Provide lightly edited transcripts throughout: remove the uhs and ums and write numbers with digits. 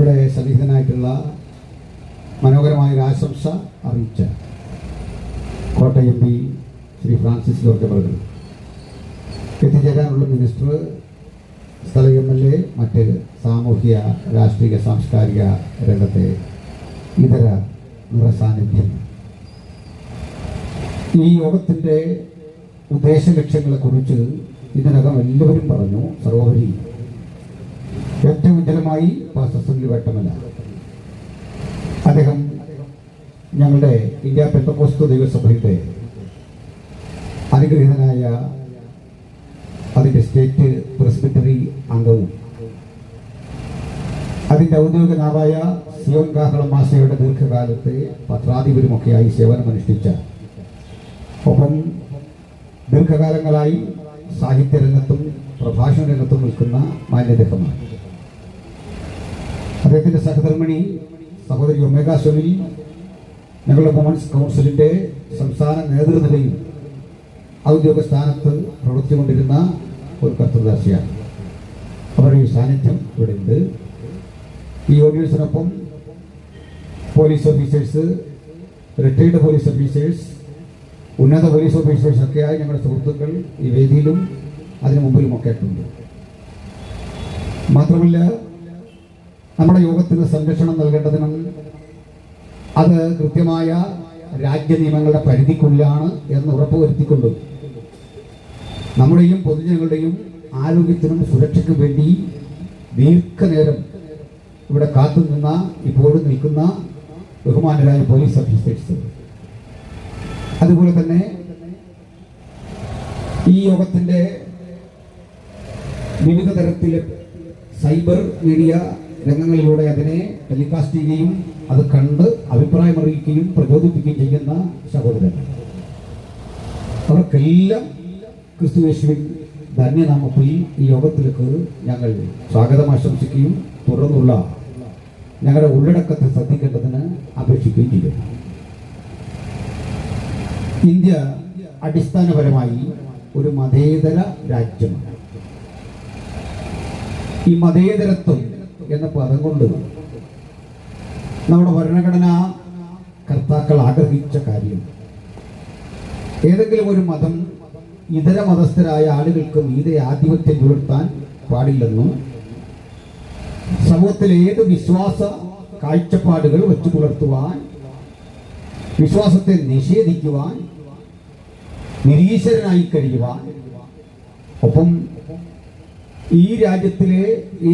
ഇവിടെ സന്നിഹിതനായിട്ടുള്ള മനോഹരമായ ആശംസ അറിയിച്ച കോട്ടയം പി ശ്രീ ഫ്രാൻസിസ് ജോർജ് അവർ എത്തിച്ചേരാനുള്ള മിനിസ്റ്റർ, സ്ഥല MLA, മറ്റ് സാമൂഹ്യ രാഷ്ട്രീയ സാംസ്കാരിക രംഗത്തെ ഇതര നിറസാന്നിധ്യം. ഈ യോഗത്തിൻ്റെ ഉദ്ദേശ ലക്ഷ്യങ്ങളെക്കുറിച്ച് ഇതിനകം എല്ലാവരും പറഞ്ഞു. സർവോപരി ഏറ്റവും ഉജ്ജ്വലമായി പാസ്റ്റർ സുനിൽ വേട്ടമല, അദ്ദേഹം ഞങ്ങളുടെ ഇന്ത്യ പെന്തക്കോസ്ത് ദൈവസഭയുടെ അനുഗ്രഹീതനായ അതിൻ്റെ സ്റ്റേറ്റ് പ്രസിഡന്ററി അംഗവും അതിൻ്റെ ഔദ്യോഗിക നാവായ സിയോൻ കാഹളം മാസയുടെ ദീർഘകാലത്തെ പത്രാധിപരുമൊക്കെയായി സേവനമനുഷ്ഠിച്ച, ഒപ്പം ദീർഘകാലങ്ങളായി സാഹിത്യരംഗത്തും പ്രഭാഷണ രംഗത്തും നിൽക്കുന്ന മാന്യദേഹമാണ്. അദ്ദേഹത്തിൻ്റെ സഹധർമ്മിണി സഹോദരി ഒമേഗ സുനിൽ ഞങ്ങളുടെ വുമൻസ് കൗൺസിലിൻ്റെ സംസ്ഥാന നേതൃനിരയിൽ ഔദ്യോഗിക സ്ഥാനത്ത് പ്രവർത്തിച്ചുകൊണ്ടിരുന്ന ഒരു കർത്തൃദാസിയാണ്. അവരുടെ ഈ സാന്നിധ്യം ഇവിടെ ഉണ്ട്. ഈ ഓഡിയൻസിനൊപ്പം police officers, retired police officers, ഉന്നത പോലീസ് ഓഫീസേഴ്സൊക്കെയായി ഞങ്ങളുടെ സുഹൃത്തുക്കൾ ഈ വേദിയിലും അതിനു മുമ്പിലുമൊക്കെ ഉണ്ട്. മാത്രമല്ല, നമ്മുടെ യോഗത്തിന് സംരക്ഷണം നൽകേണ്ടതിനും അത് കൃത്യമായ രാജ്യ നിയമങ്ങളുടെ പരിധിക്കുള്ളിലാണ് എന്ന് ഉറപ്പുവരുത്തിക്കൊണ്ട് നമ്മുടെയും പൊതുജനങ്ങളുടെയും ആരോഗ്യത്തിനും സുരക്ഷയ്ക്കും വേണ്ടി ദീർഘനേരം ഇവിടെ കാത്തുനിന്ന, ഇപ്പോഴും നിൽക്കുന്ന ബഹുമാനരായ പോലീസ് ഓഫീസേഴ്സ്, അതുപോലെ തന്നെ ഈ യോഗത്തിൻ്റെ വിവിധ തരത്തിലെ സൈബർ മീഡിയ രംഗങ്ങളിലൂടെ അതിനെ ടെലികാസ്റ്റ് ചെയ്യുകയും അത് കണ്ട് അഭിപ്രായമറിയിക്കുകയും പ്രചോദിപ്പിക്കുകയും ചെയ്യുന്ന സഹോദരങ്ങൾ, അവർക്കെല്ലാം ക്രിസ്തുയേശുവിൻ ധന്യനാമത്തിൽ ഈ യോഗത്തിലേക്ക് ഞങ്ങൾ സ്വാഗതം ആശംസിക്കുകയും തുടർന്നുള്ള ഞങ്ങളുടെ ഉള്ളടക്കത്തെ ശ്രദ്ധിക്കേണ്ടതിന് അപേക്ഷിക്കുകയും ചെയ്യുന്നു. ഇന്ത്യ അടിസ്ഥാനപരമായി ഒരു മതേതര രാജ്യമാണ്. ഈ മതേതരത്വം എന്ന പദം കൊണ്ട് നമ്മുടെ ഭരണഘടനാ കർത്താക്കൾ ആഗ്രഹിച്ച കാര്യം, ഏതെങ്കിലും ഒരു മതം ഇതര മതസ്ഥരായ ആളുകൾക്ക് മീതെ ആധിപത്യം പുലർത്താൻ പാടില്ലെന്നും സമൂഹത്തിൽ ഏത് വിശ്വാസ കാഴ്ചപ്പാടുകൾ വെച്ചു പുലർത്തുവാൻ, വിശ്വാസത്തെ നിഷേധിക്കുവാൻ, നിരീശ്വരനായി കഴിയുവാൻ, ഒപ്പം ഈ രാജ്യത്തിലെ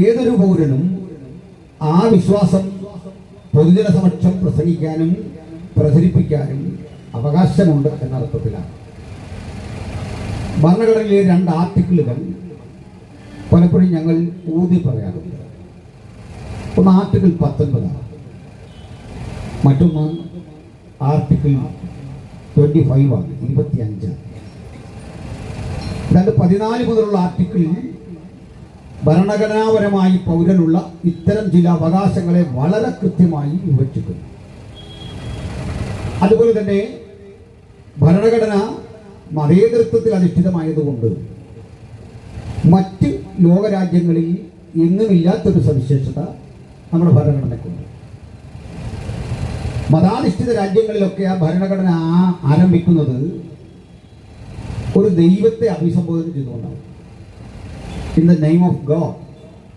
ഏതൊരു പൗരനും ആ വിശ്വാസം പൊതുജന സമക്ഷം പ്രസംഗിക്കാനും പ്രചരിപ്പിക്കാനും അവകാശമുണ്ട് എന്നർത്ഥത്തിലാണ്. ഭരണഘടനയിലെ 2 ആർട്ടിക്കിളുകൾ പലപ്പോഴും ഞങ്ങൾ ഊതി പറയാറുണ്ട്. ഒന്ന് ആർട്ടിക്കിൾ 19, മറ്റൊന്ന് ആർട്ടിക്കിൾ 25, 25. 14 മുതലുള്ള ആർട്ടിക്കിളിൽ ഭരണഘടനാപരമായി പൗരനുള്ള ഇത്തരം ചില അവകാശങ്ങളെ വളരെ കൃത്യമായി വിവക്ഷിക്കുന്നു. അതുപോലെ തന്നെ ഭരണഘടന മതേതരത്വത്തിൽ അധിഷ്ഠിതമായതുകൊണ്ട് മറ്റ് ലോകരാജ്യങ്ങളിൽ എങ്ങുമില്ലാത്തൊരു സവിശേഷത നമ്മുടെ ഭരണഘടനയ്ക്കുണ്ട്. മതാധിഷ്ഠിത രാജ്യങ്ങളിലൊക്കെ ആ ഭരണഘടന ആരംഭിക്കുന്നത് ഒരു ദൈവത്തെ അഭിസംബോധന ചെയ്തുകൊണ്ടാണ്. In the name of God,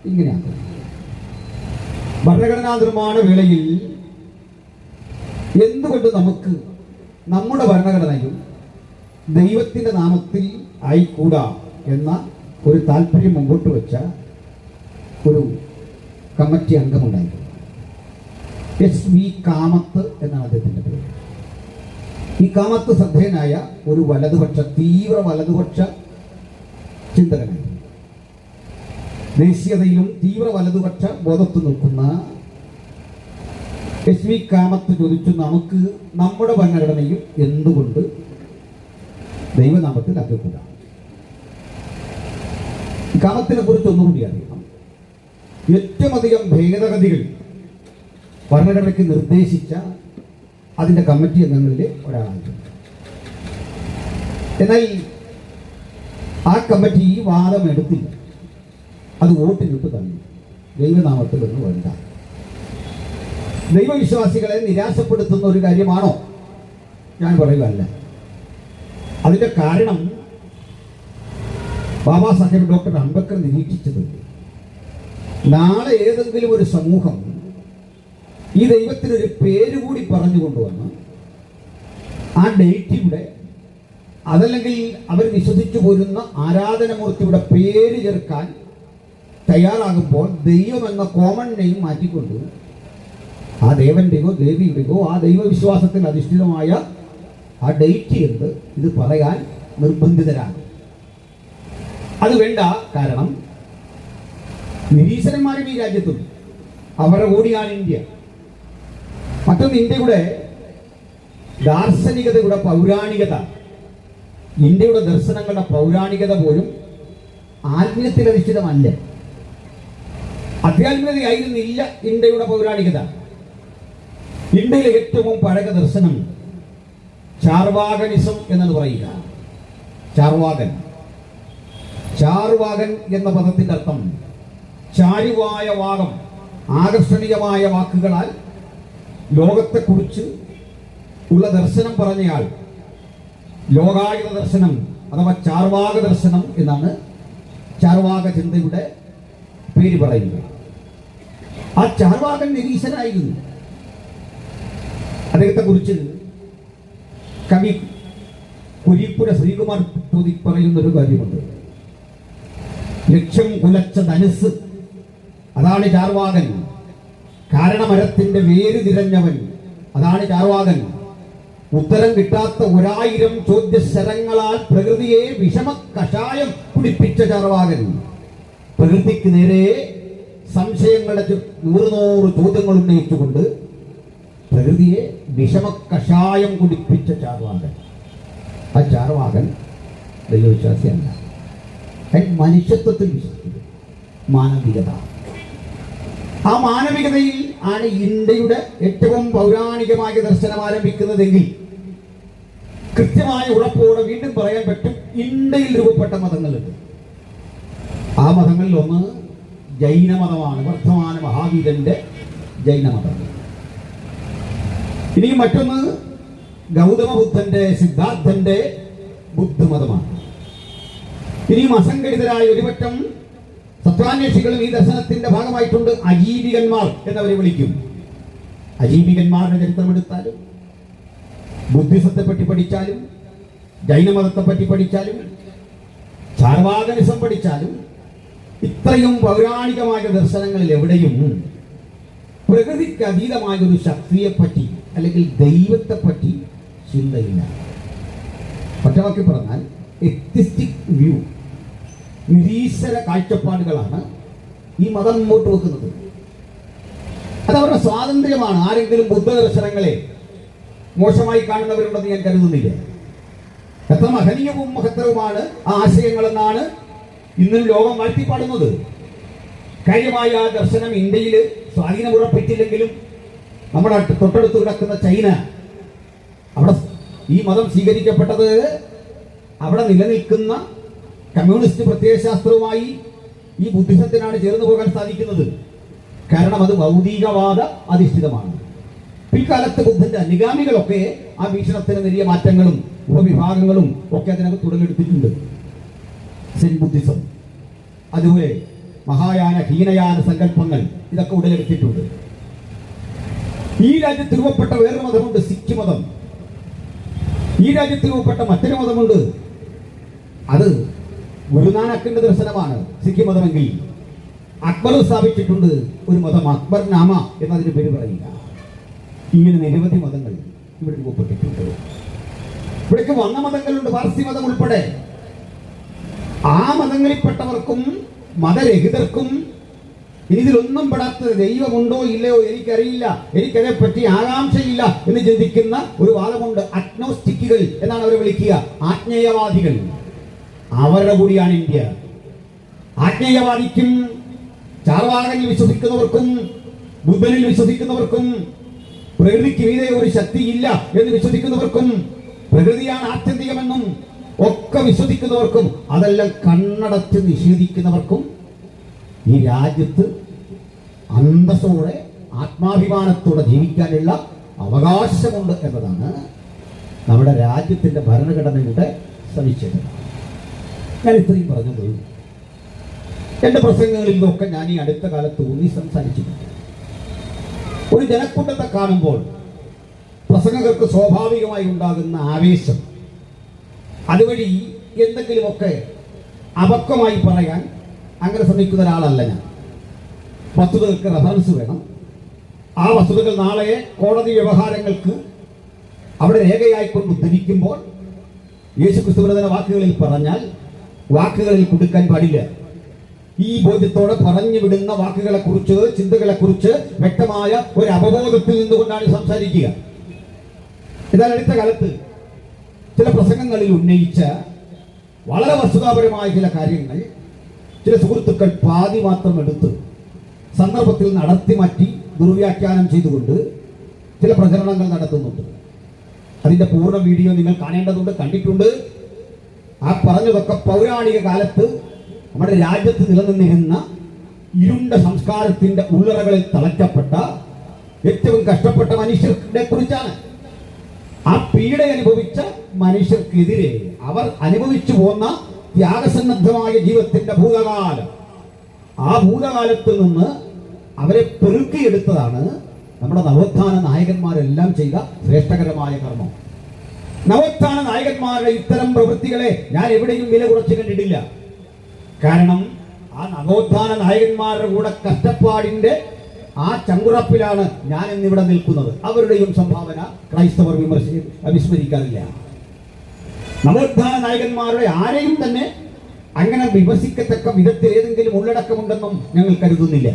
ഇങ്ങനെയാണ്. ഭരണഘടനാ നിർമ്മാണ വേളയിൽ എന്തുകൊണ്ട് നമുക്ക് നമ്മുടെ ഭരണഘടനയും ദൈവത്തിൻ്റെ നാമത്തിൽ ആയിക്കൂടാ എന്ന ഒരു താല്പര്യം മുമ്പോട്ട് വെച്ച ഒരു കമ്മിറ്റി അംഗമുണ്ടായിരുന്നു. SV കാമത്ത് എന്നാണ് അദ്ദേഹത്തിൻ്റെ പേര്. ഈ കാമത്ത് ശ്രദ്ധേയനായ ഒരു തീവ്ര വലതുപക്ഷ ചിന്തകനായിരുന്നു. ദേശീയതയിലും തീവ്ര വലതുപക്ഷ ബോധത്തിൽ നിൽക്കുന്ന SV കാമത്ത് ചോദിച്ചു, നമുക്ക് നമ്മുടെ ഭരണഘടനയും എന്തുകൊണ്ട് ദൈവനാമത്തിൽ ആക്കിക്കൂടാ? കാമത്തിനെ കുറിച്ച് ഒന്നുകൂടി അറിയണം. ഏറ്റവും അധികം ഭേദഗതികൾ ഭരണഘടനയ്ക്ക് നിർദ്ദേശിച്ച അതിൻ്റെ കമ്മിറ്റി അംഗങ്ങളിലെ ഒരാളാണ്. എന്നാൽ ആ കമ്മിറ്റി ഈ വാദം എടുത്തില്ല. അത് വോട്ടിനിട്ട് തന്നു, ദൈവനാമത്തിൽ ഒന്നും വേണ്ട. ദൈവവിശ്വാസികളെ നിരാശപ്പെടുത്തുന്ന ഒരു കാര്യമാണോ? ഞാൻ പറയുകയല്ല. അതിൻ്റെ കാരണം ബാബാ സാഹേബ് ഡോക്ടർ അംബേദ്കർ നിരീക്ഷിച്ചത്, നാളെ ഏതെങ്കിലും ഒരു സമൂഹം ഈ ദൈവത്തിനൊരു പേര് കൂടി പറഞ്ഞു കൊണ്ടുവന്ന് ആ ഡേറ്റിയുടെ, അതല്ലെങ്കിൽ അവർ വിശ്വസിച്ചു പോരുന്ന ആരാധനമൂർത്തിയുടെ പേര് ചേർക്കാൻ തയ്യാറാകുമ്പോൾ ദൈവം എന്ന കോമൺ നെയിം മാറ്റിക്കൊണ്ട് ആ ദേവന്റെയോ ദേവിയുടെയോ ആ ദൈവവിശ്വാസത്തിൽ അധിഷ്ഠിതമായ ആ ഡേറ്റ് എന്ത് ഇത് പറയാൻ നിർബന്ധിതരാണ്. അത് വേണ്ട. കാരണം നിരീശ്വരന്മാരും ഈ രാജ്യത്തുണ്ട്. അവരുടെ കൂടിയാണ് ഇന്ത്യ. മറ്റൊന്ന്, ഇന്ത്യയുടെ ദാർശനികതയുടെ പൗരാണികത, ഇന്ത്യയുടെ ദർശനങ്ങളുടെ പൗരാണികത പോലും ആത്മീയത്തിൽ അധിഷ്ഠിതമല്ല. ആധ്യാത്മികതയായിരുന്നില്ല ഇന്ത്യയുടെ പൗരാണികത. ഇന്ത്യയിലെ ഏറ്റവും പഴയ ദർശനം ചാർവാകനിസം എന്നാണ് പറയുക. ചാർവാകൻ എന്ന പദത്തിന്റെ അർത്ഥം ചാരുവായ വാകം, ആകർഷണീയമായ വാക്കുകളാൽ ലോകത്തെക്കുറിച്ച് ഉള്ള ദർശനം പറഞ്ഞയാൾ. ലോകായുധ ദർശനം അഥവാ ചാർവാക ദർശനം എന്നാണ് ചാർവാക ചിന്തയുടെ പേര് പറയുന്നത്. ആ ചാർവാകൻ നിരീശ്വരനായിരുന്നു. അദ്ദേഹത്തെ കുറിച്ച് കവി കുരിപ്പുര ശ്രീകുമാർ പറയുന്നൊരു കാര്യമുണ്ട്. ലക്ഷ്യം കുലച്ച ധനുസ്, അതാണ് ചാർവാകൻ. കാരണമരത്തിന്റെ വേര് തിരഞ്ഞവൻ, അതാണ് ചാർവാകൻ. ഉത്തരം കിട്ടാത്ത 1000 ചോദ്യശരങ്ങളാൽ പ്രകൃതിയെ വിഷമ കഷായം കുടിപ്പിച്ച ചാർവാകൻ. പ്രകൃതിക്ക് നേരെ സംശയങ്ങളുടെ 100 ചോദ്യങ്ങൾ ഉന്നയിച്ചുകൊണ്ട് പ്രകൃതിയെ വിഷമ കഷായം കുടിപ്പിച്ച ചാർവാകൻ. ആ ചാർവാകൻ ദൈവവിശ്വാസിയല്ല. മനുഷ്യത്വത്തിൽ വിശ്വസിക്കുന്നു. മാനവികത, ആ മാനവികതയിൽ ആണ് ഇന്ത്യയുടെ ഏറ്റവും പൗരാണികമായ ദർശനം ആരംഭിക്കുന്നതെങ്കിൽ കൃത്യമായ ഉറപ്പോടെ വീണ്ടും പറയാൻ പറ്റും, ഇന്ത്യയിൽ രൂപപ്പെട്ട മതങ്ങളുണ്ട്. ആ മതങ്ങളിൽ ഒന്ന് ജൈനമതമാണ്. വർദ്ധമാന മഹാവീരന്റെ ജൈനമതം. ഇനി മറ്റൊന്ന് ഗൗതമ ബുദ്ധന്റെ, സിദ്ധാർത്ഥന്റെ ബുദ്ധമതമാണ്. ഇനിയും അസംഘടിതരായ ഒരുപറ്റം തത്വാന്വേഷികളും ഈ ദർശനത്തിന്റെ ഭാഗമായിട്ടുണ്ട്. അജീവികന്മാർ എന്നവരെ വിളിക്കും. അജീവികന്മാരുടെ ചരിത്രമെടുത്താലും, ബുദ്ധിസത്തെ പറ്റി പഠിച്ചാലും, ജൈനമതത്തെ പറ്റി പഠിച്ചാലും, ചാർവാകനിസം പഠിച്ചാലും, ഇത്രയും പൗരാണികമായ ദർശനങ്ങളിൽ എവിടെയും പ്രകൃതിക്ക് അതീതമായ ഒരു ശക്തിയെ പറ്റി അല്ലെങ്കിൽ ദൈവത്തെ പറ്റി ചിന്തയില്ല. ഒറ്റവാക്കി പറഞ്ഞാൽ എത്തിസ്റ്റിക് വ്യൂ, നിരീശ്വര കാഴ്ചപ്പാടുകളാണ് ഈ മതം മുന്നോട്ട് വെക്കുന്നത്. അതവരുടെ സ്വാതന്ത്ര്യമാണ്. ആരെങ്കിലും ബുദ്ധദർശനങ്ങളെ മോശമായി കാണുന്നവരുണ്ടെന്ന് ഞാൻ കരുതുന്നില്ല. എത്ര മഹനീയവും മഹത്തരവുമാണ് ആ ആശയങ്ങളെന്നാണ് ഇന്നും ലോകം വാഴ്ത്തിപ്പാടുന്നത്. കാര്യമായ ആ ദർശനം ഇന്ത്യയിൽ സ്വാധീനമുറപ്പിച്ചില്ലെങ്കിലും നമ്മുടെ തൊട്ടടുത്ത് കിടക്കുന്ന ചൈന, അവിടെ ഈ മതം സ്വീകരിക്കപ്പെട്ടത് അവിടെ നിലനിൽക്കുന്ന കമ്മ്യൂണിസ്റ്റ് പ്രത്യയശാസ്ത്രവുമായി ഈ ബുദ്ധിസത്തിനാണ് ചേർന്ന് പോകാൻ സാധിക്കുന്നത്. കാരണം അത് ഭൗതികവാദ അധിഷ്ഠിതമാണ്. പിൽക്കാലത്ത് ബുദ്ധന്റെ അനുഗാമികളൊക്കെ ആ വീക്ഷണത്തിന് വലിയ മാറ്റങ്ങളും ഉപവിഭാഗങ്ങളും ഒക്കെ അതിനകത്ത് ഉടലെടുത്തിട്ടുണ്ട്. സെൻ ബുദ്ധിസം, അതുപോലെ മഹായാന ഹീനയാന സങ്കല്പങ്ങൾ, ഇതൊക്കെ ഉടലെടുത്തിട്ടുണ്ട്. ഈ രാജ്യത്ത് രൂപപ്പെട്ട വേറൊരു മതമുണ്ട്, സിഖ് മതം. ഈ രാജ്യത്ത് രൂപപ്പെട്ട മറ്റൊരു മതമുണ്ട്, അത് ഗുരുനാനക്കിന്റെ ദർശനമാണ് സിഖ് മതമെങ്കിൽ. അക്ബർ സ്ഥാപിച്ചിട്ടുണ്ട് ഒരു മതം, അക്ബർ നാമ എന്നതിന് പേര് പറയുക. ഇങ്ങനെ നിരവധി മതങ്ങൾ ഇവിടെ രൂപപ്പെട്ടിട്ടുണ്ട്. ഇവിടേക്ക് വന്ന മതങ്ങളുണ്ട്, പാർസി മതം ഉൾപ്പെടെ. ആ മതങ്ങളിൽപ്പെട്ടവർക്കും മതരഹിതർക്കും ഇതിലൊന്നും പെടാത്ത ദൈവമുണ്ടോ ഇല്ലയോ എനിക്കറിയില്ല, എനിക്കതിനെ പറ്റി ആകാംക്ഷയില്ല എന്ന് ചിന്തിക്കുന്ന ഒരു വാദമുണ്ട്. അഗ്നോസ്റ്റിക്കുകൾ എന്നാണ് അവരെ വിളിക്കുക, ആജ്ഞേയവാദികൾ. അവരുടെ കൂടിയാണ് ഇന്ത്യ. ആജ്ഞേയവാദിക്കും ചാർവാകനിൽ വിശ്വസിക്കുന്നവർക്കും ബുദ്ധനിൽ വിശ്വസിക്കുന്നവർക്കും പ്രകൃതിക്ക് മീതെ ഒരു ശക്തിയില്ല എന്ന് വിശ്വസിക്കുന്നവർക്കും പ്രകൃതിയാണ് ആത്യന്തികമെന്നും ഒക്കെ വിശ്വസിക്കുന്നവർക്കും അതെല്ലാം കണ്ണടച്ച് നിഷേധിക്കുന്നവർക്കും ഈ രാജ്യത്ത് അന്തസ്സോടെ ആത്മാഭിമാനത്തോടെ ജീവിക്കാനുള്ള അവകാശമുണ്ട് എന്നതാണ് നമ്മുടെ രാജ്യത്തിൻ്റെ ഭരണഘടനയുടെ സവിശേഷത. ഞാൻ ഇത്രയും പറഞ്ഞത് എൻ്റെ പ്രസംഗങ്ങളിൽ നിന്നൊക്കെ ഞാൻ ഈ അടുത്ത കാലത്ത് ഊന്നി സംസാരിച്ചിട്ടുണ്ട്. ഒരു ജനക്കൂട്ടത്തെ കാണുമ്പോൾ പ്രസംഗകർക്ക് സ്വാഭാവികമായി ഉണ്ടാകുന്ന ആവേശം, അതുവഴി എന്തെങ്കിലുമൊക്കെ അപക്വമായി പറയാൻ അങ്ങനെ ശ്രമിക്കുന്ന ഒരാളല്ല ഞാൻ. വസ്തുതകൾക്ക് റഫറൻസ് വേണം. ആ വസ്തുതകൾ നാളെ കോടതി വ്യവഹാരങ്ങൾക്ക് അവിടെ രേഖയായിക്കൊണ്ട് ഉദ്ധരിക്കുമ്പോൾ യേശുക്രിസ്തുവിന്റെ വാക്കുകളിൽ പറഞ്ഞാൽ വാക്കുകളിൽ കൊടുക്കാൻ പാടില്ല. ഈ ബോധ്യത്തോടെ പറഞ്ഞു വിടുന്ന വാക്കുകളെക്കുറിച്ച്, ചിന്തകളെക്കുറിച്ച് വ്യക്തമായ ഒരു അവബോധത്തിൽ നിന്നുകൊണ്ടാണ് സംസാരിക്കുക. എന്നാൽ അടുത്ത കാലത്ത് ചില പ്രസംഗങ്ങളിൽ ഉന്നയിച്ച വളരെ വസ്തുതാപരമായ ചില കാര്യങ്ങൾ ചില സുഹൃത്തുക്കൾ പാതി മാത്രം എടുത്ത് സന്ദർഭത്തിൽ നടത്തി മാറ്റി ദുർവ്യാഖ്യാനം ചെയ്തുകൊണ്ട് ചില പ്രചരണങ്ങൾ നടത്തുന്നുണ്ട്. അതിൻ്റെ പൂർണ്ണ വീഡിയോ നിങ്ങൾ കാണേണ്ടതുണ്ട്, കണ്ടിട്ടുണ്ട്. ആ പറഞ്ഞതൊക്കെ പൗരാണിക കാലത്ത് നമ്മുടെ രാജ്യത്ത് നിലനിന്നിരുന്ന ഇരുണ്ട സംസ്കാരത്തിൻ്റെ ഉള്ളറകളിൽ തളയ്ക്കപ്പെട്ട ഏറ്റവും കഷ്ടപ്പെട്ട മനുഷ്യരെ കുറിച്ചാണ്. ആ പീഡ അനുഭവിച്ച മനുഷ്യർക്കെതിരെ അവർ അനുഭവിച്ചു പോന്ന ത്യാഗസന്നദ്ധമായ ജീവിതത്തിന്റെ ഭൂതകാലം, ആ ഭൂതകാലത്തിൽ നിന്ന് അവരെ പെറുക്കിയെടുത്തതാണ് നമ്മുടെ നവോത്ഥാന നായകന്മാരെല്ലാം ചെയ്ത ശ്രേഷ്ഠകരമായ കർമ്മം. നവോത്ഥാന നായകന്മാരുടെ ഇത്തരം പ്രവൃത്തികളെ ഞാൻ എവിടെയും വില കുറച്ച് കണ്ടിട്ടില്ല. കാരണം ആ നവോത്ഥാന നായകന്മാരുടെ കൂടെ കഷ്ടപ്പാടിന്റെ ആ ചങ്കുറപ്പിലാണ് ഞാൻ ഇന്നിവിടെ നിൽക്കുന്നത്. അവരുടെയും സംഭാവന ക്രൈസ്തവർ വിസ്മരിക്കാറില്ല. നവോത്ഥാന നായകന്മാരുടെ ആരെയും തന്നെ അങ്ങനെ വിമർശിക്കത്തക്ക വിധത്തിൽ ഏതെങ്കിലും ഉള്ളടക്കമുണ്ടെന്നും ഞങ്ങൾ കരുതുന്നില്ല.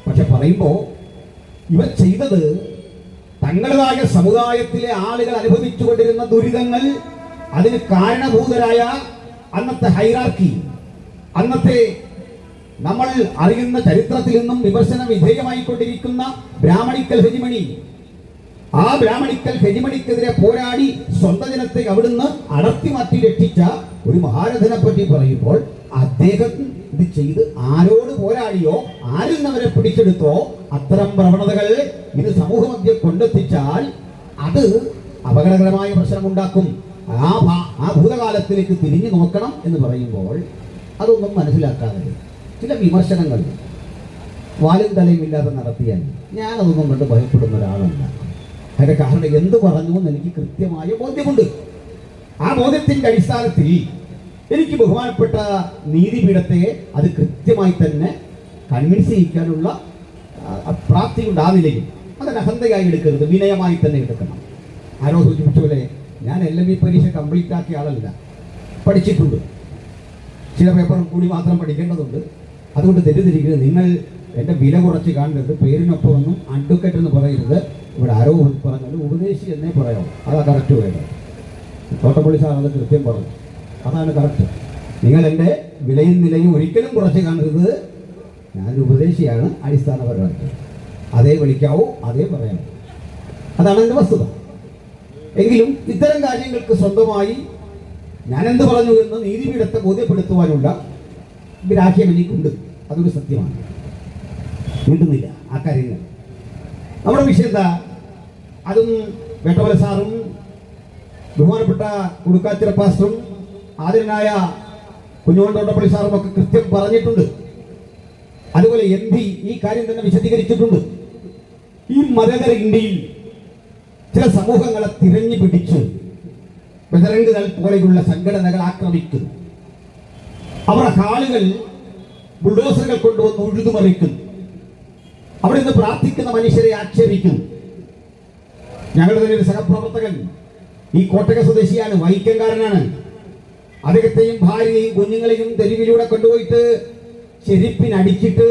പക്ഷെ പറയുമ്പോൾ ഇവർ ചെയ്തത് തങ്ങളുടേതായ സമുദായത്തിലെ ആളുകൾ അനുഭവിച്ചുകൊണ്ടിരുന്ന ദുരിതങ്ങൾ, അതിന് കാരണഭൂതരായ അന്നത്തെ ഹൈറാർക്കി, അന്നത്തെ നമ്മൾ അറിയുന്ന ചരിത്രത്തിൽ നിന്നും വിമർശന വിധേയമായിക്കൊണ്ടിരിക്കുന്ന ബ്രാഹ്മണിക്കൽ ഹെജിമണി, ആ ബ്രാഹ്മണിക്കൽ ഹെജിമണിക്കെതിരെ പോരാടി സ്വന്തം ജനത്തെ അവിടുന്ന് അടർത്തി മാറ്റി രക്ഷിച്ച ഒരു മഹാരഥനെ പറ്റി പറയുമ്പോൾ അദ്ദേഹം ഇത് ചെയ്ത് ആരോട് പോരാടിയോ, ആരിൽ നിന്ന് അവരെ പിടിച്ചെടുത്തോ, അത്തരം പ്രവണതകൾ ഇത് സമൂഹമധ്യ കൊണ്ടെത്തിച്ചാൽ അത് അപകടകരമായ പ്രശ്നമുണ്ടാക്കും. ആ ഭൂതകാലത്തിലേക്ക് തിരിഞ്ഞു നോക്കണം എന്ന് പറയുമ്പോൾ അതൊന്നും മനസ്സിലാക്കാതെ ചില വിമർശനങ്ങൾ വാലും തലയും ഇല്ലാതെ നടത്തിയാൽ ഞാനതൊന്നും കണ്ട് ഭയപ്പെടുന്ന ഒരാളല്ല. അതിന്റെ കാരണം എന്ത് പറഞ്ഞു എന്ന് എനിക്ക് കൃത്യമായ ബോധ്യമുണ്ട്. ആ ബോധ്യത്തിന്റെ അടിസ്ഥാനത്തിൽ എനിക്ക് ബഹുമാനപ്പെട്ട നീതിപീഠത്തെ അത് കൃത്യമായി തന്നെ കൺവിൻസ് ചെയ്യിക്കാനുള്ള പ്രാപ്തി ഉണ്ടാവില്ലെങ്കിൽ അതിന് അഹന്തയായി എടുക്കരുത്, വിനയമായി തന്നെ എടുക്കണം. ആരോ സൂചിപ്പിച്ച പോലെ ഞാൻ LLB പരീക്ഷ കംപ്ലീറ്റ് ആക്കിയ ആളല്ല, പഠിച്ചിട്ടുണ്ട്. ചില പേപ്പർ കൂടി മാത്രം പഠിക്കേണ്ടതുണ്ട്. അതുകൊണ്ട് തെറ്റിദ്ധരിക്കരുത്. നിങ്ങൾ എൻ്റെ വില കുറച്ച് കാണരുത്. പേരിനൊപ്പമൊന്നും അഡ്വക്കേറ്റ് എന്ന് പറയരുത്. ഇവിടെ ആരോ പറഞ്ഞത് ഉപദേശി എന്നേ പറയാം. അതാ കറക്റ്റ് വേണ്ടത്. തോട്ടപ്പള്ളി സാർ അത് കൃത്യം പറഞ്ഞു. അതാണ് കറക്റ്റ്. നിങ്ങൾ എൻ്റെ വിലയും നിലയും ഒരിക്കലും കുറച്ച് കാണരുത്. ഞാനൊരു ഉപദേശിയാണ് അടിസ്ഥാനപരമായിട്ട്. അതേ വിളിക്കാവൂ, അതേ പറയാവൂ. അതാണ് എൻ്റെ വസ്തുത. എങ്കിലും ഇത്തരം കാര്യങ്ങൾക്ക് സ്വന്തമായി ഞാനെന്ത് പറഞ്ഞു എന്ന് നീതിപീഠത്തെ ബോധ്യപ്പെടുത്തുവാനുള്ള ഗ്രാഹ്യം എനിക്കുണ്ട്. അതൊരു സത്യമാണ്. നീട്ടുന്നില്ല ആ കാര്യങ്ങൾ. നമ്മുടെ വിഷയത അതും വേട്ടവല സാറും ബഹുമാനപ്പെട്ട കുടുക്കാച്ചിറ പാസ്റ്ററും ആദരനായ കുഞ്ഞോൻ തോട്ടപ്പള്ളി സാറും ഒക്കെ കൃത്യം പറഞ്ഞിട്ടുണ്ട്. അതുപോലെ MP ഈ കാര്യം തന്നെ വിശദീകരിച്ചിട്ടുണ്ട്. ഈ മതേതര ഇന്ത്യയിൽ ചില സമൂഹങ്ങളെ തിരഞ്ഞു പിടിച്ച് ബജറംഗുകൾ പോലെയുള്ള സംഘടനകൾ ആക്രമിക്കുന്നു. അവരുടെ കാലുകൾ ബുൾഡോസറുകൾ കൊണ്ടുവന്ന് ഉഴുതുമറിക്കുന്നു. അവിടെ നിന്ന് പ്രാർത്ഥിക്കുന്ന മനുഷ്യരെ ആക്ഷേപിക്കുന്നു. ഞങ്ങളുടെ തന്നെ ഒരു സഹപ്രവർത്തകൻ ഈ കോട്ടക സ്വദേശിയാണ്, വൈക്കംകാരനാണ്. അദ്ദേഹത്തെയും ഭാര്യയെയും കുഞ്ഞുങ്ങളെയും തെരുവിലൂടെ കൊണ്ടുപോയിട്ട് ചെരുപ്പിനടിച്ചിട്ട്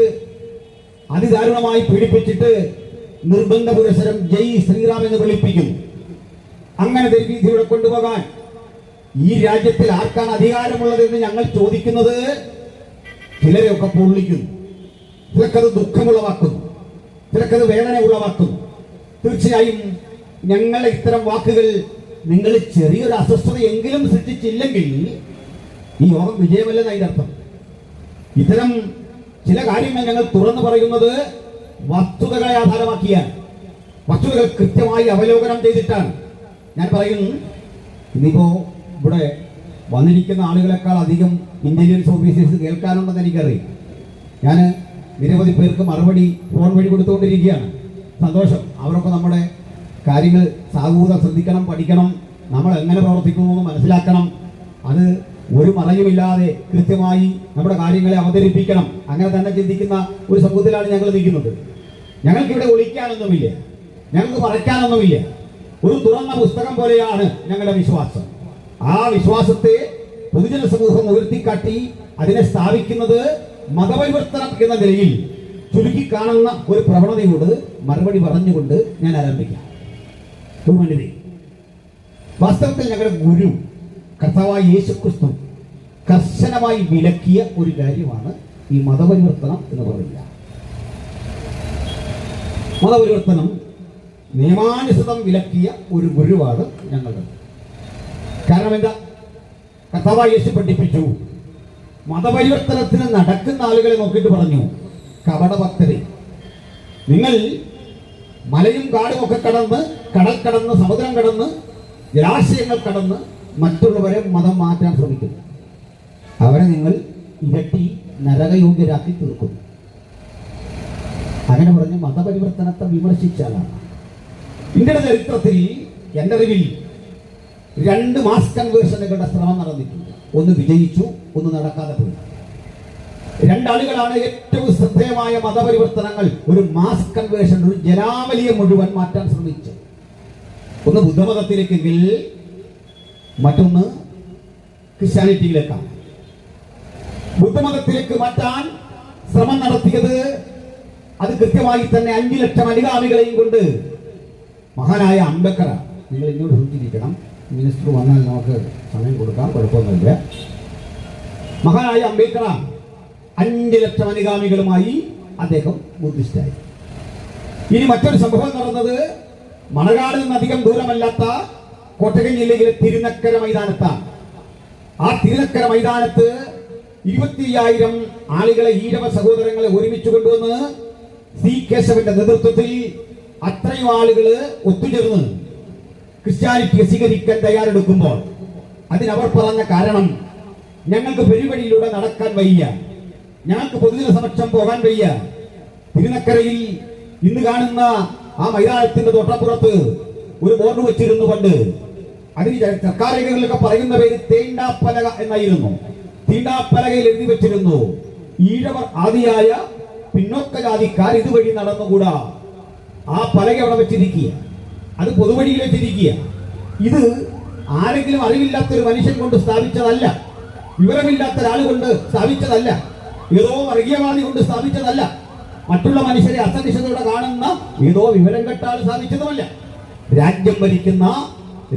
അതിദാരുണമായി പീഡിപ്പിച്ചിട്ട് നിർബന്ധ പുരസരം ജയ് ശ്രീറാം എന്ന് വിളിപ്പിക്കുന്നു. അങ്ങനെ തെരുവീതിയിലൂടെ കൊണ്ടുപോകാൻ ഈ രാജ്യത്തിൽ ആർക്കാണ് അധികാരമുള്ളതെന്ന് ഞങ്ങൾ ചോദിക്കുന്നത്. ചിലരെയൊക്കെ പൊള്ളിക്കുന്നു, ചിലക്കത് ദുഃഖമുളവാക്കുന്നു, ചിലക്കത് വേദന ഉളവാക്കുന്നു. തീർച്ചയായും ഞങ്ങളെ ഇത്തരം വാക്കുകൾ നിങ്ങൾ ചെറിയൊരു അസ്വസ്ഥതയെങ്കിലും സൃഷ്ടിച്ചില്ലെങ്കിൽ ഈ യോഗം വിജയമല്ലെന്ന് അതിൻ്റെ അർത്ഥം. ഇത്തരം ചില കാര്യങ്ങൾ ഞങ്ങൾ തുറന്നു പറയുന്നത് വസ്തുതകളെ ആധാരമാക്കിയാണ്, വസ്തുതകൾ കൃത്യമായി അവലോകനം ചെയ്തിട്ടാണ്. ഞാൻ പറയുന്നു, ഇന്നിപ്പോ ഇവിടെ വന്നിരിക്കുന്ന ആളുകളെക്കാൾ അധികം ഇന്റലിജൻസ് ഓഫീസേഴ്സ് കേൾക്കാനുണ്ടെന്ന് എനിക്കറിയാം. ഞാൻ നിരവധി പേർക്ക് മറുപടി ഫോൺ വഴി കൊടുത്തുകൊണ്ടിരിക്കുകയാണ്. സന്തോഷം. അവരൊക്കെ നമ്മുടെ കാര്യങ്ങൾ സാഹൂതം ശ്രദ്ധിക്കണം, പഠിക്കണം, നമ്മൾ എങ്ങനെ പ്രവർത്തിക്കുന്നു എന്ന് മനസ്സിലാക്കണം. അത് ഒരു മറയുമില്ലാതെ കൃത്യമായി നമ്മുടെ കാര്യങ്ങളെ അവതരിപ്പിക്കണം. അങ്ങനെ തന്നെ ചിന്തിക്കുന്ന ഒരു സമൂഹത്തിലാണ് ഞങ്ങൾ നിൽക്കുന്നത്. ഞങ്ങൾക്കിവിടെ ഒളിക്കാനൊന്നുമില്ല, ഞങ്ങൾക്ക് മറയ്ക്കാനൊന്നുമില്ല. ഒരു തുറന്ന പുസ്തകം പോലെയാണ് ഞങ്ങളുടെ വിശ്വാസം. ആ വിശ്വാസത്തെ പൊതുജന സമൂഹം ഉയർത്തിക്കാട്ടി അതിനെ സ്ഥാപിക്കുന്നത് മതപരിവർത്തനം എന്ന നിലയിൽ ചുരുക്കി കാണുന്ന ഒരു പ്രവണതയോട് മറുപടി പറഞ്ഞുകൊണ്ട് ഞാൻ ആരംഭിക്കാം. വാസ്തവത്തിൽ ഞങ്ങളുടെ ഗുരു കർത്താവായ യേശുക്രിസ്തു കർശനമായി വിലക്കിയ ഒരു കാര്യമാണ് ഈ മതപരിവർത്തനം എന്ന് പറയുക. മതപരിവർത്തനം നിയമാനുസൃതം വിലക്കിയ ഒരു ഗുരുവാണ് ഞങ്ങളുടെ. കാരണം എന്താ? കർത്താവായ യേശു പഠിപ്പിച്ചു, മതപരിവർത്തനത്തിന് നടക്കുന്ന ആളുകളെ നോക്കിയിട്ട് പറഞ്ഞു, കപടഭക്തരെ, നിങ്ങൾ മലയും കാടും ഒക്കെ കടന്ന്, കടൽ കടന്ന്, സമുദ്രം കടന്ന്, ജലാശയങ്ങൾ കടന്ന് മറ്റുള്ളവരെ മതം മാറ്റാൻ ശ്രമിക്കുന്നു. അവരെ നിങ്ങൾ ഇരട്ടി നരകയോഗ്യരാക്കി തീർക്കുന്നു. അങ്ങനെ പറഞ്ഞ് മതപരിവർത്തനത്തെ വിമർശിച്ചാലാണ്. ഇന്ത്യയുടെ ചരിത്രത്തിൽ എൻ്റെ അറിവിൽ 2 മാസ് കൺവേർഷനുകളുടെ ശ്രമം നടന്നിട്ടുണ്ട്. ഒന്ന് വിജയിച്ചു, ഒന്ന് നടക്കാതെ പോയി. 2 ആളുകളാണ് ഏറ്റവും ശ്രദ്ധേയമായ മതപരിവർത്തനങ്ങൾ, ഒരു മാസ് കൺവേർഷൻ, ഒരു ജനാവലിയെ മുഴുവൻ മാറ്റാൻ ശ്രമിച്ചു. ഒന്ന് ബുദ്ധമതത്തിലേക്കെങ്കിൽ മറ്റൊന്ന് ക്രിസ്ത്യാനിറ്റിയിലേക്കാണ്. ബുദ്ധമതത്തിലേക്ക് മാറ്റാൻ ശ്രമം നടത്തിയത് അത് കൃത്യമായി തന്നെ 5 ലക്ഷം അനുഗാമികളെയും കൊണ്ട് മഹാനായ അംബേദ്കർ. നിങ്ങൾ ഇങ്ങോട്ട് സൂചിപ്പിക്കണം, മിനിസ്റ്റർ വന്നാൽ നമുക്ക് സമയം കൊടുക്കാം, കുഴപ്പമൊന്നുമില്ല. മഹാനായ അംബേദ്കർ 5 ലക്ഷം അനുഗാമികളുമായി അദ്ദേഹം ബുദ്ധിസ്റ്റായി. ഇനി മറ്റൊരു സംഭവം നടന്നത് മണകാട് നിന്ന് അധികം ദൂരമല്ലാത്ത കോട്ടയം ജില്ലയിലെ തിരുനക്കര മൈതാനത്താണ്. ആ തിരുനക്കര മൈതാനത്ത് 25,000 ആളുകളെ, ഈഴവ സഹോദരങ്ങളെ ഒരുമിച്ച് കൊണ്ടുവന്ന് സി കേശവന്റെ നേതൃത്വത്തിൽ അത്രയും ആളുകൾ ഒത്തുചേർന്ന് ക്രിസ്ത്യാനിറ്റിയെ സ്വീകരിക്കാൻ തയ്യാറെടുക്കുമ്പോൾ അതിനവർ പറഞ്ഞ കാരണം, ഞങ്ങൾക്ക് പെരുവഴിയിലൂടെ നടക്കാൻ വയ്യ, ഞങ്ങൾക്ക് പൊതുജന സമക്ഷം പോകാൻ വയ്യ. തിരുനക്കരയിൽ ഇന്ന് കാണുന്ന ആ മൈതാനത്തിന്റെ തൊട്ടപ്പുറത്ത് ഒരു ബോർഡ് വെച്ചിരുന്നു കൊണ്ട്. അതിന് സർക്കാർ രേഖകളിലൊക്കെ പറയുന്ന പേര് തേണ്ടാപ്പലക എന്നായിരുന്നു. തീണ്ടാപ്പലകയിൽ എഴുതി വെച്ചിരുന്നു, ഈഴവർ ആദിയായ പിന്നോക്ക ജാതിക്കാർ ഇതുവഴി നടന്നുകൂടാ. ആ പലക അവിടെ വെച്ചിരിക്കുക, അത് പൊതുവഴിയിൽ വെച്ചിരിക്കുക. ഇത് ആരെങ്കിലും അറിവില്ലാത്തൊരു മനുഷ്യൻ കൊണ്ട് സ്ഥാപിച്ചതല്ല, വിവരമില്ലാത്ത ഒരാൾ കൊണ്ട് സ്ഥാപിച്ചതല്ല, ഏതോ വർഗീയവാദി കൊണ്ട് സ്ഥാപിച്ചതല്ല, മറ്റുള്ള മനുഷ്യരെ അസന്നിഗ്ധതയോടെ കാണുന്ന ഏതോ വിവരം കെട്ടാൽ സ്ഥാപിച്ചതുമല്ല. രാജ്യം ഭരിക്കുന്ന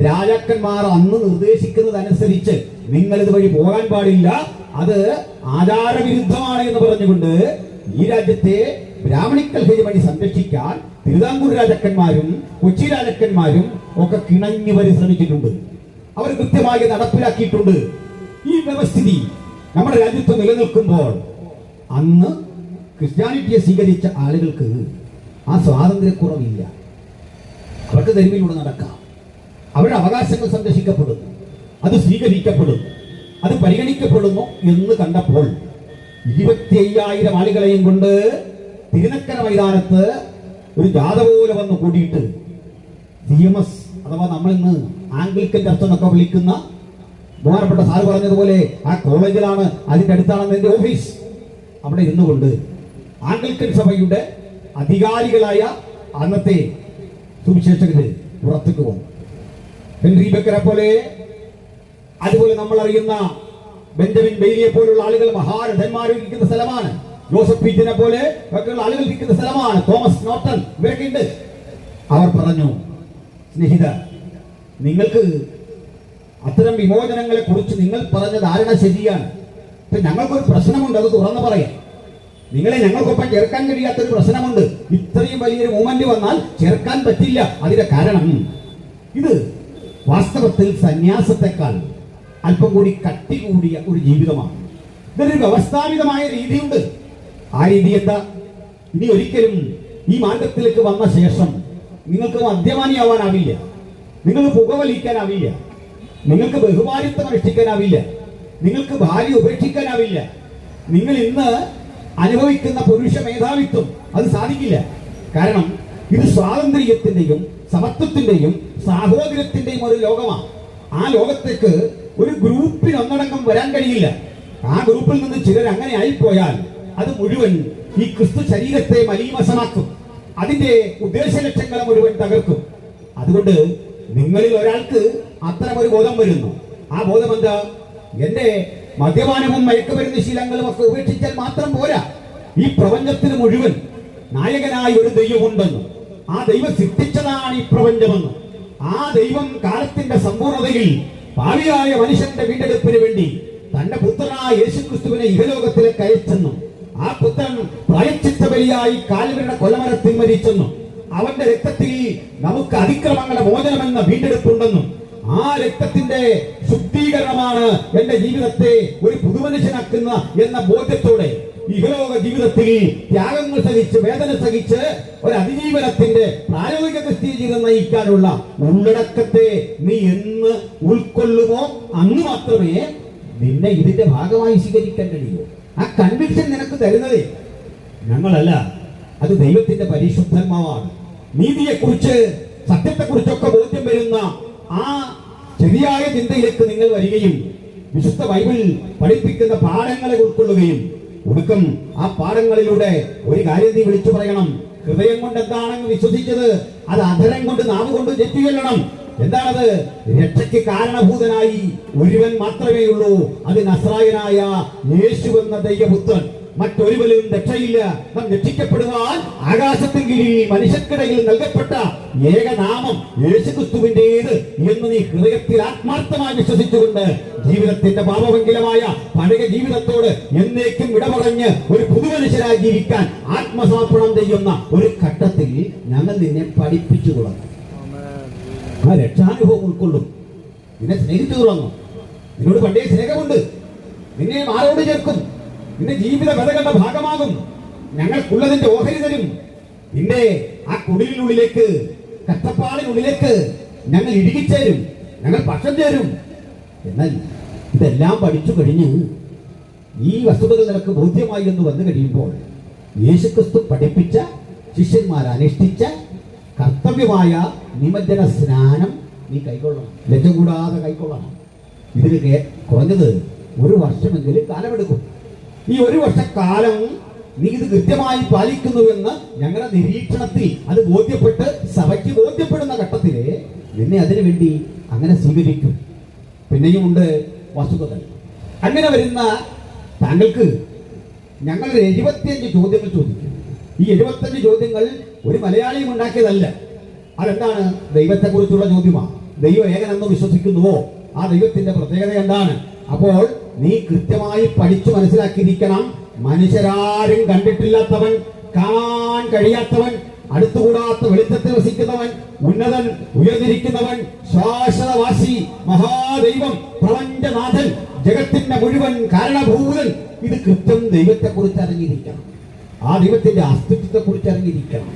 രാജാക്കന്മാർ അന്ന് നിർദ്ദേശിക്കുന്നതനുസരിച്ച് നിങ്ങൾ ഇതുവഴി പോകാൻ പാടില്ല, അത് ആചാരവിരുദ്ധമാണ് എന്ന് പറഞ്ഞുകൊണ്ട് ഈ രാജ്യത്തെ ബ്രാഹ്മണിക്കൽ ഹെജമണി സംരക്ഷിക്കാൻ തിരുവിതാംകൂർ രാജാക്കന്മാരും കൊച്ചി രാജാക്കന്മാരും ഒക്കെ കിണഞ്ഞു പരിശ്രമിച്ചിട്ടുണ്ട്. അവർ കൃത്യമായി നടപ്പിലാക്കിയിട്ടുണ്ട്. ഈ വ്യവസ്ഥിതി നമ്മുടെ രാജ്യത്ത് നിലനിൽക്കുമ്പോൾ അന്ന് ക്രിസ്ത്യാനിറ്റിയെ സ്വീകരിച്ച ആളുകൾക്ക് ആ സ്വാതന്ത്ര്യക്കുറവില്ല. അവർക്ക് തെരുവിലൂടെ നടക്കാം, അവരുടെ അവകാശങ്ങൾ സംരക്ഷിക്കപ്പെടുന്നു, അത് സ്വീകരിക്കപ്പെടുന്നു, അത് പരിഗണിക്കപ്പെടുന്നു എന്ന് കണ്ടപ്പോൾ 25,000 ആളുകളെയും കൊണ്ട് തിരുനക്കര മൈതാനത്ത് ഒരു ജാഥ പോലെ വന്ന് കൂടിയിട്ട് CMS അഥവാ നമ്മൾ ഇന്ന് ആംഗ്ലിക്കൻ ചർച്ച എന്നൊക്കെ വിളിക്കുന്ന ബഹുമാനപ്പെട്ട സാർ പറഞ്ഞതുപോലെ ആ കോളേജിലാണ്, അതിന്റെ അടുത്താണ് എന്റെ ഓഫീസ്. അവിടെ ഇരുന്നുകൊണ്ട് ആംഗ്ലിക്കൻ സഭയുടെ അധികാരികളായ അന്നത്തെ സുവിശേഷകര് പുറത്തേക്ക് വന്നു. ഹെൻറി ബെക്കറെ പോലെ, അതുപോലെ നമ്മൾ അറിയുന്ന ബെഞ്ചമിൻ ബെയ്ലിയെ പോലുള്ള ആളുകൾ മഹാരഥന്മാരിരിക്കുന്ന സ്ഥലമാണ്. ജോസഫ് പീറ്റിനെ പോലെ ഒക്കെയുള്ള ആളുകൾ ഇരിക്കുന്ന സ്ഥലമാണ്. തോമസ് നോർട്ടൺ ഇവരൊക്കെ ഉണ്ട്. അവർ പറഞ്ഞു, സ്നേഹിത, നിങ്ങൾക്ക് അത്തരം വിമോചനങ്ങളെ കുറിച്ച് നിങ്ങൾ പറഞ്ഞ ധാരണ ശരിയാണ്. പക്ഷെ ഞങ്ങൾക്കൊരു പ്രശ്നമുണ്ട്, അത് തുറന്നു പറയാം. നിങ്ങളെ ഞങ്ങൾക്കൊപ്പം ചേർക്കാൻ കഴിയാത്തൊരു പ്രശ്നമുണ്ട്. ഇത്രയും വലിയൊരു മൂവ്മെന്റ് വന്നാൽ ചേർക്കാൻ പറ്റില്ല. അതിന്റെ കാരണം ഇത് വാസ്തവത്തിൽ സന്യാസത്തെക്കാൾ അല്പം കൂടി കട്ടി കൂടിയ ഒരു ജീവിതമാണ്. ഇതൊരു വ്യവസ്ഥാപിതമായ രീതിയുണ്ട്. ആ രീതി എന്താ? ഇനി ഒരിക്കലും ഈ മാർഗത്തിലേക്ക് വന്ന ശേഷം നിങ്ങൾക്ക് മദ്യപാനിയാവാനാവില്ല, നിങ്ങൾക്ക് പുകവലിക്കാനാവില്ല, നിങ്ങൾക്ക് ബഹുമാനിത്വം അനുഷ്ഠിക്കാനാവില്ല, നിങ്ങൾക്ക് ഭാര്യ ഉപേക്ഷിക്കാനാവില്ല. നിങ്ങൾ ഇന്ന് അനുഭവിക്കുന്ന പുരുഷ മേധാവിത്വം അത് സാധിക്കില്ല. കാരണം ഇത് സ്വാതന്ത്ര്യത്തിന്റെയും സമത്വത്തിന്റെയും സാഹോദര്യത്തിന്റെയും ഒരു ലോകമാണ്. ആ ലോകത്തേക്ക് ഒരു ഗ്രൂപ്പിന് ഒന്നടങ്കം വരാൻ കഴിയില്ല. ആ ഗ്രൂപ്പിൽ നിന്ന് ചിലർ അങ്ങനെ ആയിപ്പോയാൽ അത് മുഴുവൻ ഈ ക്രിസ്തു ശരീരത്തെ മലീമസമാക്കും, അതിന്റെ ഉദ്ദേശ ലക്ഷ്യങ്ങളെ മുഴുവൻ തകർക്കും. അതുകൊണ്ട് നിങ്ങളിൽ ഒരാൾക്ക് അത്തരം ഒരു ബോധം വരുന്നു. ആ ബോധം എന്താ? എന്റെ മദ്യപാനവും മയക്കുമരുന്ന് ശീലങ്ങളും ഒക്കെ ഉപേക്ഷിച്ചാൽ മാത്രം പോരാ. ഈ പ്രപഞ്ചത്തിന് മുഴുവൻ നായകനായ ഒരു ദൈവമുണ്ടെന്നും ആ ദൈവം സൃഷ്ടിച്ചതാണ് ഈ പ്രപഞ്ചമെന്നും ആ ദൈവം കാലത്തിന്റെ സമ്പൂർണതയിൽ ഭാവിയായ മനുഷ്യന്റെ വീണ്ടെടുപ്പിന് വേണ്ടി തന്റെ പുത്രനായ യേശുക്രിസ്തുവിനെ ഇഹലോകത്തിലേക്ക് അയച്ചെന്നും ആ പുത്രൻ പ്രായശ്ചിത്ത ബലിയായി കാൽവരിയുടെ കൊലമരത്തിൽ മരിച്ചെന്നും അവന്റെ രക്തത്തിൽ നമുക്ക് അതിക്രമങ്ങളുടെ മോചനമെന്ന വീണ്ടെടുപ്പുണ്ടെന്നും ആ രക്തത്തിന്റെ ശുദ്ധീകരണമാണ് എന്റെ ജീവിതത്തെ ഒരു പുതുമനുഷ്യനാക്കുന്ന എന്ന ബോധ്യത്തോടെ ഇഹലോക ജീവിതത്തിൽ ത്യാഗങ്ങൾ സഹിച്ച് വേദന സഹിച്ച് ഒരു അതിജീവനത്തിന്റെ പ്രായോഗിക ക്രിസ്തീയ ജീവിതം നയിക്കാനുള്ള ഉള്ളടക്കത്തെ നീ എന്ന് ഉൾക്കൊള്ളുമോ അന്ന് മാത്രമേ നിന്നെ ഇതിന്റെ ഭാഗമായി സ്വീകരിക്കാൻ കഴിയൂ. ആ കൺവിക്ഷൻ നിനക്ക് തരുന്നത് ഞങ്ങളല്ല, അത് ദൈവത്തിന്റെ പരിശുദ്ധാത്മാവാണ്. നീതിയെക്കുറിച്ച് സത്യത്തെക്കുറിച്ചൊക്കെ ബോധ്യം വരുന്ന ആ ശരിയായ ചിന്തയിലേക്ക് നിങ്ങൾ വരികയും വിശുദ്ധ ബൈബിൾ പഠിപ്പിക്കുന്ന പാഠങ്ങളെ ഉൾക്കൊള്ളുകയും ഒടുക്കം ആ പാഠങ്ങളിലൂടെ ഒരു കാര്യം നീ വിളിച്ചു പറയണം. ഹൃദയം കൊണ്ട് എന്താണെന്ന് വിശ്വസിച്ചത് അത് അധരം കൊണ്ട് നാവ് കൊണ്ട് തെറ്റുചൊല്ലണം. എന്താണത്? രക്ഷയ്ക്ക് കാരണഭൂതനായി ഒരുവൻ മാത്രമേ ഉള്ളൂ, അത് നസ്രായനായ യേശു എന്ന ദൈവപുത്രൻ. മറ്റൊരുവരും രക്ഷയില്ല. നാം രക്ഷിക്കപ്പെടുവാൻ ആകാശത്തിൻ കീഴിൽ മനുഷ്യർക്കിടയിൽ നൽകപ്പെട്ട ഏകനാമം യേശുക്രിസ്തുവിന്റേത് എന്ന് നീ ഹൃദയത്തിൽ ആത്മാർത്ഥമായി വിശ്വസിച്ചുകൊണ്ട് ജീവിതത്തിന്റെ പാപമെങ്കിലമായ പഴയ ജീവിതത്തോട് എന്നേക്കും വിട പറഞ്ഞ് ഒരു പുതുമനുഷ്യരായി ജീവിക്കാൻ ആത്മസമർപ്പണം ചെയ്യുന്ന ഒരു ഘട്ടത്തിൽ ഞങ്ങൾ നിന്നെ പഠിപ്പിച്ചു തുടങ്ങും. ആ രക്ഷാനുഭവം ഉൾക്കൊള്ളും. നിന്നെ സ്നേഹിച്ചു തുടങ്ങും. നിന്നോട് പണ്ടേ സ്നേഹമുണ്ട്. നിന്നെ മാറോട് ചേർക്കും. നിന്റെ ജീവിത കഥകളുടെ ഭാഗമാകും. ഞങ്ങൾക്കുള്ളതിന്റെ ഓഹരി തരും. നിന്റെ ആ കുടിലിനുള്ളിലേക്ക്, കഷ്ടപ്പാടിനുള്ളിലേക്ക് ഞങ്ങൾ ഇടുകിച്ചേരും, ഞങ്ങൾ പക്ഷം ചേരും. എന്നാൽ ഇതെല്ലാം പഠിച്ചു കഴിഞ്ഞ് ഈ വസ്തുതകൾ നിനക്ക് ബോധ്യമായി എന്ന് വന്നു കഴിയുമ്പോൾ യേശുക്രിസ്തു പഠിപ്പിച്ച, ശിഷ്യന്മാർ അനുഷ്ഠിച്ച കർത്തവ്യമായ നിമജ്ജന സ്നാനം നീ കൈക്കൊള്ളണം. ലജ്ജ കൂടാതെ കൈക്കൊള്ളണം. ഇതിന് കുറഞ്ഞത് ഒരു വർഷമെങ്കിലും കാലമെടുക്കും. ഈ ഒരു വർഷക്കാലം നീ ഇത് കൃത്യമായി പാലിക്കുന്നുവെന്ന് ഞങ്ങളുടെ നിരീക്ഷണത്തിൽ അത് ബോധ്യപ്പെട്ട് സഭയ്ക്ക് ബോധ്യപ്പെടുന്ന ഘട്ടത്തില് നിന്നെ അതിനു വേണ്ടി അങ്ങനെ സ്വീകരിക്കും. പിന്നെയും ഉണ്ട് വസ്തുതകൾ. അങ്ങനെ വരുന്ന താങ്കൾക്ക് ഞങ്ങൾ 75 ചോദ്യങ്ങൾ ചോദിക്കും. ഈ 75 ചോദ്യങ്ങൾ ഒരു മലയാളിയും ഉണ്ടാക്കിയതല്ല. അതെന്താണ്? ദൈവത്തെക്കുറിച്ചുള്ള ചോദ്യമാണ്. ദൈവം ഏകനെന്ന് വിശ്വസിക്കുന്നുവോ? ആ ദൈവത്തിന്റെ പ്രത്യേകത എന്താണ്? അപ്പോൾ നീ കൃത്യമായി പഠിച്ചു മനസ്സിലാക്കിയിരിക്കണം. മനുഷ്യരാരും കണ്ടിട്ടില്ലാത്തവൻ, കാണാൻ കഴിയാത്തവൻ, അടുത്തുകൂടാത്ത വെളിച്ചത്തിൽ വസിക്കുന്നവൻ, ഉന്നതൻ, ഉയർന്നിരിക്കുന്നവൻ, ശാശ്വതവാസി, മഹാദൈവം, പ്രപഞ്ചനാഥൻ, ജഗത്തിന്റെ മുഴുവൻ കാരണഭൂതൻ, ഇത് കൃത്യം ദൈവത്തെക്കുറിച്ച് അറിഞ്ഞിരിക്കണം. ആ ദൈവത്തിന്റെ അസ്തിത്വത്തെ കുറിച്ച് അറിഞ്ഞിരിക്കണം.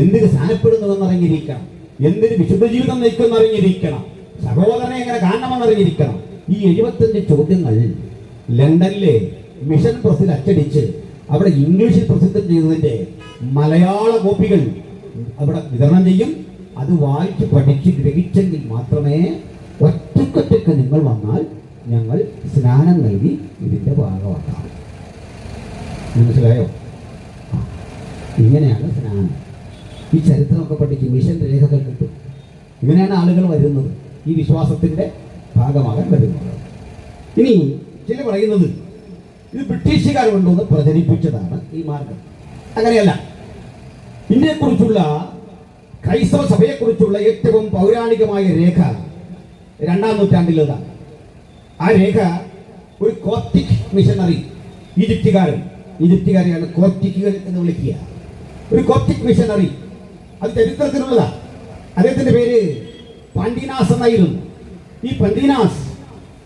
എന്തിന് സ്ഥാനപ്പെടുന്നുവെന്ന് അറിഞ്ഞിരിക്കണം. എന്തിന് വിശുദ്ധ ജീവിതം നയിക്കുമെന്ന് അറിഞ്ഞിരിക്കണം. സഹോദരനെ എങ്ങനെ കാണണമെന്ന് അറിഞ്ഞിരിക്കണം. ഈ 75 ചോദ്യങ്ങൾ ലണ്ടനിലെ മിഷൻ പ്രസിൽ അച്ചടിച്ച് അവിടെ ഇംഗ്ലീഷിൽ പ്രസിദ്ധം ചെയ്തതിന്റെ മലയാള കോപ്പികൾ അവിടെ വിതരണം ചെയ്യും. അത് വായിച്ച് പഠിച്ച് ഗ്രഹിച്ചെങ്കിൽ മാത്രമേ ഒറ്റക്കൊറ്റക്ക് നിങ്ങൾ വന്നാൽ ഞങ്ങൾ സ്നാനം നൽകി ഇതിന്റെ ഭാഗമാക്കാം. മനസ്സിലായോ? ഇങ്ങനെയാണ് സ്നാനം. ഈ ചരിത്രമൊക്കെ പഠിച്ച് മിഷൻ രേഖകൾ കിട്ടും. ഇങ്ങനെയാണ് ആളുകൾ വരുന്നത്, ഈ വിശ്വാസത്തിന്റെ ഭാഗമാകാൻ വരുന്നത്. ഇനി ചില പറയുന്നത് ഇത് ബ്രിട്ടീഷുകാർ കൊണ്ടുവന്ന് പ്രചരിപ്പിച്ചതാണ് ഈ മാർഗം. അങ്ങനെയല്ല. ഇന്ത്യയെക്കുറിച്ചുള്ള, ക്രൈസ്തവ സഭയെക്കുറിച്ചുള്ള ഏറ്റവും പൗരാണികമായ രേഖ 2-ാം നൂറ്റാണ്ടിലേതാണ്. ആ രേഖ ഒരു കോപ്റ്റിക് മിഷണറി, ഈജിപ്തുകാരെയാണ് കോപ്റ്റിക്കുകൾ എന്ന് വിളിക്കുക. ഒരു കോപ്റ്റിക് മിഷണറി, അത് ചരിത്രത്തിലുള്ളതാണ്. അദ്ദേഹത്തിന്റെ പേര് പാണ്ടിനാസ് എന്നായിരുന്നു. ഈ പന്തീനാസ്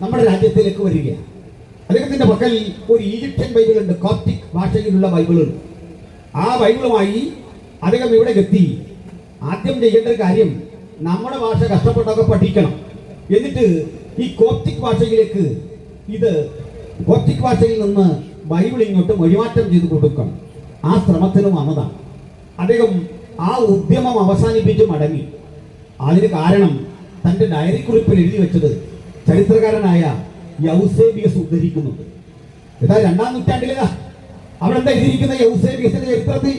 നമ്മുടെ രാജ്യത്തിലേക്ക് വരികയാണ്. അദ്ദേഹത്തിന്റെ പക്കൽ ഒരു ഈജിപ്ഷ്യൻ ബൈബിൾ ഉണ്ട്, കോപ്റ്റിക് ഭാഷയിലുള്ള ബൈബിളുണ്ട്. ആ ബൈബിളുമായി അദ്ദേഹം ഇവിടെ എത്തി ആദ്യം ചെയ്യേണ്ട ഒരു കാര്യം നമ്മുടെ ഭാഷ കഷ്ടപ്പെട്ടൊക്കെ പഠിക്കണം. എന്നിട്ട് ഈ കോപ്റ്റിക് ഭാഷയിലേക്ക് കോപ്റ്റിക് ഭാഷയിൽ നിന്ന് ബൈബിൾ ഇങ്ങോട്ട് മൊഴിമാറ്റം ചെയ്ത് കൊടുക്കണം. ആ ശ്രമത്തിന് വന്നതാണ്. അദ്ദേഹം ആ ഉദ്യമം അവസാനിപ്പിച്ച് മടങ്ങി. അതിന് കാരണം തൻ്റെ ഡയറി കുറിപ്പിൽ എഴുതി വെച്ചത് ചരിത്രകാരനായ യൗസേബിയസ് ഉദ്ധരിക്കുന്നുണ്ട്. ഇതാ 2-ാം നൂറ്റാണ്ടിലേതാ അവിടെ എന്താ എഴുതിയിരിക്കുന്ന യൗസേബിയസിന്റെ ചരിത്രത്തിൽ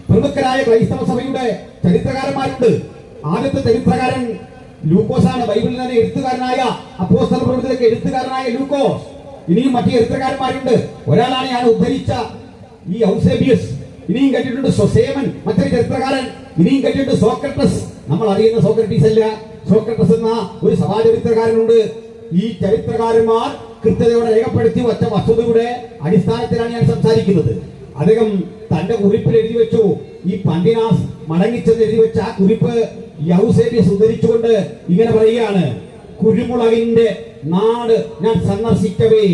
പ്രമുഖരായ ക്രൈസ്തവ സഭയുടെ ചരിത്രകാരന്മാരുണ്ട്. ആദ്യത്തെ ചരിത്രകാരൻ ലൂക്കോസാണ്. ബൈബിളിൽ തന്നെ എഴുത്തുകാരനായ അപ്പോസ്തല പ്രവൃത്തിയിലേക്ക് എഴുത്തുകാരനായ ലൂക്കോസ്. ഇനിയും മറ്റു ചരിത്രകാരന്മാരുണ്ട്. ഒരാളാണ് ഞാൻ ഉദ്ധരിച്ച ഈ യൗസേബിയസ്. ഇനിയും കേട്ടിട്ടുണ്ട് സൊസേമൻ, മറ്റൊരു ചരിത്രകാരൻ. ഇനിയും കേട്ടിട്ടുണ്ട് സോക്രട്ടസ്. നമ്മൾ അറിയുന്ന സോക്രട്ടീസ് അല്ല, സോക്രട്ടസ് എന്ന ഒരു സഭാചരിത്രകാരനുണ്ട്. ഈ ചരിത്രകാരന്മാർ കൃത്യതയോടെ രേഖപ്പെടുത്തി വച്ച വസ്തുതയുടെ അടിസ്ഥാനത്തിലാണ് ഞാൻ സംസാരിക്കുന്നത്. അദ്ദേഹം തന്റെ കുറിപ്പിൽ എഴുതി വെച്ചു. ഈ പന്തിനാസ് മടങ്ങിച്ചെന്ന് എഴുതി വെച്ച ആ കുറിപ്പ് യൗസേബിയസ് ഉദ്ധരിച്ചുകൊണ്ട് ഇങ്ങനെ പറയുകയാണ്: കുരുമുളകിന്റെ നാട് ഞാൻ സന്ദർശിക്കവേ.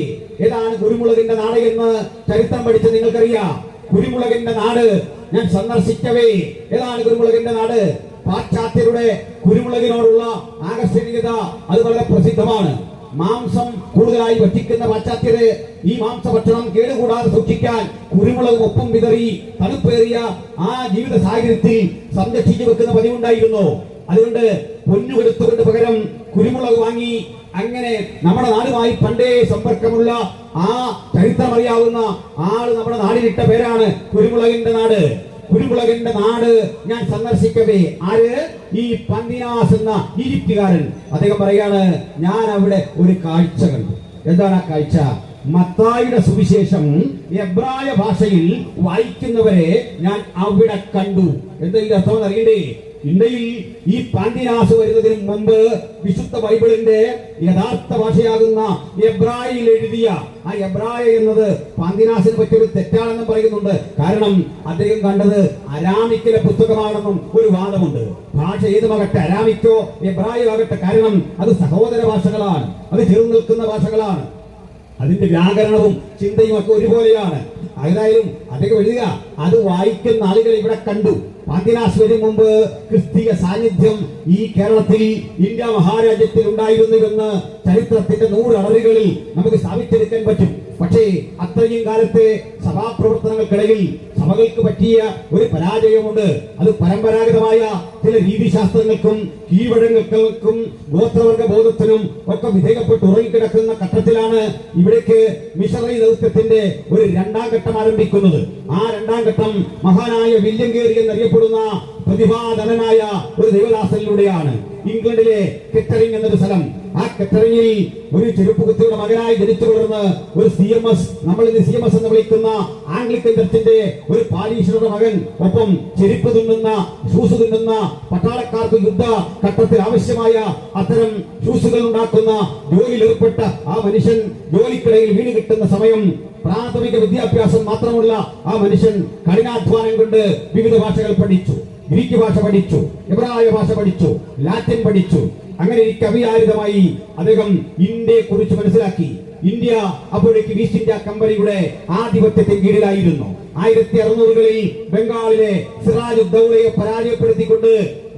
ഏതാണ് കുരുമുളകിന്റെ നാട് എന്ന് ചരിത്രം പഠിച്ച് നിങ്ങൾക്കറിയാം. കുരുമുളകിന്റെ നാട് ഞാൻ സന്ദർശിക്കവേ. ഏതാണ് കുരുമുളകിന്റെ നാട്? പാശ്ചാത്യരുടെ കുരുമുളകിനോടുള്ള ആകർഷണീയത അത് വളരെ പ്രസിദ്ധമാണ്. മാംസം കൂടുതലായി ഭക്ഷിക്കുന്ന പാശ്ചാത്യര് ഈ മാംസഭക്ഷണം കേടുകൂടാതെ സൂക്ഷിക്കാൻ കുരുമുളക് ഒപ്പം വിതറി തണുപ്പേറിയ ആ ജീവിത സാഹചര്യത്തിൽ സംരക്ഷിച്ചു വെക്കുന്ന പതിവുണ്ടായിരുന്നു. അതുകൊണ്ട് പൊന്നുകൊടുത്തുകൊണ്ട് പകരം കുരുമുളക് വാങ്ങി. അങ്ങനെ നമ്മുടെ നാടുമായി പണ്ടേ സമ്പർക്കമുള്ള ആ ചരിത്രമറിയാവുന്ന ആള് നമ്മുടെ നാടിനിട്ട പേരാണ് കുരുമുളകിന്റെ നാട്. കുരുമുളകിന്റെ നാട് ഞാൻ സന്ദർശിക്കവേ. ആര്? ഈ പന്തിനാസ് എന്ന ഈജിപ്തുകാരൻ. അദ്ദേഹം പറയാണ്, ഞാൻ അവിടെ ഒരു കാഴ്ച കണ്ടു. എന്താണ് ആ കാഴ്ച? മത്തായിയുടെ സുവിശേഷം എബ്രായ ഭാഷയിൽ വായിക്കുന്നവരെ ഞാൻ അവിടെ കണ്ടു. എന്തെങ്കിലും അർത്ഥം അറിയണ്ടേ? ഇന്ത്യയിൽ ഈ പാന്തിനാസ് വരുന്നതിന് മുമ്പ് വിശുദ്ധ ബൈബിളിന്റെ യഥാർത്ഥ ഭാഷയാകുന്ന എബ്രായയിൽ എഴുതിയ ആ എബ്രായ എന്നത് പാന്തിനാസിനെ പറ്റിയൊരു തെറ്റാണെന്നും പറയുന്നുണ്ട്. കാരണം അദ്ദേഹം കണ്ടത് അരാമിക്കിലെ പുസ്തകമാണെന്നും ഒരു വാദമുണ്ട്. ഭാഷ ഏതുമാകട്ടെ, അരാമിക്കോ എബ്രായോ ആകട്ടെ, കാരണം അത് സഹോദര ഭാഷകളാണ്, അത് ചേർന്ന് നിൽക്കുന്ന ഭാഷകളാണ്. അതിന്റെ വ്യാകരണവും ചിന്തയും ഒക്കെ ഒരുപോലെയാണ്. ഏതായാലും അദ്ദേഹം എഴുതുക, അത് വായിക്കുന്ന ആളുകൾ ഇവിടെ കണ്ടു. പാന്തിനാസ് വരും മുമ്പ് ക്രിസ്തീയ സാന്നിധ്യം ഈ കേരളത്തിൽ ഇന്ത്യ മഹാരാജ്യത്തിൽ ഉണ്ടായിരുന്നുവെന്ന് ചരിത്രത്തിന്റെ 100 അളവുകളിൽ നമുക്ക് സ്ഥാപിച്ചെടുക്കാൻ പറ്റും. പക്ഷേ അത്രയും കാലത്തെ സഭാപ്രവർത്തനങ്ങൾക്കിടയിൽ സഭകൾക്ക് പറ്റിയ ഒരു പരാജയമുണ്ട്. അത് പരമ്പരാഗതമായ ചില രീതിശാസ്ത്രങ്ങൾക്കും കീഴ്വഴങ്ങൾക്കും ഗോത്രവർഗ ബോധത്തിനും ഒക്കെ വിധേയപ്പെട്ട് ഉറങ്ങിക്കിടക്കുന്ന ഘട്ടത്തിലാണ് ഇവിടേക്ക് മിഷണറി ദൗത്യത്തിന്റെ ഒരു 2ാം ഘട്ടം ആരംഭിക്കുന്നത്. ആ 2ാം ഘട്ടം മഹാനായ വില്യം കേറി എന്നറിയപ്പെടുന്ന പ്രതിഭാധനനായ ഒരു ദൈവദാസനിലൂടെയാണ്. ഇംഗ്ലണ്ടിലെ കെറ്ററിംഗ് എന്നൊരു സ്ഥലം. ആ കെറ്ററിംഗിൽ ഒരു ചെരുപ്പുകുത്തിയുടെ മകനായി ജനിച്ചു വളർന്ന് ഒരു CMS, നമ്മൾ ഇന്ന് CMS എന്ന് വിളിക്കുന്ന ആംഗ്ലിക്കൻ ചർച്ചിന്റെ ഒരു പാരീഷരുടെ മകൻ, ഒപ്പം ചെരുപ്പ് തുന്നുന്ന ഷൂസ് തുന്നുന്ന പട്ടാളക്കാർക്ക് യുദ്ധ ഘട്ടത്തിൽ ആവശ്യമായ അത്തരം ഷൂസുകൾ ഉണ്ടാക്കുന്ന ജോലിയിൽ ഏർപ്പെട്ട ആ മനുഷ്യൻ ജോലിക്കിടയിൽ വീണ് കിട്ടുന്ന സമയം പ്രാഥമിക വിദ്യാഭ്യാസം മാത്രമുള്ള ആ മനുഷ്യൻ കഠിനാധ്വാനം കൊണ്ട് വിവിധ ഭാഷകൾ പഠിച്ചു. ഗ്രീക്ക് ഭാഷ പഠിച്ചു, എബ്രായ ഭാഷ പഠിച്ചു, ലാറ്റിൻ പഠിച്ചു. അങ്ങനെ ഈ കവിയാരിതമായി അദ്ദേഹം ഇന്ത്യയെ കുറിച്ച് മനസ്സിലാക്കി. ഇന്ത്യ അപ്പോഴേക്ക് ഈസ്റ്റ് ഇന്ത്യ കമ്പനിയുടെ ആധിപത്യത്തിന് കീഴിലായിരുന്നു. 1600കളിൽ ബംഗാളിലെ സിറാജുദ്ദൗളയെ പരാജയപ്പെടുത്തിക്കൊണ്ട്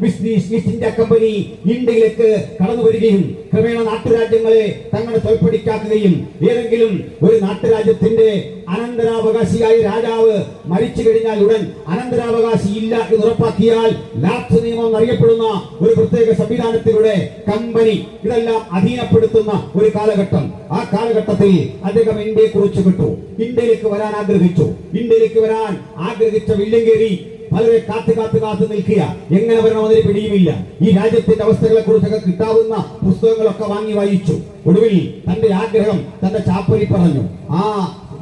ഈസ്റ്റ് ഇന്ത്യ കമ്പനി ഇന്ത്യയിലേക്ക് കടന്നു വരികയും ക്രമേണ നാട്ടുരാജ്യങ്ങളെ തങ്ങളുടെ തോൽപ്പടിക്കാക്കുകയും ഏതെങ്കിലും ഒരു നാട്ടുരാജ്യത്തിന്റെ അനന്തരാവകാശിയായ രാജാവ് മരിച്ചു കഴിഞ്ഞാൽ ഉടൻ അനന്തരാവകാശി ഇല്ല എന്ന് ഉറപ്പാക്കിയാൽ ലാപ്സ് നിയമം എന്നറിയപ്പെടുന്ന ഒരു പ്രത്യേക സംവിധാനത്തിലൂടെ കമ്പനി ഇതെല്ലാം അധീനപ്പെടുത്തുന്ന ഒരു കാലഘട്ടം. ആ കാലഘട്ടത്തിൽ അദ്ദേഹം ഇന്ത്യയെ കുറിച്ച് കിട്ടു. ഇന്ത്യയിലേക്ക് വരാൻ ആഗ്രഹിച്ചു. ഇന്ത്യയിലേക്ക് വരാൻ ആഗ്രഹിച്ച വില്യം കേറി പലരെ കാത്തു നിൽക്കുക. എങ്ങനെ വരണമെന്നതിന് പിടിയുമില്ല. ഈ രാജ്യത്തിന്റെ അവസ്ഥകളെ കുറിച്ചൊക്കെ കിട്ടാവുന്ന പുസ്തകങ്ങളൊക്കെ വാങ്ങി വായിച്ചു. ഒടുവിൽ തന്റെ ആഗ്രഹം തന്റെ ചാപ്പലി പറഞ്ഞു. ആ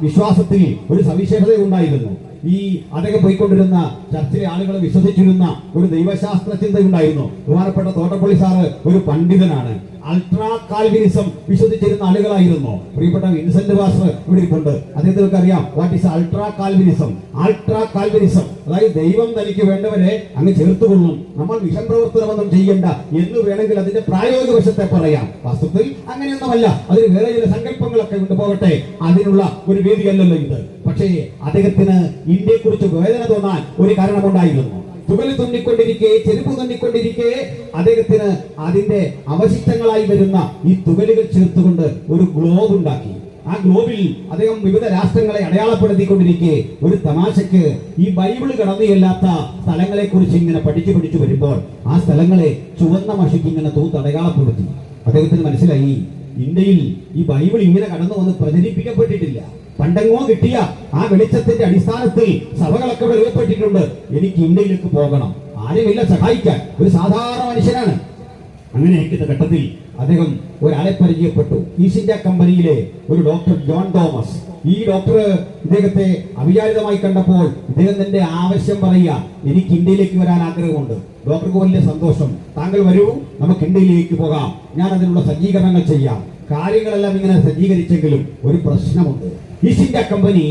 വിശ്വാസത്തിൽ ഒരു സവിശേഷത ഉണ്ടായിരുന്നു. ഈ അദ്ദേഹം പോയിക്കൊണ്ടിരുന്ന ചർച്ചിലെ ആളുകൾ വിശ്വസിച്ചിരുന്ന ഒരു ദൈവശാസ്ത്ര ചിന്തയുണ്ടായിരുന്നു. ബഹുമാനപ്പെട്ട തോട്ടപ്പള്ളി സാറ് ഒരു പണ്ഡിതനാണ്. അൾട്രാ കാൽവിനിസം വിശ്വസിച്ചിരുന്ന ആളുകളായിരുന്നു. പ്രിയപ്പെട്ട വിൻസെന്റ് പാസ്റ്റർ ഇവിടെ ഇരിപ്പുണ്ട്. അദ്ദേഹത്തിനൊക്കെ അറിയാം what is ultra Calvinism. Ultra Calvinism അതായത് ദൈവം തനിക്ക് വേണ്ടവരെ അങ്ങ് ചേർത്തുകൊള്ളും, നമ്മൾ വിഷം പ്രവർത്തനമൊന്നും ചെയ്യണ്ട എന്ന് വേണമെങ്കിൽ അതിന്റെ പ്രായോഗിക വശത്തെ പറയാം. വാസ്തവത്തിൽ അങ്ങനെയൊന്നുമല്ല. അതിന് വേറെ ചില സങ്കല്പങ്ങളൊക്കെ കൊണ്ടുപോകട്ടെ, അതിനുള്ള ഒരു വേദിയല്ലല്ലോ ഇത്. പക്ഷേ അദ്ദേഹത്തിന് ഇന്ത്യയെ കുറിച്ച് വേദന തോന്നാൻ ഒരു കാരണമുണ്ടായിരുന്നു. തുകല് തുന്നിക്കൊണ്ടിരിക്കെ, ചെരുപ്പ് തുന്നിക്കൊണ്ടിരിക്കെ അദ്ദേഹത്തിന് അതിന്റെ അവശിഷ്ടങ്ങളായി വരുന്ന ഈ തുകലുകൾ ചേർത്തുകൊണ്ട് ഒരു ഗ്ലോബ് ഉണ്ടാക്കി. ആ ഗ്ലോബിൽ അദ്ദേഹം വിവിധ രാഷ്ട്രങ്ങളെ അടയാളപ്പെടുത്തിക്കൊണ്ടിരിക്കെ ഒരു തമാശക്ക് ഈ ബൈബിള് കടന്നു ചെല്ലാത്ത സ്ഥലങ്ങളെ കുറിച്ച് ഇങ്ങനെ പഠിച്ചു വരുമ്പോൾ ആ സ്ഥലങ്ങളെ ചുവന്ന മഷിക്ക് ഇങ്ങനെ തൂത്തടയാളപ്പെടുത്തി. അദ്ദേഹത്തിന് മനസ്സിലായി, ഇന്ത്യയിൽ ഈ ബൈബിൾ ഇങ്ങനെ കടന്നു വന്ന് പ്രചരിപ്പിക്കപ്പെട്ടിട്ടില്ല. പണ്ടെങ്ങോ കിട്ടിയ ആ വെളിച്ചത്തിന്റെ അടിസ്ഥാനത്തിൽ സഭകളൊക്കെ രൂപപ്പെട്ടിട്ടുണ്ട്. എനിക്ക് ഇന്ത്യയിലേക്ക് പോകണം, ആരുമില്ല സഹായിക്കാൻ, ഒരു സാധാരണ മനുഷ്യനാണ്. അങ്ങനെ ഇരിക്കുന്ന ഘട്ടത്തിൽ അദ്ദേഹം ഒരാളെ പരിചയപ്പെട്ടു. ഈസ്റ്റ് ഇന്ത്യ കമ്പനിയിലെ ഒരു ഡോക്ടർ ജോൺ തോമസ്. ഈ ഡോക്ടർ ഇദ്ദേഹത്തെ അവിചാരിതമായി കണ്ടപ്പോൾ ഇദ്ദേഹം തന്റെ ആവശ്യം പറയുക, എനിക്ക് ഇന്ത്യയിലേക്ക് വരാൻ ആഗ്രഹമുണ്ട്. ഡോക്ടർക്ക് വലിയ സന്തോഷം, താങ്കൾ വരൂ, നമുക്ക് ഇന്ത്യയിലേക്ക് പോകാം, ഞാൻ അതിനുള്ള സജ്ജീകരണങ്ങൾ ചെയ്യാം. കാര്യങ്ങളെല്ലാം ഇങ്ങനെ സജ്ജീകരിച്ചെങ്കിലും ഒരു പ്രശ്നമുണ്ട്. ഈസ്റ്റ് ഇന്ത്യ കമ്പനി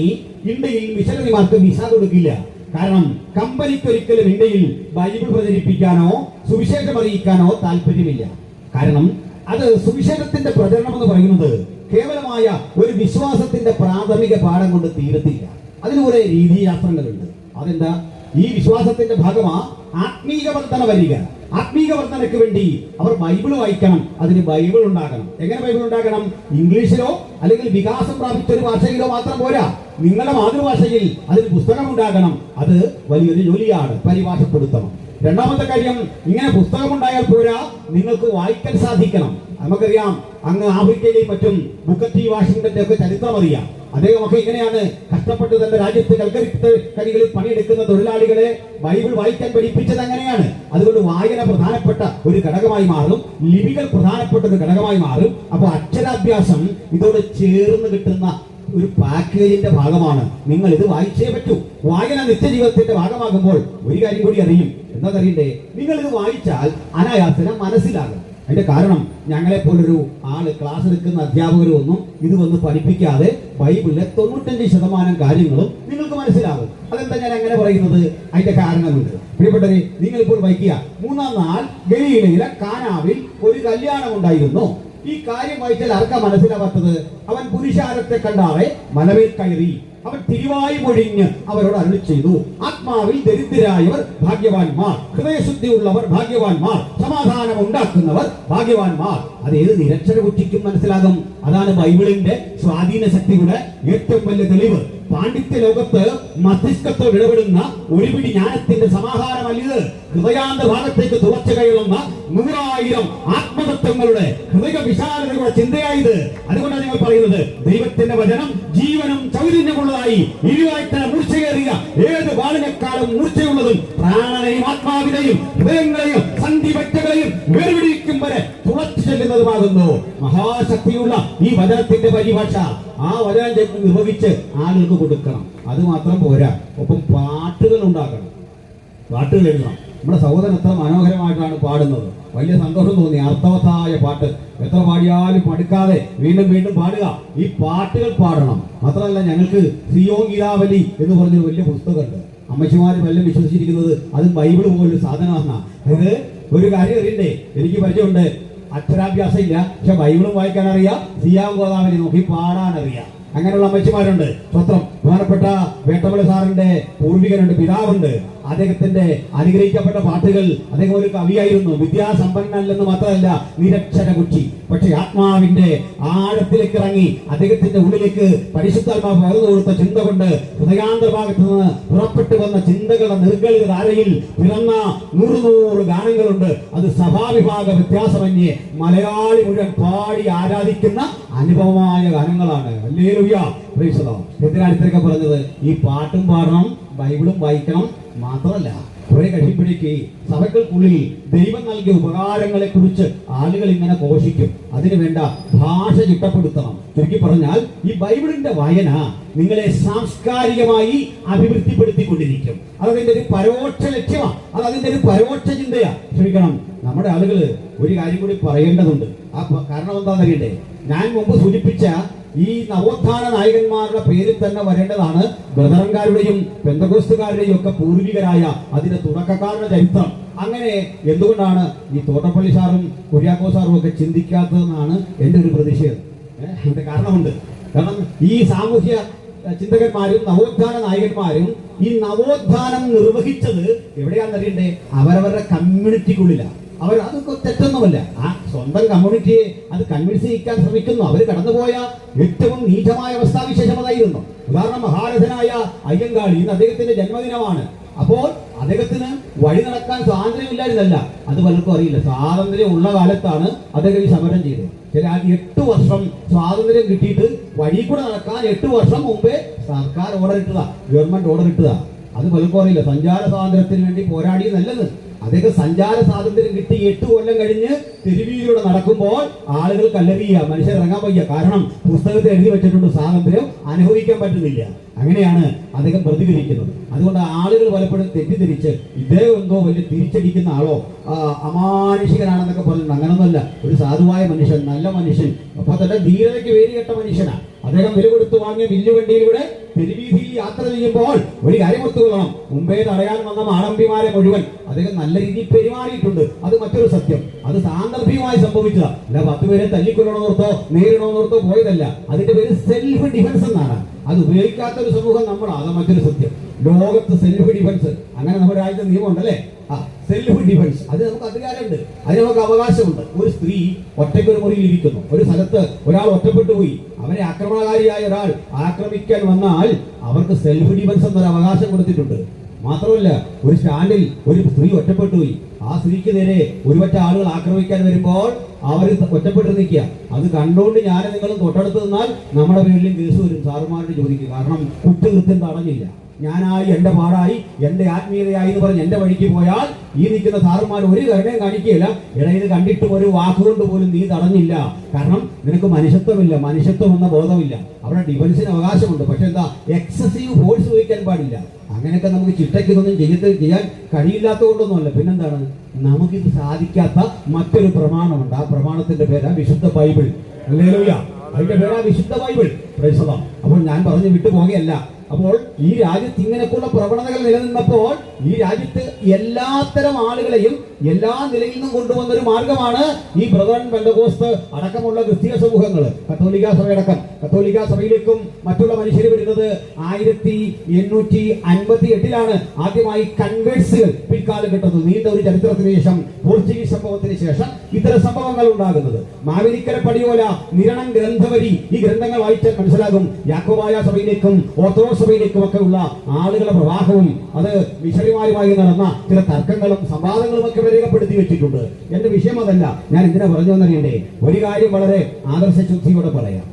ഇന്ത്യയിൽ മിഷണറിമാർക്ക് വിസ കൊടുക്കില്ല. കാരണം കമ്പനിക്ക് ഒരിക്കലും ഇന്ത്യയിൽ ബൈബിൾ പ്രചരിപ്പിക്കാനോ സുവിശേഷം അറിയിക്കാനോ താല്പര്യമില്ല. കാരണം അത് സുവിശേഷത്തിന്റെ പ്രചരണം എന്ന് പറയുന്നത് കേവലമായ ഒരു വിശ്വാസത്തിന്റെ പ്രാഥമിക പാഠം കൊണ്ട് തീരത്തില്ല. അതിന് കുറെ രീതിശാസ്ത്രങ്ങളുണ്ട്. അതെന്താ? ഈ വിശ്വാസത്തിന്റെ ഭാഗമാ ആത്മീക വർധന വരിക. ആത്മീക വർധനയ്ക്ക് വേണ്ടി അവർ ബൈബിൾ വായിക്കണം, അതിന് ബൈബിൾ ഉണ്ടാകണം. എങ്ങനെ ബൈബിൾ ഉണ്ടാകണം? ഇംഗ്ലീഷിലോ അല്ലെങ്കിൽ വികാസം പ്രാപിച്ച ഒരു ഭാഷയിലോ മാത്രം പോരാ, നിങ്ങളുടെ മാതൃഭാഷയിൽ അതിന് പുസ്തകം ഉണ്ടാകണം. അത് വലിയൊരു ജോലിയാണ്, പരിഭാഷപ്പെടുത്തണം. രണ്ടാമത്തെ കാര്യം, ഇങ്ങനെ പുസ്തകം ഉണ്ടായാൽ പോരാ, നിങ്ങൾക്ക് വായിക്കാൻ സാധിക്കണം. നമുക്കറിയാം, അങ്ങ് ആഫ്രിക്കയിലെയും മറ്റും ബുക്കർ ടി വാഷിംഗ്ടന്റെ ഒക്കെ ചരിത്രം അറിയാം. അദ്ദേഹമൊക്കെ ഇങ്ങനെയാണ് കഷ്ടപ്പെട്ട് തന്റെ രാജ്യത്ത് കൽക്കരികളിൽ പണിയെടുക്കുന്ന തൊഴിലാളികളെ ബൈബിൾ വായിക്കാൻ പഠിപ്പിച്ചത് അങ്ങനെയാണ്. അതുകൊണ്ട് വായന പ്രധാനപ്പെട്ട ഒരു ഘടകമായി മാറും, ലിപികൾ പ്രധാനപ്പെട്ട ഒരു ഘടകമായി മാറും. അപ്പോൾ അക്ഷരാഭ്യാസം ഇതോട് ചേർന്ന് കിട്ടുന്ന ഒരു പാക്കേജിന്റെ ഭാഗമാണ്. നിങ്ങൾ ഇത് വായിച്ചേ പറ്റൂ. വായന നിത്യജീവിതത്തിന്റെ ഭാഗമാകുമ്പോൾ ഒരു കാര്യം കൂടി അറിയും. എന്താണെന്നറിയണ്ടേ? നിങ്ങൾ ഇത് വായിച്ചാൽ അനായാസന മനസ്സിലാകും. അതിന്റെ കാരണം, ഞങ്ങളെ പോലൊരു ആള് ക്ലാസ് എടുക്കുന്ന അധ്യാപകരും ഒന്നും ഇത് വന്ന് പഠിപ്പിക്കാതെ ബൈബിളിലെ 95% കാര്യങ്ങളും നിങ്ങൾക്ക് മനസ്സിലാകും. അതെന്താ ഞാൻ അങ്ങനെ പറയുന്നത്? അതിന്റെ കാരണമുണ്ട്. പ്രിയപ്പെട്ടവരെ, നിങ്ങൾ ഇപ്പോൾ വായിക്കുക, 3-ാം നാൾ ഗലീലയിലെ കാനാവിൽ ഒരു കല്യാണം ഉണ്ടായിരുന്നു. ഈ കാര്യം വായിച്ചാൽ ആർക്കാ മനസ്സിലാവാത്തത്? അവൻ പുരുഷാരത്തെ കണ്ടാറെ മലമേൽ കയറി, അവൻ തിരുവായി മൊഴിഞ്ഞ് അവരോട് അരുളി ചെയ്തു, ആത്മാവിൽ ദരിദ്രരായവർ ഭാഗ്യവാന്മാർ, ഹൃദയശുദ്ധിയുള്ളവർ ഭാഗ്യവാന്മാർ, സമാധാനം ഉണ്ടാക്കുന്നവർ ഭാഗ്യവാന്മാർ. അത് ഏത് നിരക്ഷര കുറ്റിക്കും മനസ്സിലാകും. അതാണ് ബൈബിളിന്റെ സ്വാധീന ശക്തിയുടെ ഏറ്റവും വലിയ തെളിവ്. പാണ്ഡിത്യ ലോകത്ത് മസ്തിഷ്കത്തോട് ഇടപെടുന്ന ഒരുപിടി ജ്ഞാനത്തിന്റെ സമാഹാരമല്ലിത്. ഹൃദയാന്ത ഭാഗത്തേക്ക് തുളച്ചു കയറുന്ന 100,000 ആത്മതത്വങ്ങളുടെ ഹൃദയ വിശാലതയുടെ ചിന്തയായത്. അതുകൊണ്ടാണ് നിങ്ങൾ പറയുന്നത്, ദൈവത്തിന്റെ വചനം ജീവനും ചൈതന്യമുള്ളതായി ഇരുവായ്ത്തല മൂർച്ചയേറിയ ഏത് വാളിനെക്കാളും മൂർച്ചയുള്ളതും പ്രാണനെയും ആത്മാവിനെയും ഹൃദയങ്ങളെയും സന്ധിപറ്റകളെയും വേർപിടിക്കും വരെ തുളച്ചു ചെല്ലുന്നതുമാകുന്നു. മഹാശക്തിയുള്ള ഈ വചനത്തിന്റെ പരിഭാഷ ആ വചനം നിർവഹിച്ച് ആളുകൾക്ക് കൊടുക്കണം. അത് മാത്രം പോരാ, ഒപ്പം പാട്ടുകൾ ഉണ്ടാക്കണം, പാട്ടുകൾ എഴുതണം. നമ്മുടെ സഹോദരൻ എത്ര മനോഹരമായിട്ടാണ് പാടുന്നത്. വലിയ സന്തോഷം തോന്നി. അർത്ഥവത്തായ പാട്ട്, എത്ര പാടിയാലും മടുക്കാതെ വീണ്ടും വീണ്ടും പാടുക. ഈ പാട്ടുകൾ പാടണം. മാത്രമല്ല, ഞങ്ങൾക്ക് സിയോൻ ഗീതാവലി എന്ന് പറഞ്ഞൊരു വലിയ പുസ്തകമുണ്ട്. അമ്മച്ചിമാര് വല്ലതും വിശ്വസിച്ചിരിക്കുന്നത് അത് ബൈബിൾ പോലൊരു സാധനമാണ്. ഇത് ഒരു കാര്യം അറിയണ്ടേ, എനിക്ക് പരിചയമുണ്ട്. അക്ഷരാഭ്യാസം ഇല്ല, പക്ഷെ ബൈബിളും വായിക്കാൻ അറിയാം, സിയാം ഗോദാവലി നോക്കി പാടാൻ അറിയാം. അങ്ങനെയുള്ള അമ്മച്ചിമാരുണ്ട്. സ്വത്രം ബഹുമാനപ്പെട്ട വേട്ടമല സാറിന്റെ പൂർവികനുണ്ട്, പിതാവുണ്ട്. അദ്ദേഹത്തിന്റെ അനുഗ്രഹിക്കപ്പെട്ട പാട്ടുകൾ. അദ്ദേഹം ഒരു കവിയായിരുന്നു, വിദ്യാസമ്പന്നല്ലെന്ന് മാത്രമല്ല നിരക്ഷര കുറ്റി. പക്ഷെ ആത്മാവിന്റെ ആഴത്തിലേക്ക് ഇറങ്ങി അദ്ദേഹത്തിന്റെ ഉള്ളിലേക്ക് പരിശുദ്ധാത്മാവ് പകർന്നു കൊടുത്ത ചിന്ത കൊണ്ട് ഹൃദയാന്തർഭാഗത്ത് നിന്ന് പുറപ്പെട്ടു വന്ന ചിന്തകളുടെ നിർഗളിത ധാരയിൽ പിറന്ന 100 ഗാനങ്ങളുണ്ട്. അത് സഭാവിഭാഗ വ്യത്യാസമന്യേ മലയാളി മുഴുവൻ പാടി ആരാധിക്കുന്ന അനുഭവമായ ഗാനങ്ങളാണ്. Hallelujah, praise the Lord. എന്തിനാണ് പറഞ്ഞത്? ഈ പാട്ടും പാടണം, ബൈബിളും വായിക്കണം. മാത്രമല്ല, കുറെ കഴിയുമ്പോഴേക്ക് സഭകൾക്കുള്ളിൽ ദൈവം നൽകിയ ഉപകാരങ്ങളെ കുറിച്ച് ആളുകൾ ഇങ്ങനെ ഘോഷിക്കും. അതിനു വേണ്ട ഭാഷ ചിട്ടപ്പെടുത്തണം. ചുരുക്കി പറഞ്ഞാൽ, ഈ ബൈബിളിന്റെ വായന നിങ്ങളെ സാംസ്കാരികമായി അഭിവൃദ്ധിപ്പെടുത്തിക്കൊണ്ടിരിക്കും. അതതിന്റെ ഒരു പരോക്ഷ ലക്ഷ്യമാണ്, അതതിന്റെ ഒരു പരോക്ഷ ചിന്തയാ. ക്ഷമിക്കണം, നമ്മുടെ ആളുകൾ ഒരു കാര്യം കൂടി പറയേണ്ടതുണ്ട്. ആ കാരണം എന്താണെന്നറിയണ്ടേ? ഞാൻ മുമ്പ് സൂചിപ്പിച്ച ഈ നവോത്ഥാന നായകന്മാരുടെ പേരിൽ തന്നെ വരേണ്ടതാണ് ബ്രദറൻകാരുടെയും പെന്തക്കോസ്തുകാരുടെയും ഒക്കെ പൂർവികരായ അതിന്റെ തുടക്കക്കാരുടെ ചരിത്രം. അങ്ങനെ എന്തുകൊണ്ടാണ് ഈ തോട്ടപ്പള്ളി സാറും കുര്യാക്കോ സാറും ഒക്കെ ചിന്തിക്കാത്തതെന്നാണ് എൻ്റെ ഒരു പ്രതിഷേധം. അതിന്റെ കാരണമുണ്ട്. കാരണം ഈ സാമൂഹ്യ ചിന്തകന്മാരും നവോത്ഥാന നായകന്മാരും ഈ നവോത്ഥാനം നിർവഹിച്ചത് എവിടെയാണെന്നറിയണ്ടേ? അവരവരുടെ കമ്മ്യൂണിറ്റിക്കുള്ളിലാണ്. അവർ അതൊക്കെ തെറ്റൊന്നുമല്ല. ആ സ്വന്തം കമ്മ്യൂണിറ്റിയെ അത് കൺവിൻസ് ചെയ്യിക്കാൻ ശ്രമിക്കുന്നു. അവർ കടന്നുപോയ ഏറ്റവും നീചമായ അവസ്ഥാവിശേഷം അതായിരുന്നു. ഉദാഹരണം, മഹാരഥനായ അയ്യങ്കാളി, ഇന്ന് അദ്ദേഹത്തിന്റെ ജന്മദിനമാണ്. അപ്പോൾ അദ്ദേഹത്തിന് വഴി നടക്കാൻ സ്വാതന്ത്ര്യമില്ലായിരുന്നല്ല, അത് പലർക്കും അറിയില്ല. സ്വാതന്ത്ര്യം ഉള്ള കാലത്താണ് അദ്ദേഹം ഈ സമരം ചെയ്തത്. ചില 8 വർഷം സ്വാതന്ത്ര്യം കിട്ടിയിട്ട് വഴി കൂടെ നടക്കാൻ 8 വർഷം മുമ്പേ സർക്കാർ ഓർഡർ ഇട്ടതാ, ഗവൺമെന്റ് ഓർഡർ ഇട്ടതാ. അത് പലർക്കും അറിയില്ല. സഞ്ചാര സ്വാതന്ത്ര്യത്തിന് വേണ്ടി പോരാടിയെന്നല്ലെന്ന്. അദ്ദേഹം സഞ്ചാര സ്വാതന്ത്ര്യം കിട്ടി 8 കൊല്ലം കഴിഞ്ഞ് തെരുവീതിലൂടെ നടക്കുമ്പോൾ ആളുകൾ കല്ലെറിയുക, മനുഷ്യർ ഇറങ്ങാൻ വയ്യ. കാരണം പുസ്തകത്തിൽ എഴുതി വെച്ചിട്ടുണ്ട് സ്വാതന്ത്ര്യം അനുഭവിക്കാൻ പറ്റുന്നില്ല. അങ്ങനെയാണ് അദ്ദേഹം പ്രതികരിക്കുന്നത്. അതുകൊണ്ട് ആളുകൾ പലപ്പോഴും തെറ്റിദ്ധരിച്ച് ഇദ്ദേഹം എന്തോ വലിയ തിരിച്ചടിക്കുന്ന ആളോ അമാനുഷികനാണെന്നൊക്കെ പറഞ്ഞിട്ടുണ്ട്. അങ്ങനൊന്നുമല്ല. ഒരു സാധുവായ മനുഷ്യൻ, നല്ല മനുഷ്യൻ, അപ്പൊ തന്നെ ധീരതയ്ക്ക് വേദികെട്ട മനുഷ്യനാണ്. അദ്ദേഹം വില കൊടുത്തു വാങ്ങിയ വില്ലുവണ്ടിയിലൂടെ തെരുവീതിയിൽ യാത്ര ചെയ്യുമ്പോൾ ഒരു കാര്യം ഒത്തുകൊള്ളണം, മുമ്പേ തടയാൻ വന്ന മാടമ്പിമാരെ മുഴുവൻ അദ്ദേഹം നല്ല രീതിയിൽ പെരുമാറിയിട്ടുണ്ട്. അത് മറ്റൊരു സത്യം. അത് സാന്ദർഭികമായി സംഭവിച്ചതാ. അല്ല 10 പേരെ തല്ലിക്കൊല്ലണമെന്നോർത്തോ നേരിടണമെന്നോർത്തോ പോയതല്ല. അതിന്റെ പേര് സെൽഫ് ഡിഫൻസ് എന്നാണ്. അത് ഉപയോഗിക്കാത്ത ഒരു സമൂഹം നമ്മളാണ്. അത് മറ്റൊരു സത്യം. ലോകത്ത് സെൽഫ് ഡിഫൻസ് അങ്ങനെ നമ്മുടെ രാജ്യത്തെ നിയമം ഉണ്ടല്ലേ? സെൽഫ് ഡിഫൻസ്, അത് നമുക്ക് അധികാരമുണ്ട്, അതിന് നമുക്ക് അവകാശമുണ്ട്. ഒരു സ്ത്രീ ഒറ്റയ്ക്കൊരു മുറിയിൽ ഇരിക്കുന്നു, ഒരു സ്ഥലത്ത് ഒരാൾ ഒറ്റപ്പെട്ടു പോയി, അവരെ ആക്രമണകാരിയായ ഒരാൾ ആക്രമിക്കാൻ വന്നാൽ അവർക്ക് സെൽഫ് ഡിഫൻസ് എന്നൊരു അവകാശം കൊടുത്തിട്ടുണ്ട്. മാത്രമല്ല, ഒരു സ്റ്റാൻഡിൽ ഒരു സ്ത്രീ ഒറ്റപ്പെട്ടു പോയി, ആ സ്ത്രീക്ക് നേരെ ഒരുപറ്റ ആളുകൾ ആക്രമിക്കാൻ വരുമ്പോൾ അവർ ഒറ്റപ്പെട്ട് നിൽക്കുക. അത് കണ്ടുകൊണ്ട് ഞാൻ നിങ്ങളും തൊട്ടടുത്ത് നിന്നാൽ നമ്മുടെ പേരിലും കേസ് വരും, സാറുമാരുടെ ചോദിക്കും. കാരണം കുറ്റകൃത്യം തടഞ്ഞില്ല, ഞാനായി, എന്റെ പാടായി, എന്റെ ആത്മീയതയായി എന്ന് പറഞ്ഞ് എന്റെ വഴിക്ക് പോയാൽ ഈ നിൽക്കുന്ന സാറുമാർ ഒരു കരുണയും കാണിക്കുകയില്ല. ഇടയിൽ കണ്ടിട്ടും ഒരു വാക്കുകൊണ്ട് പോലും നീ തടഞ്ഞില്ല. കാരണം നിനക്ക് മനുഷ്യത്വമില്ല, മനുഷ്യത്വം എന്ന ബോധമില്ല. അവിടെ ഡിഫൻസിന് അവകാശമുണ്ട്. പക്ഷെ എന്താ, എക്സസീവ് ഫോഴ്സ് ഉപയോഗിക്കാൻ പാടില്ല. അങ്ങനെയൊക്കെ നമുക്ക് ചിട്ടയ്ക്കൊന്നും ചെയ്യാൻ കഴിയില്ലാത്തതുകൊണ്ടൊന്നുമല്ല. പിന്നെന്താണ്, നമുക്കിത് സാധിക്കാത്ത മറ്റൊരു പ്രമാണമുണ്ട്. ആ പ്രമാണത്തിന്റെ പേരാ വിശുദ്ധ ബൈബിൾ. ഹല്ലേലൂയ. അതിന്റെ പേരാ വിശുദ്ധ ബൈബിൾ. Praise the Lord. അപ്പോൾ ഞാൻ പറഞ്ഞു വിട്ടു പോകുകയല്ല. അപ്പോൾ ഈ രാജ്യത്ത് ഇങ്ങനെയൊക്കെയുള്ള പ്രവണതകൾ നിലനിന്നപ്പോൾ ഈ രാജ്യത്ത് എല്ലാത്തരം ആളുകളെയും എല്ലാ നിലയിൽ നിന്നും കൊണ്ടുവന്നൊരു മാർഗമാണ് ഈ ബ്രദറൻ പെന്തക്കോസ്ത് അടക്കമുള്ള ക്രിസ്തീയ സമൂഹങ്ങൾ. കത്തോലിക്ക സഭയടക്കം, കത്തോലിക്ക സഭയിലേക്കും മറ്റുള്ള മനുഷ്യർ വരുന്നത് 1858 ആദ്യമായി കൺവേഴ്സുകൾ പിൽക്കാലഘട്ടത്തിൽ നീണ്ട ഒരു ചരിത്രത്തിന് ശേഷം, പോർച്ചുഗീസ് സംഭവത്തിന് ശേഷം ഇത്തരം സംഭവങ്ങൾ ഉണ്ടാകുന്നത്. മാവേലിക്കര പടിയോല, നിരണം ഗ്രന്ഥവരി, ഈ ഗ്രന്ഥങ്ങൾ വായിച്ചാൽ മനസ്സിലാകും യാക്കോബായ സഭയിലേക്കും ഓർത്തഡോക്സ് സഭയിലേക്കും ഒക്കെ ഉള്ള ആളുകളുടെ പ്രവാഹവും അത് മിഷണറിമാരുമായി നടന്ന ചില തർക്കങ്ങളും സംവാദങ്ങളും ഒക്കെ രേഖപ്പെടുത്തി വെച്ചിട്ടുണ്ട്. എന്റെ വിഷയം അതല്ല. ഞാൻ എന്തിനാ പറഞ്ഞുവെന്നറിയണ്ടേ? ഒരു കാര്യം വളരെ ആദർശശുദ്ധിയോടെ പറയാം.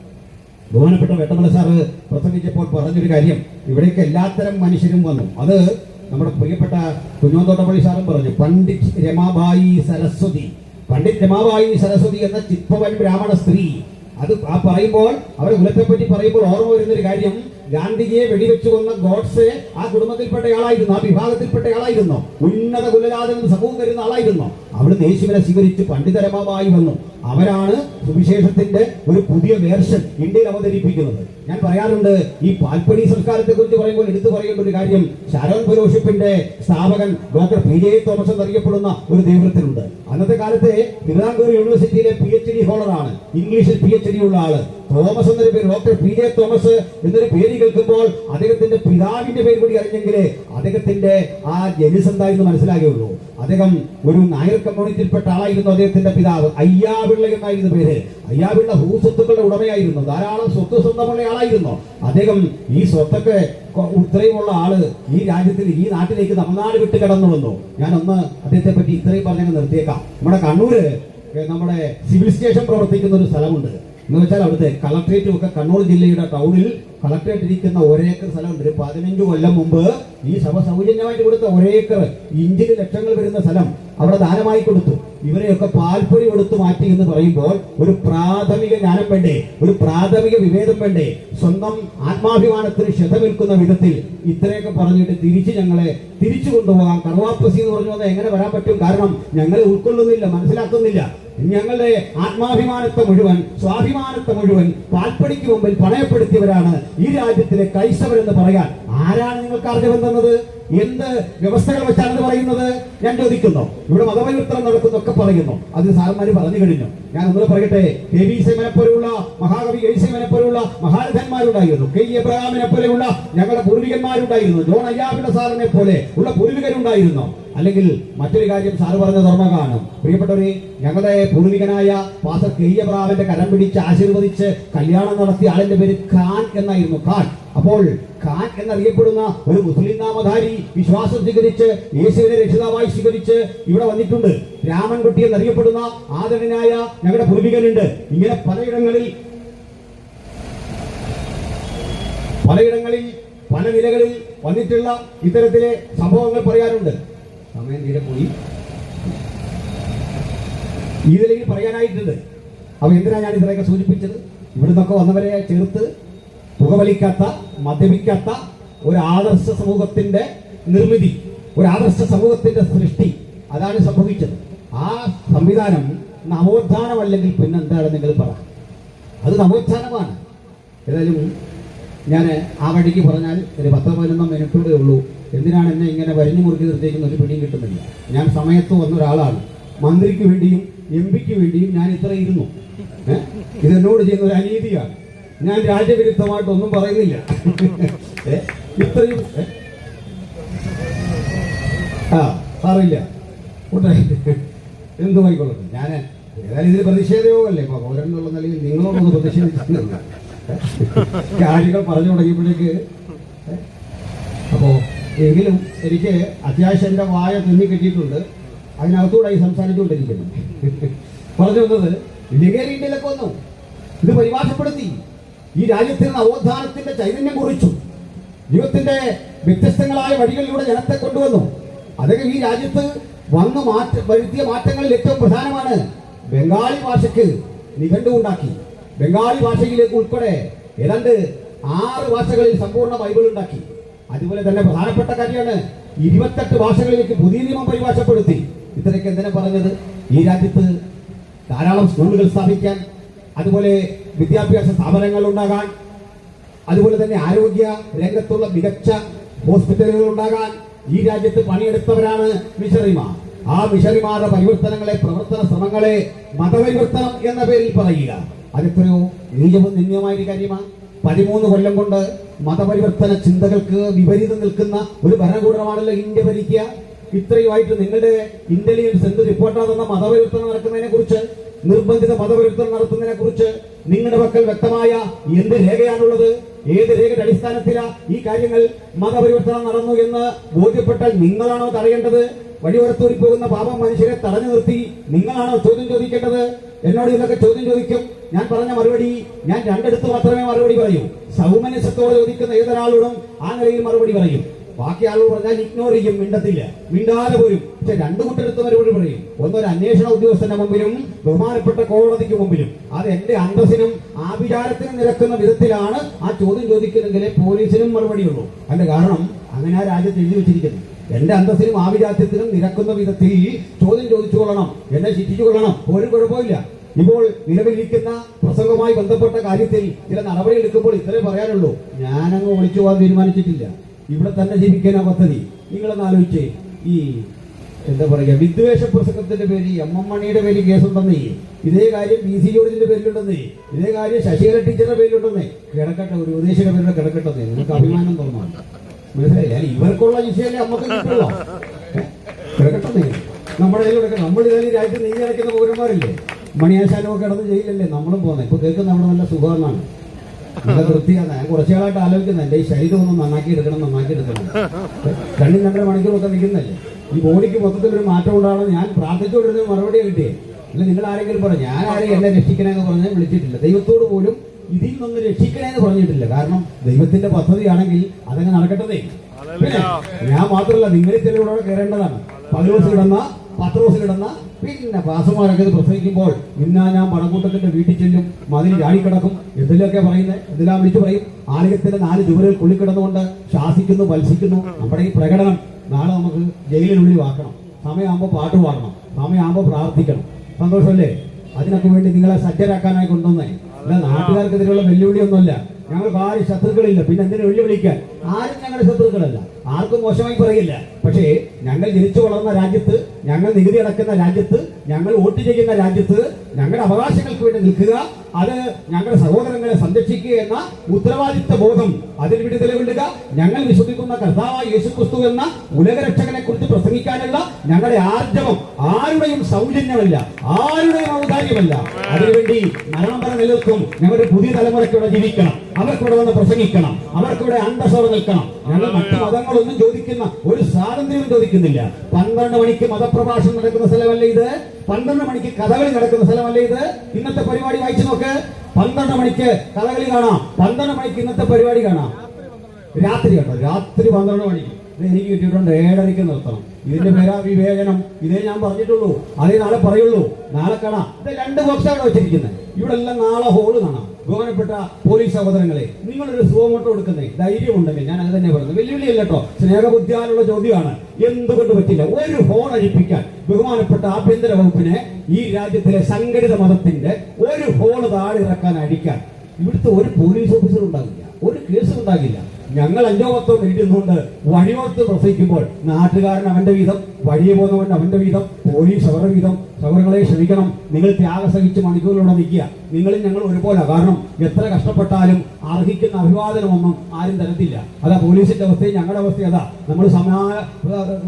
ബഹുമാനപ്പെട്ട വെട്ടമല സാറ് പ്രസംഗിച്ചപ്പോൾ പറഞ്ഞൊരു കാര്യം, ഇവിടേക്ക് എല്ലാത്തരം മനുഷ്യരും വന്നു. അത് നമ്മുടെ പ്രിയപ്പെട്ട കുഞ്ഞോന്തോട്ടപ്പള്ളി സാറും പറഞ്ഞു. പണ്ഡിറ്റ് രമാബായി സരസ്വതി, പണ്ഡിറ്റ് രമാബായി സരസ്വതി എന്ന ചിത്പവൻ ബ്രാഹ്മണ സ്ത്രീ, അത് ആ പറയുമ്പോൾ അവരെ കുലത്തെപ്പറ്റി പറയുമ്പോൾ ഓർമ്മ വരുന്നൊരു കാര്യം, ഗാന്ധിജിയെ വെടിവെച്ചു കൊന്ന ഗോഡ്സെ ആ കുടുംബത്തിൽപ്പെട്ട ആളായിരുന്നു, ആ വിഭാഗത്തിൽപ്പെട്ട ആളായിരുന്നു, ഉന്നത കുലജാതൻ സമൂഹം വരുന്ന ആളായിരുന്നു. അവിടെ യേശുവിനെ സ്വീകരിച്ച് പണ്ഡിതരമായി വന്നു. അവരാണ് സുവിശേഷത്തിന്റെ ഒരു പുതിയ വേർഷൻ ഇന്ത്യയിൽ അവതരിപ്പിക്കുന്നത്. ഞാൻ പറയാറുണ്ട്, ഈ പാൽപ്പടി സംസ്കാരത്തെ കുറിച്ച് പറയുമ്പോൾ എടുത്തു പറയേണ്ട ഒരു കാര്യം, ഷാരോൺ ഫെലോഷിപ്പിന്റെ സ്ഥാപകൻ ഡോക്ടർ PJ തോമസ് എന്നറിയപ്പെടുന്ന ഒരു ദൈവത്തിനുണ്ട്. അന്നത്തെ കാലത്തെ തിരുവിതാംകൂർ യൂണിവേഴ്സിറ്റിയിലെ PhD ഹോളറാണ്, ഇംഗ്ലീഷിൽ PhD ഉള്ള ആള്. തോമസ് എന്നൊരു പേര്, ഡോക്ടർ PJ തോമസ് എന്നൊരു പേര് കേൾക്കുമ്പോൾ അദ്ദേഹത്തിന്റെ പിതാവിന്റെ പേര് കൂടി അറിഞ്ഞെങ്കിലേ അദ്ദേഹത്തിന്റെ ആ ജനിസ് എന്തായിരുന്നു മനസ്സിലാകുകയുള്ളൂ. അദ്ദേഹം ഒരു നായർ കമ്മ്യൂണിറ്റിയിൽപ്പെട്ട ആളായിരുന്നു. അദ്ദേഹത്തിന്റെ പിതാവ് അയ്യാപിള്ള എന്നായിരുന്നു പേര്. അയ്യാപിള്ള ഭൂസ്വത്തുക്കളുടെ ഉടമയായിരുന്നു, ധാരാളം സ്വത്ത് സ്വന്തമുള്ള ആളായിരുന്നു. അദ്ദേഹം ഈ സ്വത്തൊക്കെ ഇത്രയുമുള്ള ആള് ഈ രാജ്യത്തിൽ, ഈ നാട്ടിലേക്ക് തമിഴ്നാട് വിട്ട് കടന്നു വന്നു. ഞാനൊന്ന് അദ്ദേഹത്തെ പറ്റി ഇത്രയും പറഞ്ഞങ്ങ് നിർത്തിയേക്കാം. നമ്മുടെ കണ്ണൂര് നമ്മുടെ സിവിൽ സ്റ്റേഷൻ പ്രവർത്തിക്കുന്ന ഒരു സ്ഥലമുണ്ട്. എന്ന് വെച്ചാൽ അവിടുത്തെ കളക്ട്രേറ്റും ഒക്കെ കണ്ണൂർ ജില്ലയുടെ ടൗണിൽ കളക്ട്രേറ്റ് ഇരിക്കുന്ന 1 ഏക്കർ സ്ഥലമുണ്ട്. 15 കൊല്ലം മുമ്പ് ഈ സഭ സൗജന്യമായിട്ട് കൊടുത്ത 1 ഏക്കർ, ഇഞ്ചിന് ലക്ഷങ്ങൾ വരുന്ന സ്ഥലം അവിടെ ദാനമായി കൊടുത്തു. ഇവരെയൊക്കെ പാൽപ്പൊടി കൊടുത്തു മാറ്റി എന്ന് പറയുമ്പോൾ ഒരു പ്രാഥമിക ജ്ഞാനം വേണ്ടേ, ഒരു പ്രാഥമിക വിവേചനം വേണ്ടേ? സ്വന്തം ആത്മാഭിമാനത്തിന് ക്ഷതമേൽക്കുന്ന വിധത്തിൽ ഇത്രയൊക്കെ പറഞ്ഞിട്ട് ഞങ്ങളെ തിരിച്ചു കൊണ്ടുപോകാം. കറുവാപ്പസി എന്ന് പറഞ്ഞു വന്നാൽ എങ്ങനെ വരാൻ പറ്റും? കാരണം ഞങ്ങളെ ഉൾക്കൊള്ളുന്നില്ല, മനസ്സിലാക്കുന്നില്ല. ഞങ്ങളുടെ ആത്മാഭിമാനത്തെ മുഴുവൻ, സ്വാഭിമാനത്തെ മുഴുവൻ പാൽപ്പടിക്ക് മുമ്പിൽ പണയപ്പെടുത്തിയവരാണ് ഈ രാജ്യത്തിലെ ക്രൈസ്തവരെന്ന് പറയാൻ ആരാണ് നിങ്ങൾക്ക് അർഹം തന്നത്? എന്ത് വ്യവസ്ഥകൾ വെച്ചാണ് ഇത് പറയുന്നത് ഞാൻ ചോദിക്കുന്നു. ഇവിടെ മതപരിവർത്തനം നടക്കുന്നൊക്കെ പറയുന്നു, അത് സാറന്മാര് പറഞ്ഞു കഴിഞ്ഞു. ഞാൻ ഒന്നുകൂടെ പറയട്ടെ, KVSMനെ പോലെയുള്ള മഹാകവി KVSMനെ പോലെയുള്ള മഹാരഥന്മാരുണ്ടായിരുന്നു, K. എബ്രഹാമിനെ പോലെയുള്ള ഞങ്ങളുടെ പൂർവികന്മാരുണ്ടായിരുന്നു, ജോൺ അയ്യാബിയുടെ സാറിനെ പോലെ ഉള്ള പൂർവികരുണ്ടായിരുന്നു. അല്ലെങ്കിൽ മറ്റൊരു കാര്യം സാറ് പറഞ്ഞ ഓർമ്മ കാണും പ്രിയപ്പെട്ടവരെ, ഞങ്ങളുടെ പൂർവികനായ പാസ്റ്റർ K. എബ്രഹാമിന്റെ കരം പിടിച്ച് ആശീർവദിച്ച് കല്യാണം നടത്തിയ ആളിന്റെ പേര് ഖാൻ എന്നായിരുന്നു. ഖാൻ. അപ്പോൾ ഖാൻ എന്നറിയപ്പെടുന്ന ഒരു മുസ്ലിം നാമധാരി വിശ്വാസം സ്വീകരിച്ച് യേശുവിനെ രക്ഷിതാവായി സ്വീകരിച്ച് ഇവിടെ വന്നിട്ടുണ്ട്. രാമൻകുട്ടി എന്നറിയപ്പെടുന്ന ആദരണീയനായ ഞങ്ങളുടെ പൂർവികനുണ്ട്. ഇങ്ങനെ പലയിടങ്ങളിൽ പല നിലകളിൽ വന്നിട്ടുള്ള ഇത്തരത്തിലെ സംഭവങ്ങൾ പറയാറുണ്ട്. സമയം തീരെ പോയി, ഈ നിലയിൽ പറയാനായിട്ടുണ്ട്. അപ്പൊ എന്തിനാ ഞാൻ ഇത്രയൊക്കെ സൂചിപ്പിച്ചത്? ഇവിടുന്നൊക്കെ വന്നവരെ ചേർത്ത് പുകവലിക്കാത്ത, മദ്യപിക്കാത്ത ഒരു ആദർശ സമൂഹത്തിന്റെ നിർമ്മിതി, ഒരു ആദർശ സമൂഹത്തിന്റെ സൃഷ്ടി, അതാണ് സംഭവിച്ചത്. ആ സംവിധാനം നവോത്ഥാനമല്ലെങ്കിൽ പിന്നെന്താണ് നിങ്ങൾ പറ? അത് നവോത്ഥാനമാണ്. ഏതായാലും ഞാൻ ആ വഴിക്ക് പറഞ്ഞാൽ ഒരു 10-11 മിനിറ്റൂടെ ഉള്ളൂ. എന്തിനാണ് എന്നെ ഇങ്ങനെ വരിഞ്ഞു മുറുക്കി നിർത്തിയിരിക്കുന്ന ഒരു പിടിയും കിട്ടുന്നില്ല. ഞാൻ സമയത്ത് വന്ന ഒരാളാണ്. മന്ത്രിക്ക് വേണ്ടിയും MP ക്ക് വേണ്ടിയും ഞാൻ ഇത്ര ഇരുന്നു. ഇതെന്നോട് ചെയ്യുന്ന ഒരു അനീതിയാണ്. ഞാൻ രാജ്യവിരുദ്ധമായിട്ടൊന്നും പറയുന്നില്ല. ഇത്രയും സാറില്ല എന്തുമായിക്കൊള്ളട്ടെ. ഞാൻ ഏതായാലും ഇതിൽ പ്രതിഷേധയോഗമല്ലേ ഇപ്പൊ പൗരന്നുള്ള നിലയിൽ നിങ്ങളോടൊന്ന് പ്രതിഷേധിച്ചിട്ടില്ല. കാര്യങ്ങൾ പറഞ്ഞു തുടങ്ങിയപ്പോഴേക്ക് അപ്പോ എങ്കിലും എനിക്ക് അത്യാവശ്യം എന്റെ വായ തുന്നി കെട്ടിയിട്ടുണ്ട്. അതിനകത്തൂടായി സംസാരിച്ചുകൊണ്ടിരിക്കുന്നു. പറഞ്ഞു വന്നത് ലിഗേരി ഇന്ത്യയിലൊക്കെ വന്നു, ഇത് പരിഭാഷപ്പെടുത്തി, ഈ രാജ്യത്തിന് നവോത്ഥാനത്തിന്റെ ചൈതന്യം കുറിച്ചു, ജീവിതത്തിന്റെ വ്യത്യസ്തങ്ങളായ വഴികളിലൂടെ ജനത്തെ കൊണ്ടുവന്നു. അതൊക്കെ ഈ രാജ്യത്ത് വന്ന് വരുത്തിയ മാറ്റങ്ങളിൽ ഏറ്റവും പ്രധാനമാണ്. ബംഗാളി ഭാഷയ്ക്ക് നിഘണ്ടു ഉണ്ടാക്കി, ബംഗാളി ഭാഷയിലേക്ക് ഉൾപ്പെടെ ഏതാണ്ട് 6 ഭാഷകളിൽ സമ്പൂർണ്ണ ബൈബിൾ ഉണ്ടാക്കി. അതുപോലെ തന്നെ പ്രധാനപ്പെട്ട കാര്യമാണ് 28 ഭാഷകളിലേക്ക് പുതിയ നിയമം പരിഭാഷപ്പെടുത്തി. ഇത്രയൊക്കെ എന്തിനാ പറഞ്ഞത്? ഈ രാജ്യത്ത് ധാരാളം സ്കൂളുകൾ സ്ഥാപിക്കാൻ, അതുപോലെ വിദ്യാഭ്യാസ സ്ഥാപനങ്ങൾ ഉണ്ടാകാൻ, അതുപോലെ തന്നെ ആരോഗ്യ രംഗത്തുള്ള മികച്ച ഹോസ്പിറ്റലുകൾ ഉണ്ടാകാൻ ഈ രാജ്യത്ത് പണിയെടുത്തവരാണ് മിഷണറിമാർ. ആ മിഷണറിമാരുടെ പരിവർത്തനങ്ങളെ, പ്രവർത്തന ശ്രമങ്ങളെ മതപരിവർത്തനം എന്ന പേരിൽ പറയുക, അതെത്രയോ നീചവും നിന്ദ്യമായ കാര്യമാണ്. 13 കൊല്ലം കൊണ്ട് മതപരിവർത്തന ചിന്തകൾക്ക് വിപരീതം നിൽക്കുന്ന ഒരു ഭരണകൂടമാണല്ലോ ഇന്ത്യ ഭരിക്കുക. ഇത്രയുമായിട്ട് നിങ്ങളുടെ ഇന്റലിജൻസ് എന്ത് റിപ്പോർട്ടാ തന്ന മതപരിവർത്തനം നടക്കുന്നതിനെ കുറിച്ച്, നിർബന്ധിത മതപരിവർത്തനം നടത്തുന്നതിനെ കുറിച്ച് നിങ്ങളുടെ പക്കൽ വ്യക്തമായ എന്ത് രേഖയാണുള്ളത്? ഏത് രേഖയുടെ അടിസ്ഥാനത്തിലാണ് ഈ കാര്യങ്ങൾ മതപരിവർത്തനം നടന്നു എന്ന് ബോധ്യപ്പെട്ടാൽ നിങ്ങളാണോ തടയേണ്ടത്? വഴിയോരത്തൂരി പോകുന്ന പാപം മനുഷ്യരെ തടഞ്ഞു നിർത്തി നിങ്ങളാണോ ചോദ്യം ചോദിക്കേണ്ടത്? എന്നോട് ഇതൊക്കെ ചോദ്യം ചോദിക്കും. ഞാൻ പറഞ്ഞ മറുപടി ഞാൻ 2 മാത്രമേ മറുപടി പറയൂ. സൗമനസ്യത്തോടെ ചോദിക്കുന്ന ഏതൊരാളോടും ആ നിലയിൽ മറുപടി പറയും. ബാക്കി ആളുകൾ പറഞ്ഞാൽ ഇഗ്നോർ ചെയ്യും, മിണ്ടത്തില്ല, മിണ്ടാതെ പോരും. പക്ഷെ 2 കൂട്ടെടുത്ത് മറുപടി പറയും. ഒന്നൊരു അന്വേഷണ ഉദ്യോഗസ്ഥന്റെ മുമ്പിലും ബഹുമാനപ്പെട്ട കോടതിക്ക് മുമ്പിലും. അത് എന്റെ അന്തസ്സിനും ആഭിചാരത്തിനും നിരക്കുന്ന വിധത്തിലാണ് ആ ചോദ്യം ചോദിക്കുന്നെങ്കിലേ പോലീസിനും മറുപടിയുള്ളൂ. അതിന്റെ കാരണം അങ്ങനെ ആ രാജ്യത്ത് എഴുതി വെച്ചിരിക്കുന്നു. എന്റെ അന്തസ്സിനും ആഭിജാത്യത്തിനും നിരക്കുന്ന വിധത്തിൽ ചോദ്യം ചോദിച്ചു കൊള്ളണം, എന്നെ ശിക്ഷിച്ചു കൊള്ളണം, ഒരു കുഴപ്പമില്ല. ഇപ്പോൾ നിലവിലിരിക്കുന്ന പ്രസംഗവുമായി ബന്ധപ്പെട്ട കാര്യത്തിൽ ചില നടപടി എടുക്കുമ്പോൾ ഇത്രേ പറയാനുള്ളൂ. ഞാനങ്ങ് ഒളിച്ചു പോകാൻ തീരുമാനിച്ചിട്ടില്ല. ഇവിടെ തന്നെ ജീവിക്കാനാ പദ്ധതി. നിങ്ങളൊന്ന് ആലോചിച്ചേ, ഈ എന്താ പറയുക, വിദ്വേഷ പ്രസംഗത്തിന്റെ പേര് MM മണിയുടെ പേരിൽ കേസുണ്ടെന്നേ, ഇതേ കാര്യം PC ജോർജിന്റെ പേരിലുണ്ടെന്നേ, ഇതേ കാര്യം ശശികല ടീച്ചറുടെ പേരിലുണ്ടെന്നേ. കിടക്കട്ടെ, ഒരു ഉപദേശിയുടെ പേരിൽ കിടക്കട്ടെ, നിങ്ങൾക്ക് അഭിമാനം തോന്നാണ്. മനസ്സിലായില്ല? ഇവർക്കുള്ള വിഷയമല്ലേ നമുക്ക് കിട്ടുള്ളൂ. കിടക്കട്ടെ, നമ്മുടെ കയ്യിലൊക്കെ നമ്മൾ ഇതായാലും രാജ്യത്ത് നീങ്ങി നടക്കുന്ന പൗരന്മാരില്ലേ? മണിയാശാനൊക്കെ കിടന്ന് ജയിലല്ലേ നമ്മളും പോകുന്നത്. ഇപ്പൊ കേൾക്കുന്ന നമ്മുടെ നല്ല സുഖമാണ്, നല്ല തൃപ്തിയാണ്. ഞാൻ കുറച്ചുകാലമായിട്ട് ആലോചിക്കുന്നത് എന്റെ ഈ ശരീരം ഒന്ന് നന്നാക്കി എടുക്കണം. 2-2.5 മണിക്കൂറൊക്കെ നിൽക്കുന്നല്ലേ, ഈ ബോഡിക്ക് മൊത്തത്തിൽ ഒരു മാറ്റം ഉണ്ടാവണം. ഞാൻ പ്രാർത്ഥിച്ചുകൊണ്ടിരുന്ന മറുപടി കിട്ടിയേ അല്ല. നിങ്ങൾ ആരെങ്കിലും പറഞ്ഞു ഞാൻ ആരെയും എന്നെ രക്ഷിക്കണമെന്ന് പറഞ്ഞാൽ വിളിച്ചിട്ടില്ല. ദൈവത്തോട് പോലും ഇതിൽ നിന്ന് രക്ഷിക്കണമെന്ന് പറഞ്ഞിട്ടില്ല. കാരണം ദൈവത്തിന്റെ പദ്ധതിയാണെങ്കിൽ അതങ്ങ് നടക്കട്ടെ. പിന്നെ ഞാൻ മാത്രമല്ല, നിങ്ങളിൽ ചിലരോടെ കയറേണ്ടതാണ്. പൗലോസ് കിടന്ന, പത്രോസ് കിടന്ന, പിന്നെ പാസന്മാരൊക്കെ പ്രസംഗിക്കുമ്പോൾ ഞാൻ പടക്കൂട്ടത്തിന്റെ വീട്ടിൽ ചെല്ലും, മതിൽ ചാടിക്കിടക്കും, എന്തെങ്കിലുമൊക്കെ പറയുന്നത്, എന്തെല്ലാം വിളിച്ചു പറയും. ആലയത്തിന്റെ 4 ചുവരുകൾ കൊള്ളിക്കിടന്നുകൊണ്ട് ശാസിക്കുന്നു, വത്സിക്കുന്നു. നമ്മുടെ ഈ പ്രകടനം നാളെ നമുക്ക് ജയിലിനുള്ളിൽ ആക്കണം. സമയമാകുമ്പോൾ പാട്ട് പാടണം, സമയമാകുമ്പോൾ പ്രാർത്ഥിക്കണം. സന്തോഷമല്ലേ? അതിനൊക്കെ വേണ്ടി നിങ്ങളെ സജ്ജരാക്കാനായി കൊണ്ടുവന്നേ. അല്ല, നാട്ടുകാർക്കെതിരെയുള്ള വെല്ലുവിളിയൊന്നുമല്ല. ഞങ്ങൾക്ക് ആരും ശത്രുക്കളില്ല, പിന്നെ എന്തിനു വെല്ലുവിളിക്കാൻ? ആരും ഞങ്ങളുടെ ശത്രുക്കളല്ല, ആർക്കും മോശമായി പറയില്ല. പക്ഷേ ഞങ്ങൾ ജനിച്ചു വളർന്ന രാജ്യത്ത്, ഞങ്ങൾ നികുതി അടക്കുന്ന രാജ്യത്ത്, ഞങ്ങൾ വോട്ട് ചെയ്യുന്ന രാജ്യത്ത് ഞങ്ങളുടെ അവകാശങ്ങൾക്ക് വേണ്ടി നിൽക്കുക, അത് ഞങ്ങളുടെ സഹോദരങ്ങളെ സംരക്ഷിക്കുക എന്ന ഉത്തരവാദിത്വ ബോധം, അതിൽ വിടുതല കൊള്ളുക, ഞങ്ങൾ വിശ്വസിക്കുന്ന കർത്താവായ യേശുക്രിസ്തു എന്ന ഉലകരക്ഷകനെ കുറിച്ച് പ്രസംഗിക്കാനുള്ള ഞങ്ങളുടെ ആർജവം ആരുടെയും സൗജന്യമല്ല, ആരുടെയും ഔദാര്യമല്ല. അതിനുവേണ്ടി മരണം വരെ നിലനിൽക്കും. ഞങ്ങളുടെ പുതിയ തലമുറയ്ക്കൂടെ ജീവിക്കണം, അവർക്കൂടെ വന്ന് പ്രസംഗിക്കണം, അവർക്കൂടെ അന്തസ്സോടെ നിൽക്കണം. ഞങ്ങൾ മറ്റു മതങ്ങളൊന്നും ചോദിക്കുന്ന ഒരു സ്വാതന്ത്ര്യവും ചോദിക്കുന്നില്ല. 12 മണിക്ക് മതപ്രഭാഷണം നടക്കുന്ന സ്ഥലമല്ല ഇത്, 12 മണിക്ക് കഥകളി നടക്കുന്ന സ്ഥലമല്ല ഇത്. ഇന്നത്തെ പരിപാടി വായിച്ചു നോക്ക്. 12 മണിക്ക് കഥകളി കാണാം, 12 മണിക്ക് ഇന്നത്തെ പരിപാടി കാണാം. രാത്രി കേട്ടോ, രാത്രി 12 മണിക്ക്. ഇത് എനിക്ക് കിട്ടിയിട്ടുണ്ട് 7:30 നിർത്തണം. ഇതിന്റെ പേരാ വിവേചനം. ഇതേ ഞാൻ പറഞ്ഞിട്ടുള്ളൂ, അതേ നാളെ പറയുള്ളൂ. നാളെ കാണാം. ഇത് 2 ബോക്സാണ് വെച്ചിരിക്കുന്നത്. ഇവിടെ എല്ലാം നാളെ ഹോള് കാണാം. ബഹുമാനപ്പെട്ട പോലീസ് സഹോദരങ്ങളെ, നിങ്ങളൊരു സുഖമോട്ടോ എടുക്കുന്നേ ധൈര്യം ഉണ്ടെങ്കിൽ, ഞാൻ അത് തന്നെ പറയുന്നത്, വെല്ലുവിളിയല്ല കേട്ടോ, സ്നേഹബുദ്ധിയാലുള്ള ചോദ്യമാണ്. എന്തുകൊണ്ട് പറ്റില്ല ഒരു ഹോൺ അഴിപ്പിക്കാൻ ബഹുമാനപ്പെട്ട ആഭ്യന്തര വകുപ്പിനെ ഈ രാജ്യത്തിലെ സംഘടിത മതത്തിന്റെ ഒരു ഹോൺ താഴെ ഇറക്കാൻ അടിക്കാൻ ഇവിടുത്തെ ഒരു പോലീസ് ഓഫീസർ ഉണ്ടാകില്ല, ഒരു കേസും ഉണ്ടാകില്ല. ഞങ്ങൾ 5 10 മിനിറ്റ് നിന്നുകൊണ്ട് വഴിയോർത്ത് പ്രസംഗിക്കുമ്പോൾ നാട്ടുകാരൻ അവന്റെ വീതം, വഴിയെ പോകുന്നവൻ അവന്റെ വീതം, പോലീസ് അവരുടെ വീതം. സഹോദരങ്ങളെ ക്ഷമിക്കണം, നിങ്ങൾ ത്യാഗം സഹിച്ച് മണിക്കൂറിലൂടെ നിൽക്കുക. നിങ്ങളും ഞങ്ങൾ ഒരുപോലെ. കാരണം എത്ര കഷ്ടപ്പെട്ടാലും അർഹിക്കുന്ന അഭിവാദനമൊന്നും ആരും തരത്തില്ല. അതാ പോലീസിന്റെ അവസ്ഥയും ഞങ്ങളുടെ അവസ്ഥയും അതാ. നമ്മൾ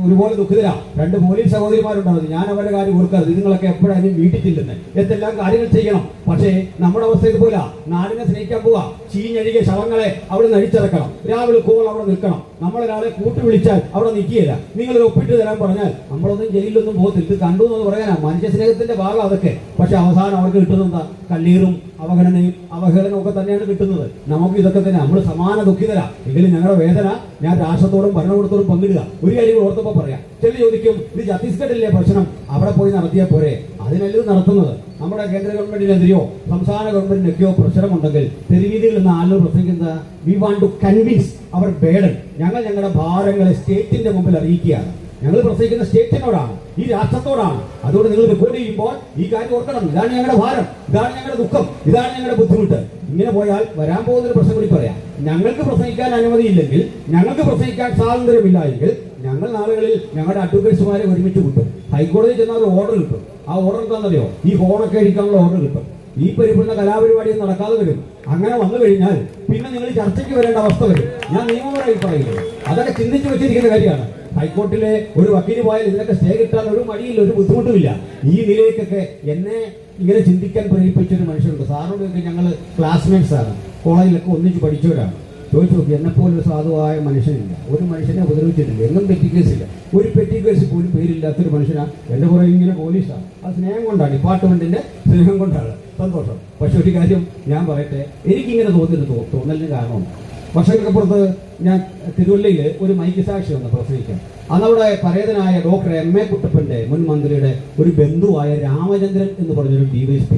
ഒരുപോലെ ദുഃഖിതരാ. 2 പോലീസ് സഹോദരിമാരുണ്ടാവുന്നത്. ഞാൻ അവരുടെ കാര്യം ഓർക്കരുത്, നിങ്ങളൊക്കെ എപ്പോഴായാലും വീട്ടിൽ ചെല്ലുന്നത് എന്തെല്ലാം കാര്യങ്ങൾ ചെയ്യണം. പക്ഷേ നമ്മുടെ അവസ്ഥ ഇതുപോലെ. നാടിനെ സ്നേഹിക്കാൻ പോവാ, ചീഞ്ഞഴുകിയ ശവങ്ങളെ അവിടെ നിന്ന് അടിച്ചിറക്കണം, രാവിലെ കോൾ അവിടെ നിൽക്കണം. നമ്മളൊരാളെ കൂട്ടി വിളിച്ചാൽ അവിടെ നിൽക്കുകയില്ല. നിങ്ങളൊരു ഒപ്പിട്ട് തരാൻ പറഞ്ഞാൽ നമ്മളൊന്നും ജയിലിലൊന്നും പോകത്തില്ല. ഇത് കണ്ടു എന്ന് പറയാനാ മനുഷ്യ സ്നേഹത്തിന്റെ ഭാഗം അതൊക്കെ. പക്ഷെ അവസാനം അവർക്ക് കിട്ടുന്നത് എന്താ? കണ്ണീറും അവഗണനയും അവഹേളനവും ഒക്കെ തന്നെയാണ് കിട്ടുന്നത്. നമുക്ക് ഇതൊക്കെ തന്നെ. നമ്മൾ സമാന ദുഃഖിതരാ. എങ്കിലും ഞങ്ങളുടെ വേദന ഞാൻ രാഷ്ട്രത്തോടും ഭരണകൂടത്തോടും പങ്കിടുക. ഒരു കാര്യം ഓർത്തപ്പോൾ പറയാം. ചില ചോദിക്കും, ഇത് ഛത്തീസ്ഗഡിലെ പ്രശ്നം അവിടെ പോയി നടത്തിയാൽ പോരെ? അതിനല്ല ഇത് നടത്തുന്നത്. നമ്മുടെ കേന്ദ്ര ഗവൺമെന്റിനെതിരെയോ സംസ്ഥാന ഗവൺമെന്റിനൊക്കെയോ പ്രശ്നമുണ്ടെങ്കിൽ തെരുവീതികളിൽ നിന്ന് ആളുകൾ പ്രസംഗിക്കുന്നത് we want to convince our burden. ഞങ്ങൾ ഞങ്ങളുടെ ഭാരങ്ങളെ സ്റ്റേറ്റിന്റെ മുമ്പിൽ അറിയിക്കുകയാണ്. ഞങ്ങൾ പ്രസംഗിക്കുന്ന സ്റ്റേറ്റിനോടാണ്, ഈ രാഷ്ട്രത്തോടാണ്. അതുകൊണ്ട് നിങ്ങൾ റെക്കോർഡ് ചെയ്യുമ്പോൾ ഈ കാര്യം ഓർക്കണം. ഇതാണ് ഞങ്ങളുടെ ഭാരം, ഇതാണ് ഞങ്ങളുടെ ദുഃഖം, ഇതാണ് ഞങ്ങളുടെ ബുദ്ധിമുട്ട്. ഇങ്ങനെ പോയാൽ വരാൻ പോകുന്നൊരു പ്രശ്നം കൂടി പറയാം. ഞങ്ങൾക്ക് പ്രസംഗിക്കാൻ അനുമതിയില്ലെങ്കിൽ, ഞങ്ങൾക്ക് പ്രസംഗിക്കാൻ സ്വാതന്ത്ര്യമില്ല എങ്കിൽ ഞങ്ങൾ നാളുകളിൽ ഞങ്ങളുടെ അഡ്വക്കേറ്റ്സുമാരെ ഒരുമിച്ച് കിട്ടും. ഹൈക്കോടതിയിൽ ചെന്നാൽ ഒരു ഓർഡർ കിട്ടും. ആ ഓർഡർ എന്താണെന്നറിയോ? ഈ ഹോണൊക്കെ അടിക്കാനുള്ള ഓർഡർ കിട്ടും. ഈ പരിപ്പെടുന്ന കലാപരിപാടിയൊന്നും നടക്കാതെ വരും. അങ്ങനെ വന്നു കഴിഞ്ഞാൽ പിന്നെ നിങ്ങൾ ചർച്ചയ്ക്ക് വരേണ്ട അവസ്ഥ വരും. ഞാൻ നിയമപരമായി പറയുന്നത് അതൊക്കെ ചിന്തിച്ചു വെച്ചിരിക്കുന്ന കാര്യമാണ്. ഹൈക്കോർട്ടിലെ ഒരു വക്കീല് പോയാൽ ഇതിനൊക്കെ സ്റ്റേ കിട്ടാൻ ഒരു മടിയില്ല, ഒരു ബുദ്ധിമുട്ടുമില്ല. ഈ നിലയ്ക്കൊക്കെ എന്നെ ഇങ്ങനെ ചിന്തിക്കാൻ പ്രേരിപ്പിച്ചൊരു മനുഷ്യരുണ്ട്. സാറിനോടൊക്കെ ഞങ്ങൾ ക്ലാസ്മേറ്റ്സ് ആണ്, കോളേജിലൊക്കെ ഒന്നിച്ച് പഠിച്ചവരാണ്. ചോദിച്ചു നോക്കി, എന്നെപ്പോലൊരു സാധുവായ മനുഷ്യനില്ല, ഒരു മനുഷ്യനെ ഉപദ്രവിച്ചിട്ടില്ല, എങ്ങും പെറ്റി കേസില്ല, ഒരു പെറ്റി കേസ് പോലും പേരില്ലാത്തൊരു മനുഷ്യനാണ്. എൻ്റെ പുറകെ ഇങ്ങനെ പോലീസാണ്. അത് സ്നേഹം കൊണ്ടാണ്, ഡിപ്പാർട്ട്മെന്റിന്റെ സ്നേഹം കൊണ്ടാണ്. സന്തോഷം. പക്ഷെ ഒരു കാര്യം ഞാൻ പറയട്ടെ, എനിക്കിങ്ങനെ തോന്നലിന് കാരണമുണ്ട്. വർഷങ്ങൾക്കപ്പുറത്ത് ഞാൻ തിരുവല്ലയിൽ ഒരു മൈക്ക് സാക്ഷി വന്ന് പ്രസംഗിക്കാം. അന്നവിടെ പരേതനായ ഡോക്ടർ M.A. കുട്ടപ്പന്റെ മുൻ മന്ത്രിയുടെ ഒരു ബന്ധുവായ രാമചന്ദ്രൻ എന്ന് പറഞ്ഞൊരു DYSP.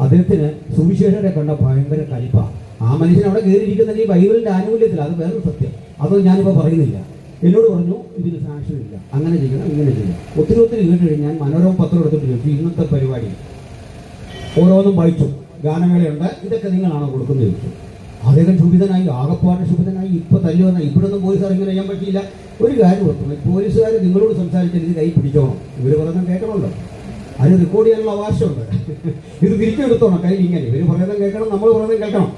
അദ്ദേഹത്തിന് സുവിശേഷരെ കണ്ട ഭയങ്കര കലിപ്പാണ്. ആ മനുഷ്യൻ അവിടെ കയറിയിരിക്കുന്ന ഈ ബൈബിളിന്റെ ആനുകൂല്യത്തിൽ, അത് വേറൊരു സത്യം, അതൊന്നും ഞാനിപ്പോൾ പറയുന്നില്ല. എന്നോട് പറഞ്ഞു, ഇതിന് സാക്ഷ്യമില്ല, അങ്ങനെ ചെയ്യണം, ഇങ്ങനെ ചെയ്യണം. ഒത്തിരി കേട്ട് കഴിഞ്ഞ് ഞാൻ മനോരമ പത്രം എടുത്തിട്ട് ചോദിച്ചു, ഇന്നത്തെ പരിപാടി ഓരോന്നും വായിച്ചു. ഗാനമേളയുണ്ട്, ഇതൊക്കെ നിങ്ങളാണോ കൊടുക്കുന്നത് ചോദിച്ചു. അദ്ദേഹം ക്ഷുഭിതനായി, ആകപ്പാട് ക്ഷുഭിതനായി. ഇപ്പൊ തല്ലുവന്ന ഇവിടൊന്നും പോലീസുകാർ ഇങ്ങനെ ചെയ്യാൻ പറ്റിയില്ല. ഒരു കാര്യം ഓർക്കുന്നു, പോലീസുകാർ നിങ്ങളോട് സംസാരിച്ചാൽ ഇത് കൈ പിടിച്ചോണം, ഇവർ പറയുന്നത് കേൾക്കണമല്ലോ, അത് റെക്കോർഡ് ചെയ്യാനുള്ള അവകാശമുണ്ട്. ഇത് തിരിച്ചെടുത്തോണം കൈ ഇങ്ങനെ, ഇവർ പറയുന്നത് കേൾക്കണം, നമ്മൾ പറയുന്നത് കേൾക്കണം.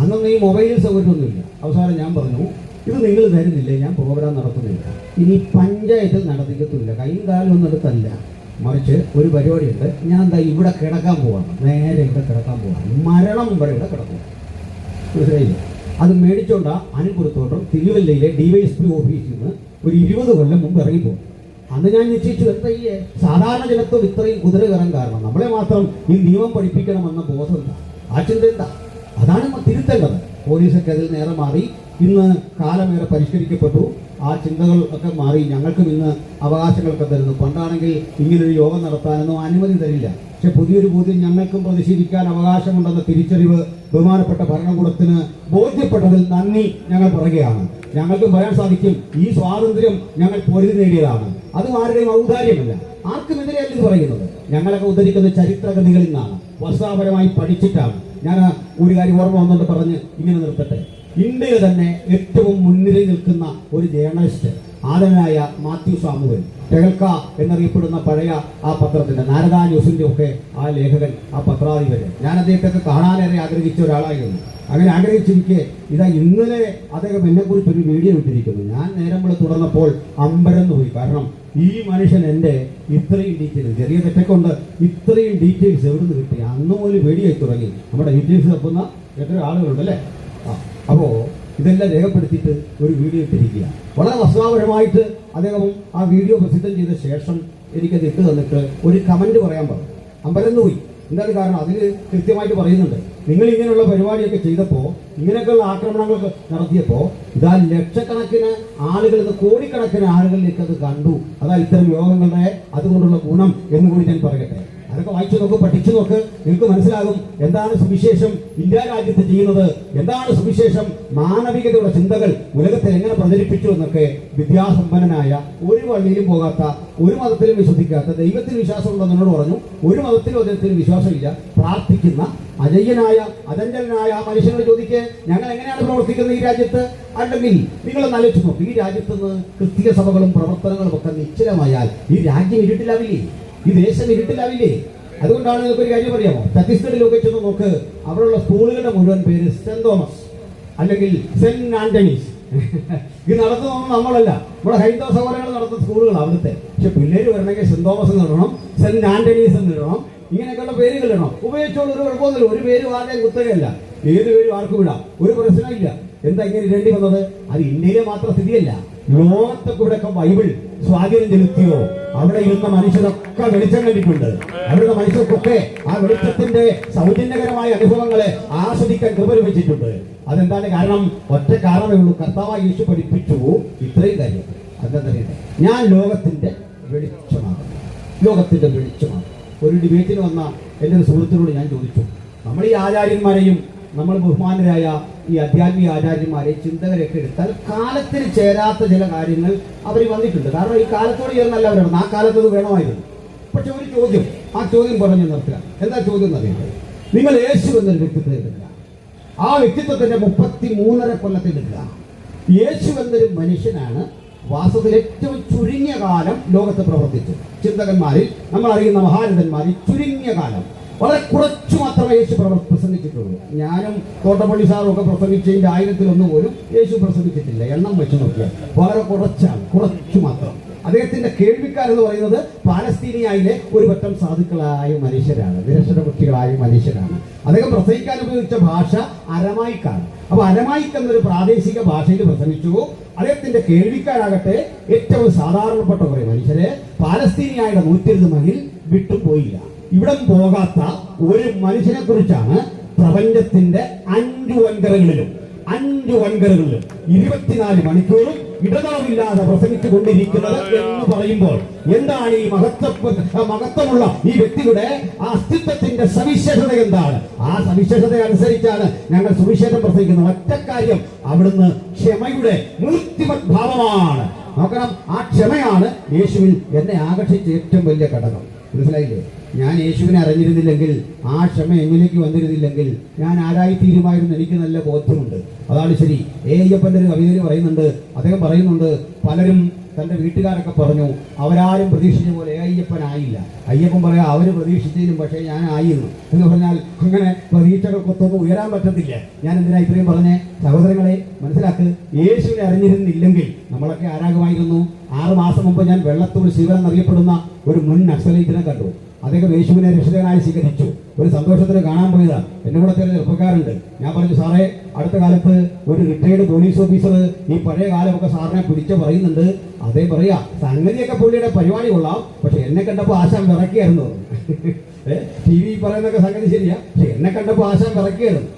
അന്നൊന്നും ഈ മൊബൈലിൽ സൗകര്യമൊന്നുമില്ല. അവസാനം ഞാൻ പറഞ്ഞു, ഇത് നിങ്ങൾ തരുന്നില്ലേ, ഞാൻ പ്രോഗ്രാം നടത്തുന്നില്ല, ഇനി പഞ്ചായത്തിൽ നടത്തിക്കത്തില്ല, കൈയും കാലും ഒന്നും എടുത്തല്ല, മറിച്ച് ഒരു പരിപാടിയുണ്ട്, ഞാൻ എന്താ ഇവിടെ കിടക്കാൻ പോവാണ്, നേരെ ഇവിടെ കിടക്കാൻ പോവാണ്, മരണം വരെ ഇവിടെ കിടക്കും. മനസ്സിലായില്ലേ? അത് മേടിച്ചോണ്ടാ അനിൽപുരത്തോട്ടം തിരുവല്ലയിലെ DYSP ഓഫീസിൽ നിന്ന് ഒരു 20 കൊല്ലം മുമ്പ് ഇറങ്ങിപ്പോകും. അന്ന് ഞാൻ നിശ്ചയിച്ചു, എന്താ ഈ സാധാരണ ജനത്വം ഇത്രയും കുതിര കയറാൻ കാരണം, നമ്മളെ മാത്രം ഈ നിയമം പഠിപ്പിക്കണമെന്ന ബോധം എന്താ, ആ ചിന്ത എന്താ, അതാണ് തിരുത്തേണ്ടത്. പോലീസൊക്കെ അതിൽ നേരെ മാറി. ഇന്ന് കാലമേറെ പരിഷ്കരിക്കപ്പെട്ടു. ആ ചിന്തകൾ ഒക്കെ മാറി. ഞങ്ങൾക്കും ഇന്ന് അവകാശങ്ങളൊക്കെ തരുന്നു. പണ്ടാണെങ്കിൽ ഇങ്ങനൊരു യോഗം നടത്താനൊന്നും അനുമതി തരില്ല. പക്ഷെ പുതിയൊരു ബോധ്യം, ഞങ്ങൾക്കും പ്രതിഷേധിക്കാൻ അവകാശമുണ്ടെന്ന തിരിച്ചറിവ് ബഹുമാനപ്പെട്ട ഭരണകൂടത്തിന് ബോധ്യപ്പെട്ടതിൽ നന്ദി ഞങ്ങൾ പറയുകയാണ്. ഞങ്ങൾക്കും പറയാൻ സാധിക്കും, ഈ സ്വാതന്ത്ര്യം ഞങ്ങൾ പൊരുതി നേടിയതാണ്, അത് ആരുടെയും ഔദാര്യമല്ല, ആർക്കും എതിരെയല്ല ഇത് പറയുന്നത്. ഞങ്ങളൊക്കെ ഉദ്ധരിക്കുന്ന ചരിത്രഗതികളിൽ നിന്നാണ്, വസ്തുതാപരമായി പഠിച്ചിട്ടാണ്. ഞാൻ ഒരു കാര്യം ഓർമ്മ വന്നുകൊണ്ട് പറഞ്ഞ് ഇങ്ങനെ നിർത്തട്ടെ. ഇന്ത്യയിൽ തന്നെ ഏറ്റവും മുൻനിരയിൽ നിൽക്കുന്ന ഒരു ജേർണലിസ്റ്റ് ആദരനായ മാത്യു സാമുവൽ ടെഹൽക്ക എന്നറിയപ്പെടുന്ന പഴയ ആ പത്രത്തിന്റെ നാരദ ന്യൂസിന്റെ ഒക്കെ ആ ലേഖകൻ, ആ പത്രാധിപര്, ഞാൻ അദ്ദേഹത്തെ കാണാനേറെ ആഗ്രഹിച്ച ഒരാളായിരുന്നു. അങ്ങനെ ആഗ്രഹിച്ചിരിക്കെ ഇതാ ഇന്നലെ അദ്ദേഹം എന്നെക്കുറിച്ച് ഒരു വീഡിയോ ഇട്ടിരിക്കുന്നു. ഞാൻ നേരം തുടർന്നപ്പോൾ അമ്പരന്ന് പോയി. കാരണം ഈ മനുഷ്യൻ എൻ്റെ ഇത്രയും ഡീറ്റെയിൽസ്, ചെറിയ തെറ്റൊക്കെ ഉണ്ട്, ഇത്രയും ഡീറ്റെയിൽസ് എവിടെ നിന്ന് കിട്ടി? അന്ന് മുതൽ വീഡിയോ തുടങ്ങി. നമ്മുടെ ഡീറ്റെയിൽസ് തപ്പുന്ന എത്ര ആളുകളുണ്ട് അല്ലേ? അപ്പോൾ ഇതെല്ലാം രേഖപ്പെടുത്തിയിട്ട് ഒരു വീഡിയോ ഇട്ടിരിക്കുക. വളരെ വസ്തുതാപരമായിട്ട് അദ്ദേഹം ആ വീഡിയോ പ്രസിദ്ധം ചെയ്ത ശേഷം എനിക്കത് ഇട്ട് തന്നിട്ട് ഒരു കമന്റ് പറയാൻ പറഞ്ഞു. അമ്പരന്ന് പോയി. എന്താണ് കാരണം? അതിൽ കൃത്യമായിട്ട് പറയുന്നുണ്ട്, നിങ്ങൾ ഇങ്ങനെയുള്ള പരിപാടിയൊക്കെ ചെയ്തപ്പോൾ, ഇങ്ങനെയൊക്കെയുള്ള ആക്രമണങ്ങൾ നടത്തിയപ്പോൾ ഇതാ ലക്ഷക്കണക്കിന് ആളുകൾ, കോടിക്കണക്കിന് ആളുകളിലേക്ക് അത് കണ്ടു. അതാ ഇത്തരം യോഗങ്ങളുടെ അതുകൊണ്ടുള്ള ഗുണം എന്ന് കൂടി ഞാൻ പറയട്ടെ. അതൊക്കെ വായിച്ചു നോക്ക്, പഠിച്ചു നോക്ക്, നിങ്ങൾക്ക് മനസ്സിലാകും എന്താണ് സുവിശേഷം ഇന്ത്യ രാജ്യത്ത് ചെയ്യുന്നത്, എന്താണ് സുവിശേഷം മാനവികതയുടെ ചിന്തകൾ ഉലകത്തിൽ എങ്ങനെ പ്രചരിപ്പിച്ചു എന്നൊക്കെ. വിദ്യാസമ്പന്നനായ, ഒരു പള്ളിയിലും പോകാത്ത, ഒരു മതത്തിലും വിശ്വസിക്കാത്ത, ദൈവത്തിൽ വിശ്വാസമുണ്ടെന്ന് എന്നോട് പറഞ്ഞു, ഒരു മതത്തിലും അദ്ദേഹത്തിന് വിശ്വാസമില്ല, പ്രാർത്ഥിക്കുന്ന അജയ്യനായ അചഞ്ചലനായ ആ മനുഷ്യനോട് ചോദിക്കുക, ഞങ്ങൾ എങ്ങനെയാണ് പ്രവർത്തിക്കുന്നത് ഈ രാജ്യത്ത്? അല്ലെങ്കിൽ നിങ്ങളൊന്ന് ആലോചിച്ച് നോക്ക്, ഈ രാജ്യത്ത് നിന്ന് ക്രിസ്തീയ സഭകളും പ്രവർത്തനങ്ങളും ഒക്കെ നിശ്ചലമായാൽ ഈ രാജ്യം ഇരുട്ടിലാവില്ലേ? ഈ ദേശം ഇരുട്ടിലാവില്ലേ? അതുകൊണ്ടാണ് നിങ്ങൾക്കൊരു കാര്യം അറിയാമോ? ഛത്തീസ്ഗഡിലൊക്കെ ചെന്ന് നോക്ക്, അവിടെയുള്ള സ്കൂളുകളുടെ മുഴുവൻ പേര് സെന്റ് തോമസ് അല്ലെങ്കിൽ സെന്റ് ആന്റണീസ്. ഇത് നടത്തുന്നതൊന്നും നമ്മളല്ല, നമ്മുടെ ഹൈന്ദവ സഹോദരങ്ങൾ നടത്തുന്ന സ്കൂളുകൾ അവിടുത്തെ. പക്ഷെ പിള്ളേര് വരണമെങ്കിൽ സെന്റ് തോമസ് എന്നിടണം, സെന്റ് ആന്റണീസ് എന്നിടണം, ഇങ്ങനെയൊക്കെയുള്ള പേരുകൾ ഇടണം. ഉപയോഗിച്ചോളൂ, ഒരു കുഴപ്പമൊന്നുമില്ല. ഒരു പേര് ആരുടെയും കുത്തകയല്ല, ഏത് പേരും ആർക്കും ഇടാം, ഒരു പ്രശ്നമില്ല. എന്താ ഇങ്ങനെ ഇടേണ്ടി വന്നത്? അത് ഇന്ത്യയിലെ മാത്രം സ്ഥിതിയല്ല, ലോകത്തെ കൂടെയൊക്കെ ബൈബിൾ സ്വാധീനം ചെലുത്തിയോ അവിടെ ഇരുന്ന മനുഷ്യരൊക്കെ വെളിച്ചം കണ്ടിട്ടുണ്ട്. അവിടുത്തെ മനുഷ്യർക്കൊക്കെ ആ വെളിച്ചത്തിന്റെ സൗജന്യകരമായ അനുഭവങ്ങളെ ആസ്വദിക്കാൻ കൃപ ലഭിച്ചിട്ടുണ്ട്. അതെന്താണ് കാരണം? ഒറ്റ കാരണമേ ഉള്ളൂ, കർത്താവായ യേശു പഠിപ്പിച്ചു ഇത്രയും കാര്യം. അതെന്തറിയട്ടെ, ഞാൻ ലോകത്തിന്റെ വെളിച്ചമാണ്, ലോകത്തിന്റെ വെളിച്ചമാണ്. ഒരു ഡിബേറ്റിന് വന്ന എൻ്റെ ഒരു സുഹൃത്തിനോട് ഞാൻ ചോദിച്ചു, നമ്മൾ ഈ ആചാര്യന്മാരെയും നമ്മൾ ബഹുമാനരായ ഈ ആധ്യാത്മിക ആചാര്യന്മാരെ ചിന്തകരെയൊക്കെ എടുത്താൽ കാലത്തിന് ചേരാത്ത ചില കാര്യങ്ങൾ അവർ വന്നിട്ടുണ്ട്. കാരണം ഈ കാലത്തോട് ചേർന്നല്ല അവരാണ്, ആ കാലത്തത് വേണമായിരുന്നു. പക്ഷെ ഒരു ചോദ്യം, ആ ചോദ്യം പറഞ്ഞു നിർത്തുക. എന്താ ചോദ്യം എന്നറിയുന്നത്? നിങ്ങൾ യേശു എന്നൊരു വ്യക്തിത്വം എടുക്കുക, ആ വ്യക്തിത്വത്തിന്റെ 33.5 കൊല്ലത്തിൽ എടുക്കുക. യേശു എന്നൊരു മനുഷ്യനാണ് വാസ്തവത്തിൽ ഏറ്റവും ചുരുങ്ങിയ കാലം ലോകത്ത് പ്രവർത്തിച്ചു. ചിന്തകന്മാരിൽ, നമ്മൾ അറിയുന്ന മഹാരഥന്മാരിൽ ചുരുങ്ങിയ കാലം, വളരെ കുറച്ചു മാത്രമേ യേശു പ്രസംഗിച്ചിട്ടുള്ളൂ. ഞാനും തോട്ടപ്പള്ളി സാറും ഒക്കെ പ്രസംഗിച്ചതിൻ്റെ 1000-1 പോലും യേശു പ്രസംഗിച്ചിട്ടില്ല. എണ്ണം വെച്ച് നോക്കിയാൽ വളരെ കുറച്ചാണ്, കുറച്ചു മാത്രം. അദ്ദേഹത്തിന്റെ കേൾവിക്കാരെന്ന് പറയുന്നത് പാലസ്തീനിയയിലെ ഒരു പറ്റം സാധുക്കളായ മനുഷ്യരാണ്, നിരക്ഷരപക്ഷികളായ മനുഷ്യരാണ്. അദ്ദേഹം പ്രസംഗിക്കാൻ ഉപയോഗിച്ച ഭാഷ അരമായിക്കാണ്. അപ്പൊ അരമായിക്ക് എന്നൊരു പ്രാദേശിക ഭാഷയിൽ പ്രസംഗിച്ചു. അദ്ദേഹത്തിന്റെ കേൾവിക്കാരാകട്ടെ ഏറ്റവും സാധാരണപ്പെട്ട കുറെ മനുഷ്യരെ പാലസ്തീനിയയുടെ 120 മൈൽ വിട്ടുപോയില്ല. ഇവിടം പോകാത്ത ഒരു മനുഷ്യനെ കുറിച്ചാണ് പ്രപഞ്ചത്തിന്റെ 5 വൻകരകളിലും 24 മണിക്കൂറും ഇടനാവില്ലാതെ പ്രസംഗിച്ചു കൊണ്ടിരിക്കുന്നത് എന്ന് പറയുമ്പോൾ എന്താണ് ഈ മഹത്വമുള്ള ഈ വ്യക്തിയുടെ അസ്തിത്വത്തിന്റെ സവിശേഷത എന്താണ്? ആ സവിശേഷത അനുസരിച്ചാണ് ഞങ്ങൾ സുവിശേഷം പ്രസംഗിക്കുന്നത്. ഒറ്റക്കാര്യം, അവിടുന്ന് ക്ഷമയുടെ മൂർത്തിമത് ഭാവമാണ്. നോക്കണം, ആ ക്ഷമയാണ് യേശുവിൽ എന്നെ ആകർഷിച്ച ഏറ്റവും വലിയ ഘടകം. മനസ്സിലായില്ലേ? ഞാൻ യേശുവിനെ അറിഞ്ഞിരുന്നില്ലെങ്കിൽ, ആ ക്ഷമ എന്നിലേക്ക് വന്നിരുന്നില്ലെങ്കിൽ ഞാൻ ആരായി തീരുമായിരുന്നു എനിക്ക് നല്ല ബോധ്യമുണ്ട്. അതാണ് ശരി. അയ്യപ്പൻ്റെ ഒരു കവിതയിൽ പറയുന്നുണ്ട്, അദ്ദേഹം പറയുന്നുണ്ട്, പലരും തൻ്റെ വീട്ടുകാരൊക്കെ പറഞ്ഞു അവരാരും പ്രതീക്ഷിച്ച പോലെ അയ്യപ്പനായില്ല. അയ്യപ്പൻ പറയാം അവർ പ്രതീക്ഷിച്ചതിനും പക്ഷേ ഞാൻ ആയിരുന്നു എന്ന് പറഞ്ഞാൽ അങ്ങനെ പ്രതീക്ഷകൾക്കൊത്തൊന്നും ഉയരാൻ പറ്റത്തില്ല. ഞാൻ എന്തിനാ ഇത്രയും പറഞ്ഞേ? സഹോദരങ്ങളെ മനസ്സിലാക്ക്, യേശുവിനെ അറിഞ്ഞിരുന്നില്ലെങ്കിൽ നമ്മളൊക്കെ ആരാകുമായിരുന്നു? 6 മാസം മുമ്പ് ഞാൻ വെള്ളത്തൂർ ശിവൻ എന്നറിയപ്പെടുന്ന ഒരു മുൻ നക്സലൈറ്റിനെ കണ്ടു. അദ്ദേഹം യേശുവിനെ രക്ഷിതനായി സ്വീകരിച്ചു. ഒരു സന്തോഷത്തിന് കാണാൻ പോയതാ. എന്നെ കൂടെ ചില ചെറുപ്പക്കാരുണ്ട്. ഞാൻ പറഞ്ഞു, സാറേ അടുത്ത കാലത്ത് ഒരു റിട്ടയർഡ് പോലീസ് ഓഫീസർ ഈ പഴയ കാലമൊക്കെ സാറിനെ പിടിച്ച് പറയുന്നുണ്ട്. അതേ പറയാ, സംഗതിയൊക്കെ പുള്ളിയുടെ പരിപാടി കൊള്ളാം, പക്ഷെ എന്നെ കണ്ടപ്പോൾ ആശാൻ വിറക്കിയായിരുന്നു. TV പറയുന്നൊക്കെ സംഗതി ശരിയാ, പക്ഷെ എന്നെ കണ്ടപ്പോൾ ആശാൻ വിറക്കിയായിരുന്നു.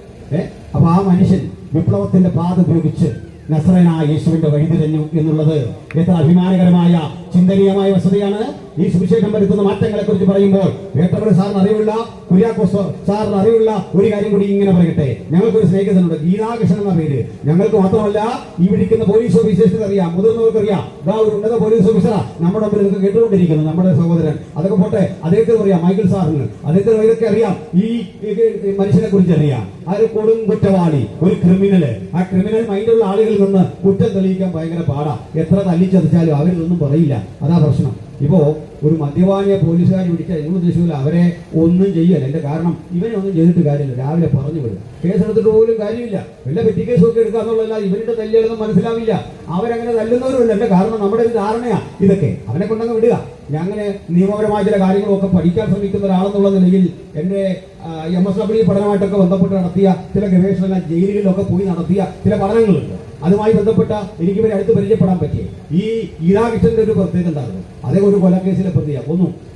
അപ്പൊ ആ മനുഷ്യൻ വിപ്ലവത്തിന്റെ പാത ഉപയോഗിച്ച് നസ്രയനായ യേശുവിന്റെ വഴി തിരഞ്ഞു എന്നുള്ളത് എത്ര അഭിമാനകരമായ ചിന്തനീയമായ വസ്തുതയാണ്. ഈ സുവിശേഷം വരുത്തുന്ന മാറ്റങ്ങളെ കുറിച്ച് പറയുമ്പോൾ വേട്ടപ്പള്ളി സാറിന് അറിവുള്ള, കുര്യാക്കോസ് സാറിന് അറിവുള്ള ഒരു കാര്യം കൂടി ഇങ്ങനെ പറയട്ടെ. ഞങ്ങൾക്കൊരു സ്നേഹിതനുണ്ട്, ഗീതാകൃഷ്ണൻ എന്ന പേര്. ഞങ്ങൾക്ക് മാത്രമല്ല ഈ വിളിക്കുന്ന പോലീസ് ഓഫീസേഴ്സിന് അറിയാം, മുതിർന്നവർക്ക് അറിയാം. ഇതാ ഒരു ഉന്നത പോലീസ് ഓഫീസറാ നമ്മുടെ മുമ്പിൽ നിങ്ങൾക്ക് കേട്ടുകൊണ്ടിരിക്കുന്നത്, നമ്മുടെ സഹോദരൻ. അതൊക്കെ പോട്ടെ, അദ്ദേഹത്തിന് അറിയാം, മൈക്കിൾ സാറിന്, അദ്ദേഹത്തിന് ഇതൊക്കെ അറിയാം. ഈ മനുഷ്യനെ കുറിച്ച് അറിയാം. അതൊരു കൊടും കുറ്റവാളി, ഒരു ക്രിമിനല്. ആ ക്രിമിനൽ മൈൻഡുള്ള ആളുകളിൽ നിന്ന് കുറ്റം തെളിയിക്കാൻ ഭയങ്കര പാടാ. എത്ര തല്ലിച്ചതച്ചാലും അവരിതൊന്നും പറയില്ല. അതാ പ്രശ്നം. ഇപ്പോ ഒരു മദ്യപാനിയെ പോലീസുകാർ പിടിച്ചാൽ നിങ്ങൾ ഉദ്ദേശിക്കില്ല അവരെ ഒന്നും ചെയ്യല്ല. എന്റെ കാരണം ഇവനെ ഒന്നും ചെയ്തിട്ട് കാര്യമില്ല, രാവിലെ പറഞ്ഞു വിടും. കേസെടുത്തിട്ട് പോലും കാര്യമില്ല. വല്ല പെറ്റി കേസൊക്കെ എടുക്കുക എന്നുള്ളതല്ല. ഇവരുടെ തല്ലുകളൊന്നും മനസ്സിലാവില്ല. അവരങ്ങനെ തല്ലുന്നവരുമല്ല. എന്റെ കാരണം നമ്മുടെ ഒരു ധാരണയാ ഇതൊക്കെ. അവനെ കൊണ്ടങ്ങ് വിടുക. ഞാൻ അങ്ങനെ നിയമപരമായ ചില കാര്യങ്ങളൊക്കെ പഠിക്കാൻ ശ്രമിക്കുന്ന ഒരാളെന്നുള്ള നിലയിൽ എന്റെ MSW പഠനമായിട്ടൊക്കെ ബന്ധപ്പെട്ട് നടത്തിയ ചില ഗവേഷണങ്ങൾ, ജയിലുകളിലൊക്കെ പോയി നടത്തിയ ചില പഠനങ്ങളുണ്ട്. അതുമായി ബന്ധപ്പെട്ട എനിക്ക് ഇവരെ അടുത്ത് പരിചയപ്പെടാൻ പറ്റിയ ഈ ഗീതാകൃഷ്ണന്റെ ഒരു പ്രത്യേകത ഉണ്ടായിരുന്നു. അതേ ഒരു കൊലക്കേസിലെ പ്രതിയാ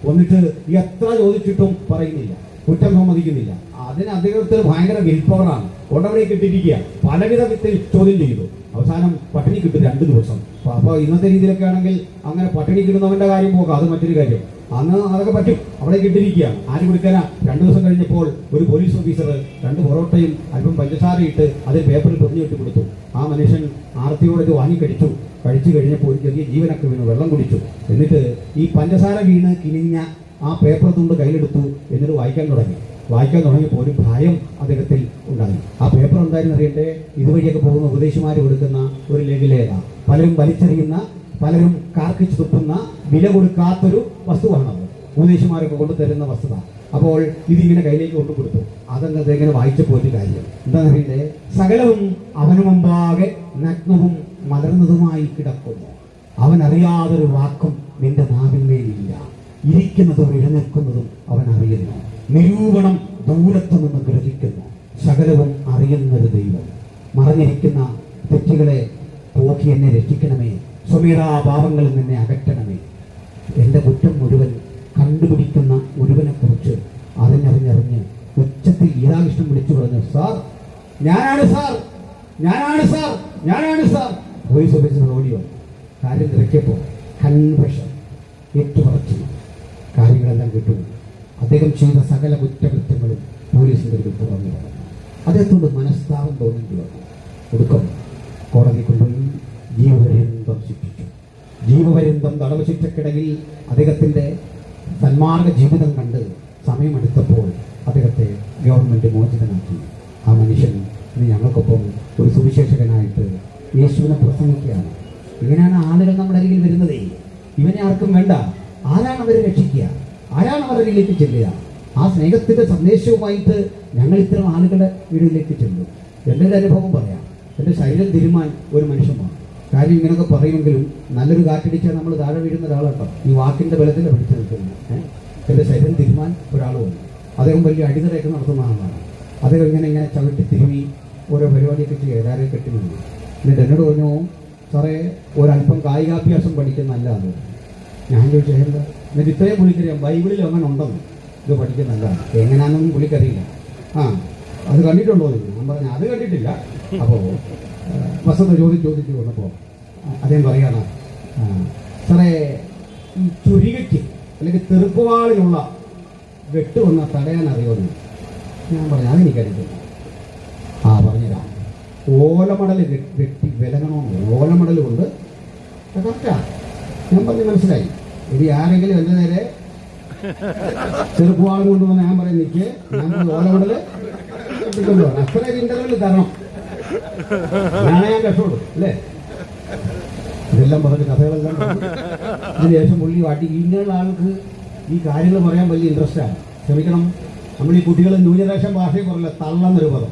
കൊന്നിട്ട് എത്ര ചോദിച്ചിട്ടും പറയുന്നില്ല, കുറ്റം സമ്മതിക്കുന്നില്ല. അതിന് അദ്ദേഹത്തിന് ഭയങ്കര വിൽ പവറാണ്. കൊണ്ടവരെ കിട്ടിയിരിക്കുക. പലവിധ വിത്തിൽ ചോദ്യം ചെയ്തു. അവസാനം പട്ടിണി കിട്ടും 2 ദിവസം. അപ്പൊ ഇന്നത്തെ രീതിയിലൊക്കെ ആണെങ്കിൽ അങ്ങനെ പട്ടിണി കിട്ടുന്നവന്റെ കാര്യം പോകാം, അത് മറ്റൊരു കാര്യം. അന്ന് അതൊക്കെ പറ്റും. അവിടെ കിട്ടിയിരിക്കുക. ആര് കൊടുക്കാനാ? 2 ദിവസം കഴിഞ്ഞപ്പോൾ ഒരു പോലീസ് ഓഫീസർ 2 പൊറോട്ടയും അല്പം പഞ്ചസാരയിട്ട് അതിൽ പേപ്പറിൽ പൊതിഞ്ഞിട്ട് കൊടുത്തു. ആ മനുഷ്യൻ ആർത്തിയോടെ ഇത് വാങ്ങിക്കടിച്ചു. കഴിച്ചു കഴിഞ്ഞപ്പോൾ ഒരു ചെറിയ ജീവനൊക്കെ വീണു, വെള്ളം കുടിച്ചു. എന്നിട്ട് ഈ പഞ്ചസാര വീണ് കിനിഞ്ഞ ആ പേപ്പർ തുണ്ട് കയ്യിലെടുത്തു. എന്നിട്ട് വായിക്കാൻ തുടങ്ങിയപ്പോൾ ഒരു ഭയം അദ്ദേഹത്തിൽ ഉണ്ടായി. ആ പേപ്പർ എന്തായാലും അറിയട്ടെ, ഇതുവഴിയൊക്കെ പോകുന്ന ഉപദേശിമാർ കൊടുക്കുന്ന ഒരു ലഘുലേഖ, പലരും വലിച്ചെറിയുന്ന, പലരും കാർക്കിച്ച് തുപ്പുന്ന, വില കൊടുക്കാത്തൊരു വസ്തുവാണത്. ഉപദേശിമാരൊക്കെ കൊണ്ടുതരുന്ന വസ്തുത. അപ്പോൾ ഇതിങ്ങനെ കയ്യിലേക്ക് കൊണ്ടുകൊടുത്തു. അതങ്ങ് ഇങ്ങനെ വായിച്ചപ്പോൾ ഒരു കാര്യം എന്താണെന്ന് അറിയട്ടെ, സകലവും അവന് മുമ്പാകെ നഗ്നവും മലർന്നതുമായി കിടക്കുന്നു. അവൻ അറിയാതൊരു വാക്കും നിന്റെ നാവിന്മേലില്ല. ഇരിക്കുന്നതും എഴുന്നേൽക്കുന്നതും അവൻ അറിയുന്നു. നിരൂപണം ദൂരത്തു നിന്ന് ഗ്രഹിക്കുന്നു. സകലവും അറിയുന്നൊരു ദൈവം. മറഞ്ഞിരിക്കുന്ന തെറ്റുകളെ പോക്കി എന്നെ രക്ഷിക്കണമേ. സ്വമേധാ പാപങ്ങളിൽ നിന്നെ അകറ്റണമേ. എൻ്റെ കുറ്റം മുഴുവൻ കണ്ടുപിടിക്കുന്ന ഒരുവനെ കുറിച്ച് അറിഞ്ഞറിഞ്ഞ് ഉച്ചത്തിൽ ഗീതാകൃഷ്ണൻ വിളിച്ചു പറഞ്ഞു, സാർ ഞാനാണ് സാർ, ഞാനാണ് സാർ, ഞാനാണ് സാർ. പോലീസ് ഓഫീസർ ഓടി വന്നു. കാര്യം തിരക്കിയപ്പോൾ കൺഫെഷൻ ഏറ്റുപറച്ചു. കാര്യങ്ങളെല്ലാം കിട്ടുന്നു. അദ്ദേഹം ചെയ്ത സകല കുറ്റകൃത്യങ്ങളും പോലീസിന്റെ ഒരു പുറമെ വന്നു. അദ്ദേഹത്തോട് മനസ്താപം തോന്നിയിട്ട് വന്നു. ഒടുക്കം കോടതി കൊണ്ടുപോയി ജീവപര്യന്തം ശിക്ഷിച്ചു. ജീവപര്യന്തം തടവ് ശിക്ഷക്കിടയിൽ അദ്ദേഹത്തിന്റെ സന്മാർഗ ജീവിതം കണ്ട് സമയമെടുത്തപ്പോൾ അദ്ദേഹത്തെ ഗവൺമെന്റ് മോചിതനാക്കി. ആ മനുഷ്യൻ ഇന്ന് ഞങ്ങൾക്കൊപ്പം ഒരു സുവിശേഷകനായിട്ട് യേശുവിനെ പ്രസംഗിക്കുകയാണ്. ഇങ്ങനെയാണ് ആളുകൾ നമ്മുടെ അരികിൽ വരുന്നതേ. ഇവനെ ആർക്കും വേണ്ട. ആരാണ് അവരെ രക്ഷിക്കുക? ആരാണ് അവരുടെ അരികിലേക്ക് ചെല്ലുക? ആ സ്നേഹത്തിന്റെ സന്ദേശവുമായിട്ട് ഞങ്ങൾ ഇത്തരം ആളുകളുടെ വീടുകളിലേക്ക് ചെല്ലും. എൻ്റെ ഒരു അനുഭവം പറയാം. എൻ്റെ ശരീരം തിരുമാൻ ഒരു മനുഷ്യമാണ്. കാര്യം ഇങ്ങനെയൊക്കെ പറയുമെങ്കിലും നല്ലൊരു കാറ്റടിച്ചാൽ നമ്മൾ താഴെ വീഴുന്ന ഒരാളാട്ടോ. ഈ വാക്കിന്റെ ബലത്തിൽ പിടിച്ചു നിൽക്കുന്നത്. എൻ്റെ ശരീരം തിരുമാൻ ഒരാൾ വന്നു. അദ്ദേഹം വലിയ അടിതറയൊക്കെ നടത്തുന്ന ആളാണ്. അദ്ദേഹം ഇങ്ങനെ ചവിട്ടി തിരുമി ഓരോ പരിപാടിയൊക്കെ ചെയ്യുക. എല്ലാവരെയും കെട്ടി നിന്നു. എന്നിട്ട് എന്നോട് പറഞ്ഞു, സാറേ ഒരല്പം കായികാഭ്യാസം പഠിക്കുന്ന നല്ലതാണ്. ഞാൻ ചോദിച്ചു എന്താ? എന്നിട്ട് ഇത്രയും പുള്ളിക്കറിയാം, ബൈബിളിൽ അങ്ങനെ ഉണ്ടെന്ന്. ഇത് പഠിക്കുന്ന നല്ലതാണ്. എങ്ങനെയാണെന്നൊന്നും പുള്ളിക്കറിയില്ല. അത് കണ്ടിട്ടുണ്ടോ? ഞാൻ പറഞ്ഞു അത് കണ്ടിട്ടില്ല. അപ്പോൾ വസന്ത ചോദിച്ചു വന്നപ്പോൾ അദ്ദേഹം പറയാണ്, സാറേ ഈ ചുരികയ്ക്ക് അല്ലെങ്കിൽ തെറുപ്പുവാളിലുള്ള വെട്ട് വന്ന തടയാൻ അറിയുമെന്ന്. ഞാൻ പറഞ്ഞു അതെനിക്കറിയില്ല. പറഞ്ഞുതരാം. ഓലമടൽ വെട്ടി വിലങ്ങണമെന്ന്. ഓലമടൽ കൊണ്ട് കറക്റ്റാ. ഞാൻ പറഞ്ഞ് മനസ്സിലായി. ഇനി ആരെങ്കിലും എൻ്റെ നേരെ ചെറുപ്പുവാളും കൊണ്ടുവന്ന് ഞാൻ പറയും നിൽക്ക്, ഞാൻ ഓലമടൽ കൊണ്ടുപോകണം. അത്ര ഒരു ഇന്റർവെൽ തരണം. ഞാൻ രക്ഷപ്പെടും അല്ലേ? ഇതെല്ലാം പറഞ്ഞ് കഥകളെല്ലാം അതിനുശേഷം പുള്ളി വാട്ടി. ഇങ്ങനെയുള്ള ആൾക്ക് ഈ കാര്യങ്ങൾ പറയാൻ വലിയ ഇൻട്രസ്റ്റാണ്. ക്ഷമിക്കണം, നമ്മൾ ഈ കുട്ടികൾ ന്യൂ ജനറേഷൻ ഭാഷയെ പറയില്ല, തള്ളെന്നൊരു പദം.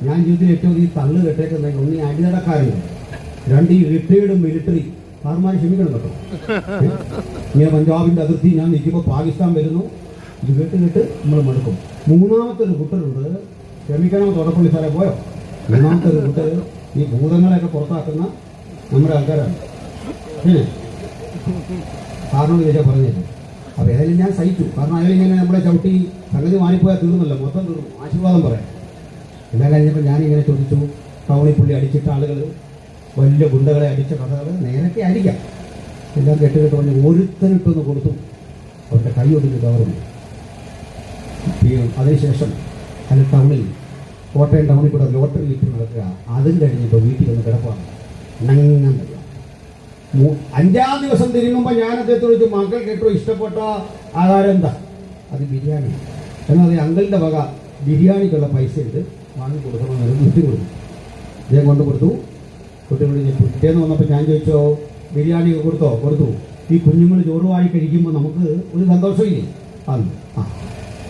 ഞാൻ ജീവിതത്തിൽ ഏറ്റവും ഈ തള്ളു കെട്ടേക്കുന്നത് ഒന്ന് ഈ അടിനടക്കാരുണ്ട്, 2 ഈ റിട്ടയേർഡ് മിലിറ്ററി സാർമാർ. ക്ഷമിക്കണം കേട്ടോ. ഇങ്ങനെ പഞ്ചാബിന്റെ അതിർത്തി ഞാൻ നിൽക്കുമ്പോൾ പാകിസ്ഥാൻ വരുന്നു. ഇത് കേട്ട് നമ്മൾ മടുക്കും. 3ാമത്തെ ഒരു കുട്ടരുണ്ട്. ക്ഷമിക്കണം, തോടപ്പള്ളി സാറെ പോയോ? 3ാമത്തെ ഒരു കുട്ടർ ഈ ഭൂതങ്ങളെയൊക്കെ പുറത്താക്കുന്ന നമ്മുടെ ആൾക്കാരാണ്. സാറിനോട് ചോദിച്ചാൽ പറഞ്ഞേക്കും. അപ്പോൾ ഏതായാലും ഞാൻ സഹിച്ചു. കാരണം അയാളിങ്ങനെ നമ്മളെ ചവിട്ടി സംഗതി മാറിപ്പോയാൽ തീർന്നല്ലോ, മൊത്തം തീർന്നു. ആശീർവാദം പറയാം. എല്ലാം കഴിഞ്ഞപ്പോൾ ഞാനിങ്ങനെ ചോദിച്ചു, ടൗണിൽ പുള്ളി അടിച്ചിട്ട ആളുകൾ, വലിയ ഗുണ്ടകളെ അടിച്ച കഥകൾ നേരത്തെ ആയിരിക്കാം. എല്ലാം കേട്ട് പറഞ്ഞ് ഒരുത്തനിട്ടൊന്ന് കൊടുത്തു. അവരുടെ കൈ ഒടുങ്ങി കവറുന്നു. അതിനുശേഷം അത് ടൗണിൽ കോട്ടയം ടൗണിൽ കൂടെ ലോട്ടറി വിറ്റ് നടക്കുക. അതും കഴിഞ്ഞപ്പോൾ വീട്ടിൽ വന്ന് കിടപ്പാണ്. ഉണങ്ങാൻ വയ്യ. 5-ാം ദിവസം തിരിങ്ങുമ്പോൾ ഞാൻ അദ്ദേഹത്തോട് ചോദിച്ചു, മക്കൾ കേട്ടോ ഇഷ്ടപ്പെട്ട ആഹാരം എന്താ? അത് ബിരിയാണി. എന്നാൽ അത് അങ്കിളിൻ്റെ വക ബിരിയാണിക്കുള്ള പൈസ ഉണ്ട്, വാങ്ങി കൊടുക്കണമെന്ന് കുട്ടി കൊടുത്തു. അദ്ദേഹം കൊണ്ട് കൊടുത്തു. കുട്ടി പിറ്റേന്ന് വന്നപ്പോൾ ഞാൻ ചോദിച്ചോ, ബിരിയാണി കൊടുത്തു. ഈ കുഞ്ഞുങ്ങൾ ചോറുമായി കഴിക്കുമ്പോൾ നമുക്ക് ഒരു സന്തോഷമില്ലേ?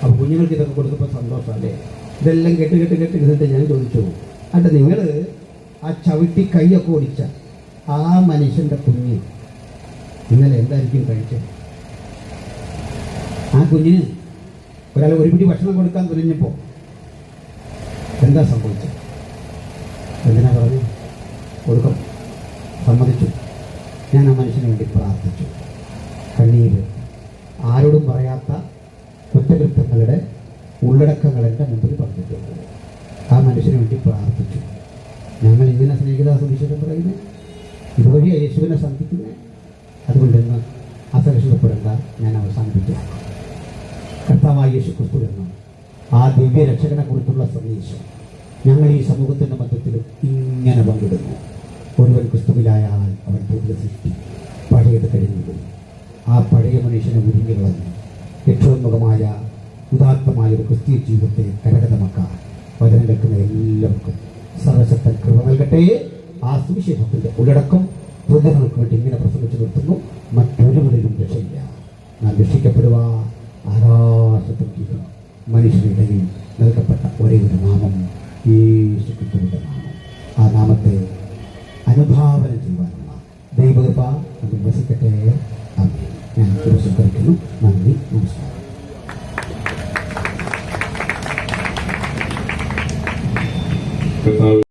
അപ്പോൾ കുഞ്ഞുങ്ങൾക്ക് ഇതൊക്കെ കൊടുത്തപ്പോൾ സന്തോഷമല്ലേ? ഇതെല്ലാം കെട്ട് ഇരുന്നിട്ട് ഞാൻ ചോദിച്ചു, അല്ല നിങ്ങൾ ആ ചവിട്ടി കൈയൊക്കെ ഓടിച്ച ആ മനുഷ്യൻ്റെ കുഞ്ഞ് ഇന്നലെ എന്തായിരിക്കും കഴിച്ചത്? ആ കുഞ്ഞിന് ഒരാൾ ഒരു പിടി ഭക്ഷണം കൊടുക്കാൻ തുനിഞ്ഞപ്പോൾ എന്താ സംഭവിച്ചത്? എന്തിനാ പറഞ്ഞു? കൊടുക്കും, സമ്മതിച്ചു. ഞാൻ ആ മനുഷ്യന് വേണ്ടി പ്രാർത്ഥിച്ചു. കണ്ണീര്, ആരോടും പറയാത്ത കുറ്റകൃത്യങ്ങളുടെ ഉള്ളടക്കങ്ങൾ എൻ്റെ മുമ്പിൽ പറഞ്ഞിട്ടുണ്ട്. ആ മനുഷ്യന് വേണ്ടി പ്രാർത്ഥിച്ചു. ഞങ്ങൾ ഇങ്ങനെ സ്നേഹിത സുവിശേഷം പറയുന്നത്, ഇതുവഴി യേശുവിനെ സന്ധിക്കുന്നത്. അതുകൊണ്ട് ഇന്ന് അസഹിഷ്ണുപ്പെടേണ്ട, ഞാൻ അവസാനിപ്പിച്ചു. കർത്താവായ യേശു ക്രിസ്തു എന്ന ആ ദിവ്യ രക്ഷകനെ കുറിച്ചുള്ള സന്ദേശം ഞങ്ങൾ ഈ സമൂഹത്തിൻ്റെ മധ്യത്തിലും ഇങ്ങനെ പങ്കിടുന്നു. ഒരുവൻ ക്രിസ്തുവിലായാൽ അവൻ പുതിയ സൃഷ്ടി, പഴയത് കഴിഞ്ഞു. ആ പഴയ മനുഷ്യനെ ഉരിഞ്ഞു കളഞ്ഞു രക്ഷോന്മുഖമായ ഉദാത്തമായ ഒരു ക്രിസ്തീയ ജീവിതത്തെ കരകതമാക്കാൻ വചനം കേൾക്കുന്ന എല്ലാവർക്കും സർവശക്തൻ കൃപ നൽകട്ടെ. ആ സുവിശേഷത്തിൻ്റെ ഉള്ളടക്കം പൊതുജനങ്ങൾക്ക് വേണ്ടി ഇങ്ങനെ പ്രസംഗിച്ചു നിർത്തുന്നു. മറ്റൊരുവരിലും രക്ഷയില്ല. നാം രക്ഷിക്കപ്പെടുവാൻ ആകാശത്തിൽ മനുഷ്യനിടയിൽ നൽകപ്പെട്ട ഒരേ ഒരു നാമം യേശു ക്രിസ്തുവിൻ്റെ നാമം. ആ നാമത്തെ അനുഭാവനം ചെയ്യുവാനുള്ള ദൈവകൃപ അതിൽ വസിക്കട്ടെ. ഞാൻ ദിവസം കഴിക്കുന്നു. നന്ദി, നമസ്കാരം.